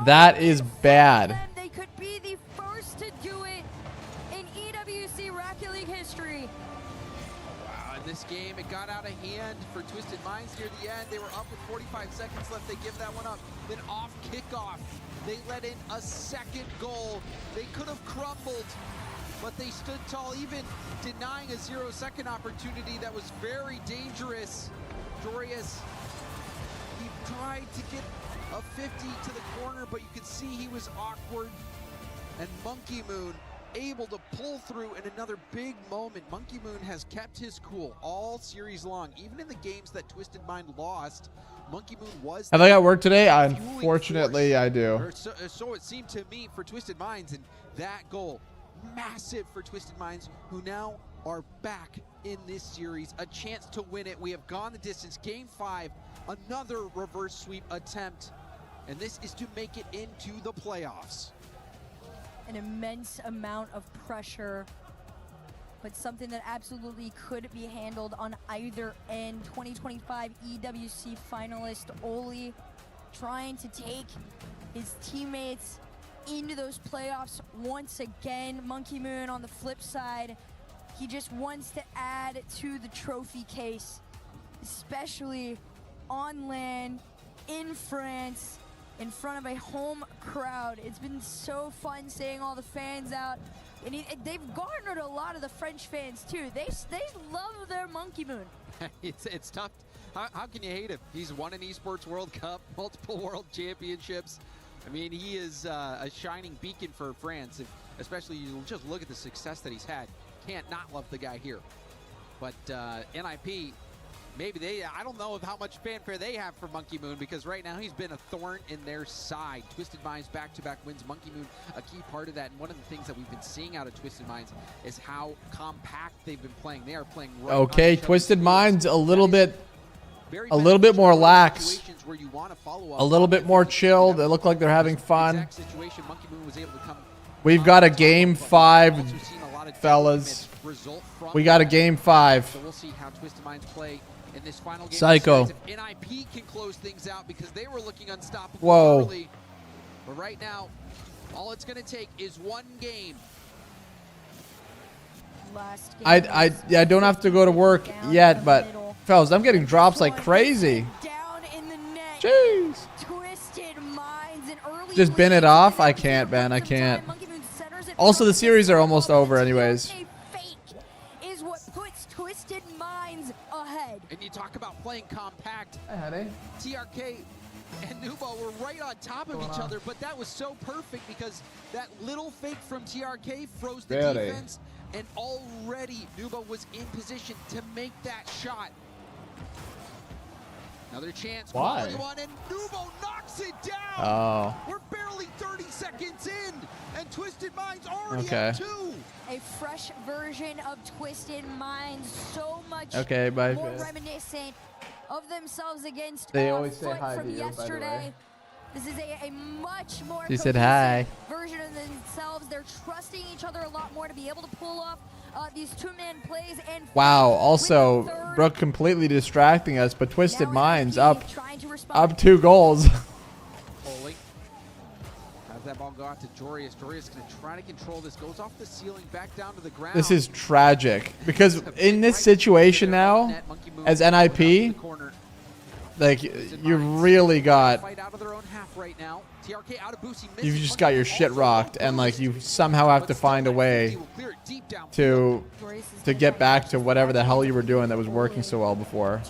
That is bad. They could be the first to do it in EWC Rocket League history. Wow, in this game, it got out of hand for Twisted Minds near the end. They were up with 45 seconds left. They give that one up. Then off kickoff, they let in a second goal. They could have crumbled, but they stood tall, even denying a 0-second opportunity that was very dangerous. Jorius, he tried to get a 50 to the corner, but you could see he was awkward. And Monkey Moon able to pull through in another big moment. Monkey Moon has kept his cool all series long. Even in the games that Twisted Mind lost, Monkey Moon was... Have I got work today? Unfortunately, I do. So it seemed to me for Twisted Minds, and that goal, massive for Twisted Minds, who now are back in this series. A chance to win it. We have gone the distance. Game 5, another reverse sweep attempt. And this is to make it into the playoffs. An immense amount of pressure, but something that absolutely could be handled on either end. 2025 EWC finalist Oli trying to take his teammates into those playoffs once again. Monkey Moon on the flip side, he just wants to add to the trophy case, especially on land in France, in front of a home crowd. It's been so fun seeing all the fans out, and they've garnered a lot of the French fans too. They love their Monkey Moon. It's tough. How can you hate him? He's won an Esports World Cup, multiple world championships. I mean, he is a shining beacon for France, especially you just look at the success that he's had. Can't not love the guy here. But NIP, maybe I don't know of how much fanfare they have for Monkey Moon, because right now he's been a thorn in their side. Twisted Minds back-to-back wins. Monkey Moon, a key part of that. And one of the things that we've been seeing out of Twisted Minds is how compact they've been playing. They are playing right Okay, Twisted Minds a little bit more lax. A little bit more chill. They look like they're having fun. We've got a game 5, fellas. We got a game 5. So we'll see how Twisted Minds play in this final game. Psycho. If NIP can close things out, because they were looking unstoppable Whoa. early. But right now, all it's going to take is one game. I don't have to go to work yet, but fellas, I'm getting drops like crazy. Jeez. Just bin it off. I can't, Ben. I can't. Also, the series are almost over, anyways. Is what puts Twisted Minds ahead. And you talk about playing compact. Hi, honey. TRK and Nubo were right on top of each other, but that was so perfect because that little fake from TRK froze the defense, and already Nubo was in position to make that shot. Another chance. Why? And Nubo knocks it down. Oh. We're barely 30 seconds in, and Twisted Minds already Okay. at 2. A fresh version of Twisted Minds, so much Okay, bye. more reminiscent of themselves against They always say Foot hi from to you, by the yesterday. way. This is a much more She said cohesive hi. version of themselves. They're trusting each other a lot more to be able to pull off these two-man plays. And Wow. Also, Brooke completely distracting us, but Twisted Minds up 2 goals. Foley. Has that ball go out to Jorius. Jorius going to try to control this. Goes off the ceiling, back down to the ground. This is tragic because in this situation now, as NIP, like you really got, you've just got your shit rocked, and like you somehow have to find a way to get back to whatever the hell you were doing that was working so well before.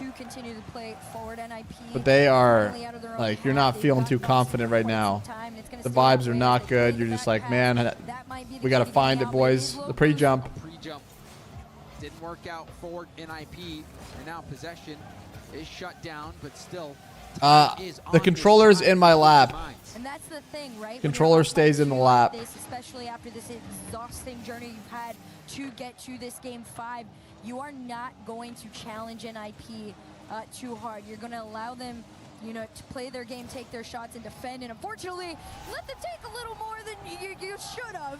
But they are like, you're not feeling too confident right now. The vibes are not good. You're just like, man, we got to find it, boys. The pre-jump. Didn't work out for NIP, and now possession is shut down, but still. The controller's in my lap. And that's the thing, right? Controller stays in the lap. Especially after this exhausting journey you've had to get to this game 5, you are not going to challenge NIP too hard. You're going to allow them, you know, to play their game, take their shots, and defend. And unfortunately, let them take a little more than you should have.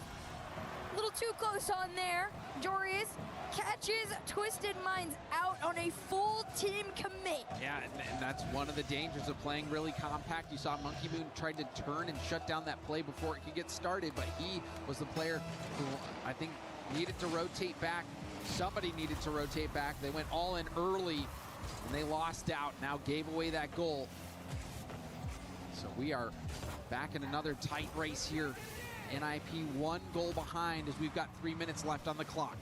A little too close on there. Jorius catches Twisted Minds out on a full team commit. Yeah, and that's one of the dangers of playing really compact. You saw Monkey Moon tried to turn and shut down that play before it could get started, but he was the player who I think needed to rotate back. Somebody needed to rotate back. They went all in early, and they lost out. Now gave away that goal. So we are back in another tight race here. NIP 1 goal behind as we've got 3 minutes left on the clock.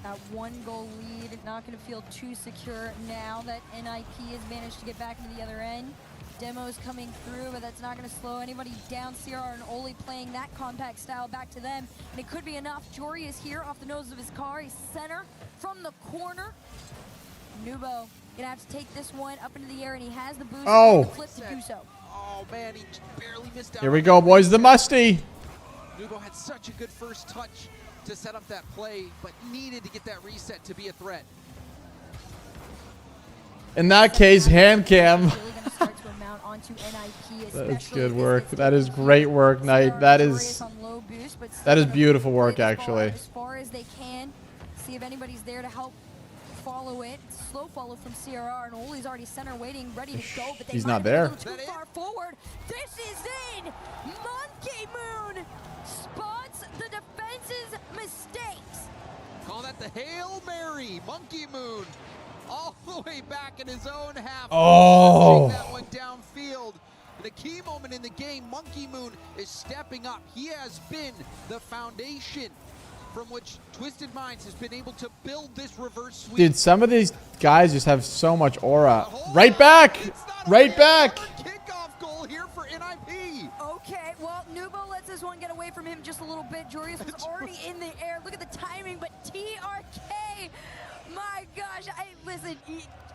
That 1 goal lead, not going to feel too secure now that NIP has managed to get back into the other end. Demo's coming through, but that's not going to slow anybody down. CRR and Oli playing that compact style back to them, and it could be enough. Jory is here off the nose of his car. He's center from the corner. Nubo going to have to take this one up into the air, and he has the boost and the flip to do so. Oh man, he barely missed out. Here we go, boys. The musty. Nubo had such a good first touch to set up that play, but needed to get that reset to be a threat. In that case, hand cam. That's good work. That is great work, Knight. That is beautiful work, actually. As far as they can, see if anybody's there to help follow it. Slow follow from CRR, and Oli's already center waiting, ready to go, but he's not there. Too far forward. This is in. Monkey Moon spots the defense's mistakes. Call that the Hail Mary. Monkey Moon all the way back in his own half. Oh. Take that one downfield. In a key moment in the game, Monkey Moon is stepping up. He has been the foundation from which Twisted Minds has been able to build this reverse sweep. Dude, some of these guys just have so much aura. Right back! Right back! Kickoff goal here for NIP. well, Nubo lets this one get away from him just a little bit. Joreuz was already in the air. Look at the timing, but TRK, my gosh, listen.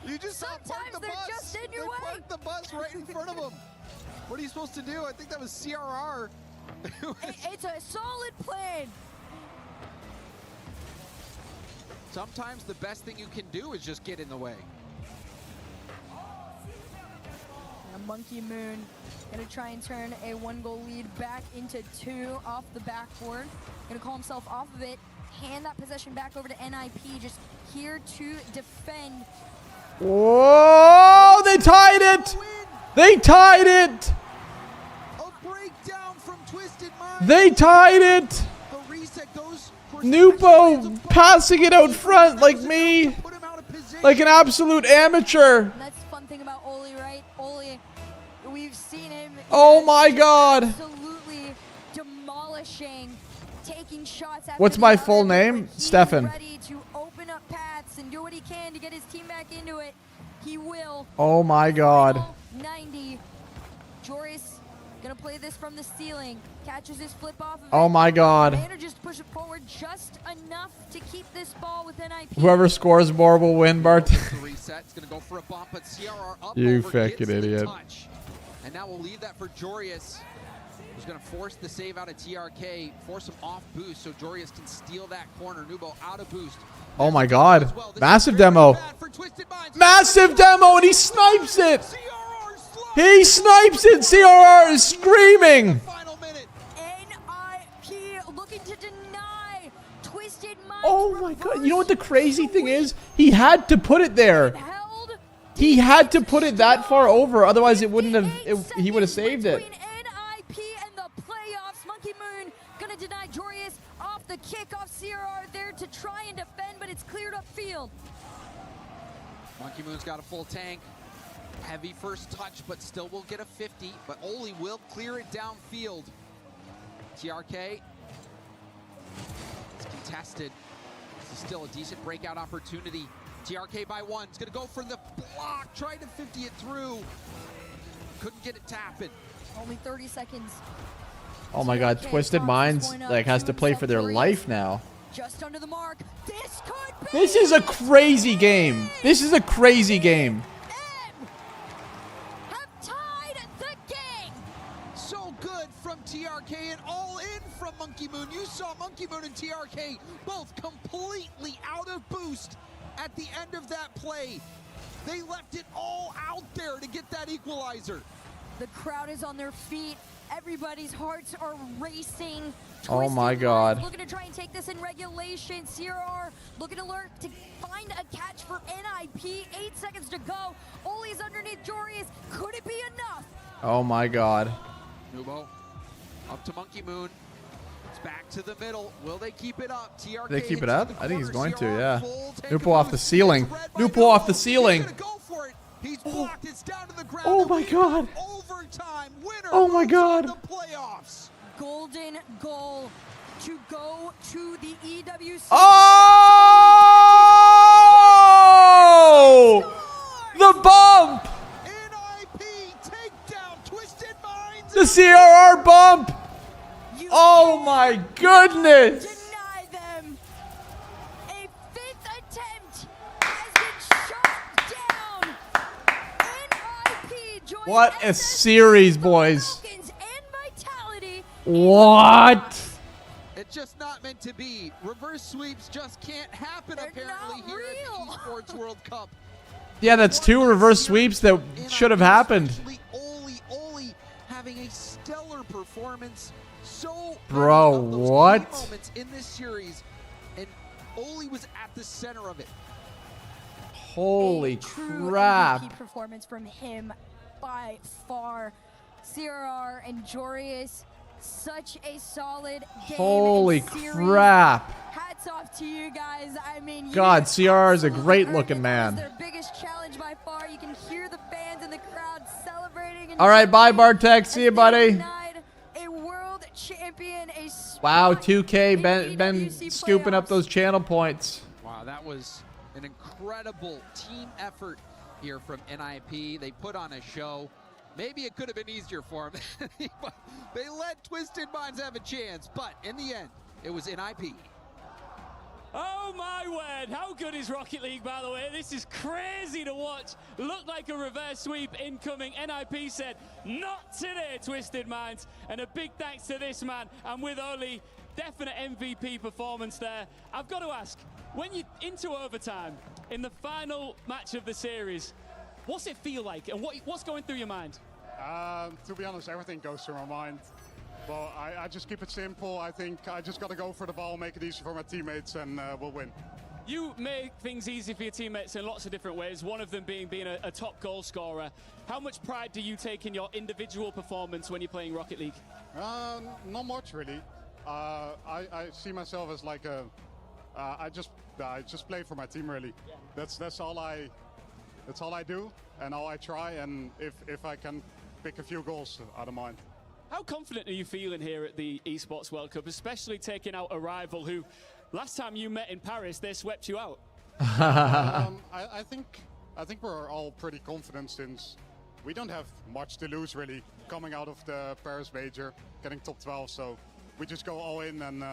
You just sometimes the they're bus. just in your They way. parked the bus right in front of him. What are you supposed to do? I think that was CRR. It's a solid plan. Sometimes the best thing you can do is just get in the way. And Monkey Moon gonna try and turn a 1-goal lead back into 2 off the backboard. Gonna call himself off of it, hand that possession back over to NIP, just here to defend. Whoa, they tied it! They tied it! A breakdown from Twisted Minds. They tied it! The reset goes for Nupo passing it out front like me. Like an absolute amateur. And that's the fun thing about Oli, right? Oli, we've seen him. Oh my god. Absolutely demolishing, taking shots after What's my full name? Stefan. Ready to open up paths and do what he can to get his team back into it. He will. Oh my god. 90. Joreuz gonna play this from the ceiling. Catches his flip off of Oh my god. Manages to push it forward just enough to keep this ball with NIP. Whoever scores more will win, Bart. The reset. It's gonna go for a bump, but CRR up You over, fucking gets the idiot. touch. And now we'll leave that for Joreuz, who's gonna force the save out of TRK, force him off boost so Joreuz can steal that corner. Nubo out of boost. Oh my god. Massive demo. Massive demo, and he snipes it. He snipes it. CRR is screaming. NIP looking to deny Twisted Minds. Oh my god. You know what the crazy thing is? He had to put it there. He had to put it that far over, otherwise it wouldn't have. He would have saved it. NIP and the playoffs. Monkey Moon gonna deny Joreuz off the kickoff. CRR there to try and defend, but it's cleared up field. Monkey Moon's got a full tank. Heavy first touch, but still will get a 50. But Oli will clear it downfield. TRK. It's contested. This is still a decent breakout opportunity. TRK by 1. It's going to go for the block. Tried to 50 it through. Couldn't get it tapping. Only 30 seconds. Oh my god. Twisted Minds like has to play for their life now. Just under the mark. This could be. This is a crazy game. This is a crazy game. So good from TRK and all in from Monkey Moon. You saw Monkey Moon and TRK both completely out of boost at the end of that play. They left it all out there to get that equalizer. The crowd is on their feet. Everybody's hearts are racing. Oh my god. Looking to try and take this in regulation. CRR looking to lurk to find a catch for NIP. 8 seconds to go. Oli's underneath Joreuz. Could it be enough? Oh my god. Nubo up to Monkey Moon. It's back to the middle. Will they keep it up? TRK They keep it hits up? the I think he's corner. going to, CRR yeah. full tank Nupo of off the boost. ceiling. It's red by Nupo off the Nubo. ceiling. He's gonna go for it. He's blocked. It's down to the ground. Oh my god. Overtime winner. Oh my moves god. on to playoffs. Golden goal to go to the EWC. Oh! The bump! The CRR bump! Oh my goodness! Deny them. A 5th attempt has been shot down. NIP joins What a series, boys. Falcons and Vitality. What? It's just not meant to be. Reverse sweeps just can't happen apparently here at the Esports World Cup. Yeah, that's 2 reverse sweeps that should have happened. Oli having a stellar performance. So Bro, many of those what? key moments in this series, and Oli was at the center of it. Holy True crap. MVP performance from him by far. CRR and Joreuz, such a solid game. Holy and series. crap. Hats off to you guys. I mean, God, guys CRR is a absolutely great earned looking it. man. That was their biggest challenge by far. You can hear the fans in the crowd celebrating. And All right, bye, Bartek. See you, buddy. denied a world champion, a Wow, spot 2K in been EWC scooping up playoffs. those channel points. Wow, that was an incredible team effort here from NIP. They put on a show. Maybe it could have been easier for him. They let Twisted Minds have a chance, but in the end, it was NIP. Oh my word, how good is Rocket League, by the way? This is crazy to watch. Looked like a reverse sweep incoming. NIP said, not today, Twisted Minds. And a big thanks to this man, and with Oli, definite MVP performance there. I've got to ask, when you're into overtime, in the final match of the series, what's it feel like, and what's going through your mind? To be honest, everything goes through my mind. Well, I just keep it simple. I think I just got to go for the ball, make it easy for my teammates, and we'll win. You make things easy for your teammates in lots of different ways, one of them being a top goal scorer. How much pride do you take in your individual performance when you're playing Rocket League? Not much, really. I see myself as like I just play for my team, really. Yeah. That's all I do, and all I try, and if I can pick a few goals, I don't mind. How confident are you feeling here at the Esports World Cup, especially taking out a rival who, last time you met in Paris, they swept you out? I think we're all pretty confident since we don't have much to lose, really, coming out of the Paris Major, getting top 12, so we just go all in and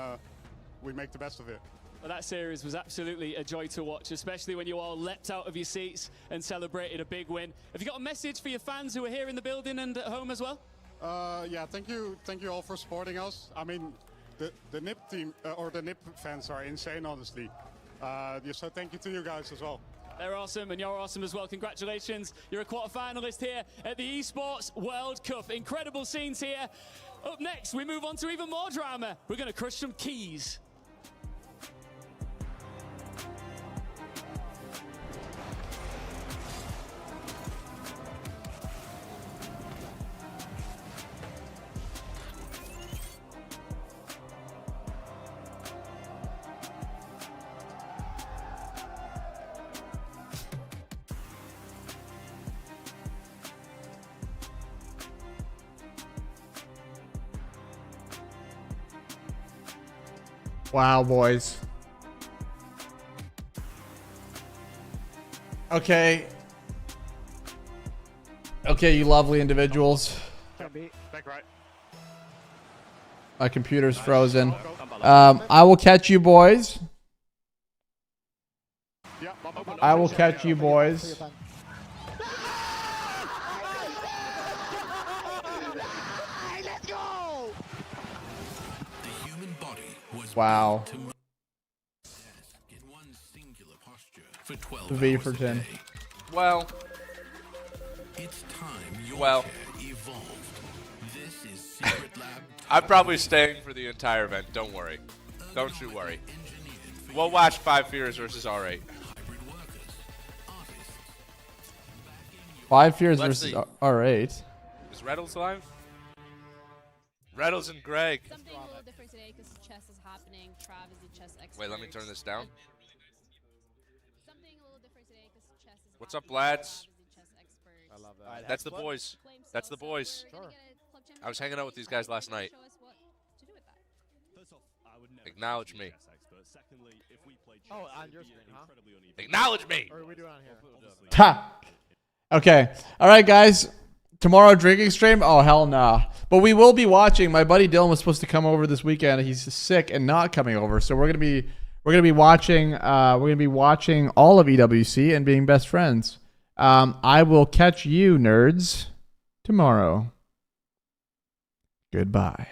we make the best of it. Well, that series was absolutely a joy to watch, especially when you all leapt out of your seats and celebrated a big win. Have you got a message for your fans who are here in the building and at home as well? Yeah, thank you all for supporting us. I mean, the NIP team or the NIP fans are insane, honestly. So thank you to you guys as well. They're awesome, and you're awesome as well. Congratulations. You're a quarter-finalist here at the Esports World Cup. Incredible scenes here. Up next, we move on to even more drama. We're going to crush some keys. Wow, boys. Okay. Okay, you lovely individuals. Back right. My computer's frozen. I will catch you boys. I will catch you boys. Wow. V for 10. Well. I'm probably staying for the entire event. Don't worry. Don't you worry. We'll watch 5 Fears versus R8. 5 Fears versus R8. Is Reynolds live? Reynolds and Greg. Something a little different today because chess is happening. Trav is the chess expert. Wait, let me turn this down. Something a little different today because chess is What's up, lads? I love that. That's the boys. That's the boys. I was hanging out with these guys last night. Acknowledge me. Oh, on your screen, huh? Acknowledge me. Or are we doing on here? Ha! Okay. All right, guys. Tomorrow drinking stream? Oh, hell nah. But we will be watching. My buddy Dylan was supposed to come over this weekend. He's sick and not coming over. So we're gonna be watching all of EWC and being best friends. I will catch you nerds tomorrow. Goodbye.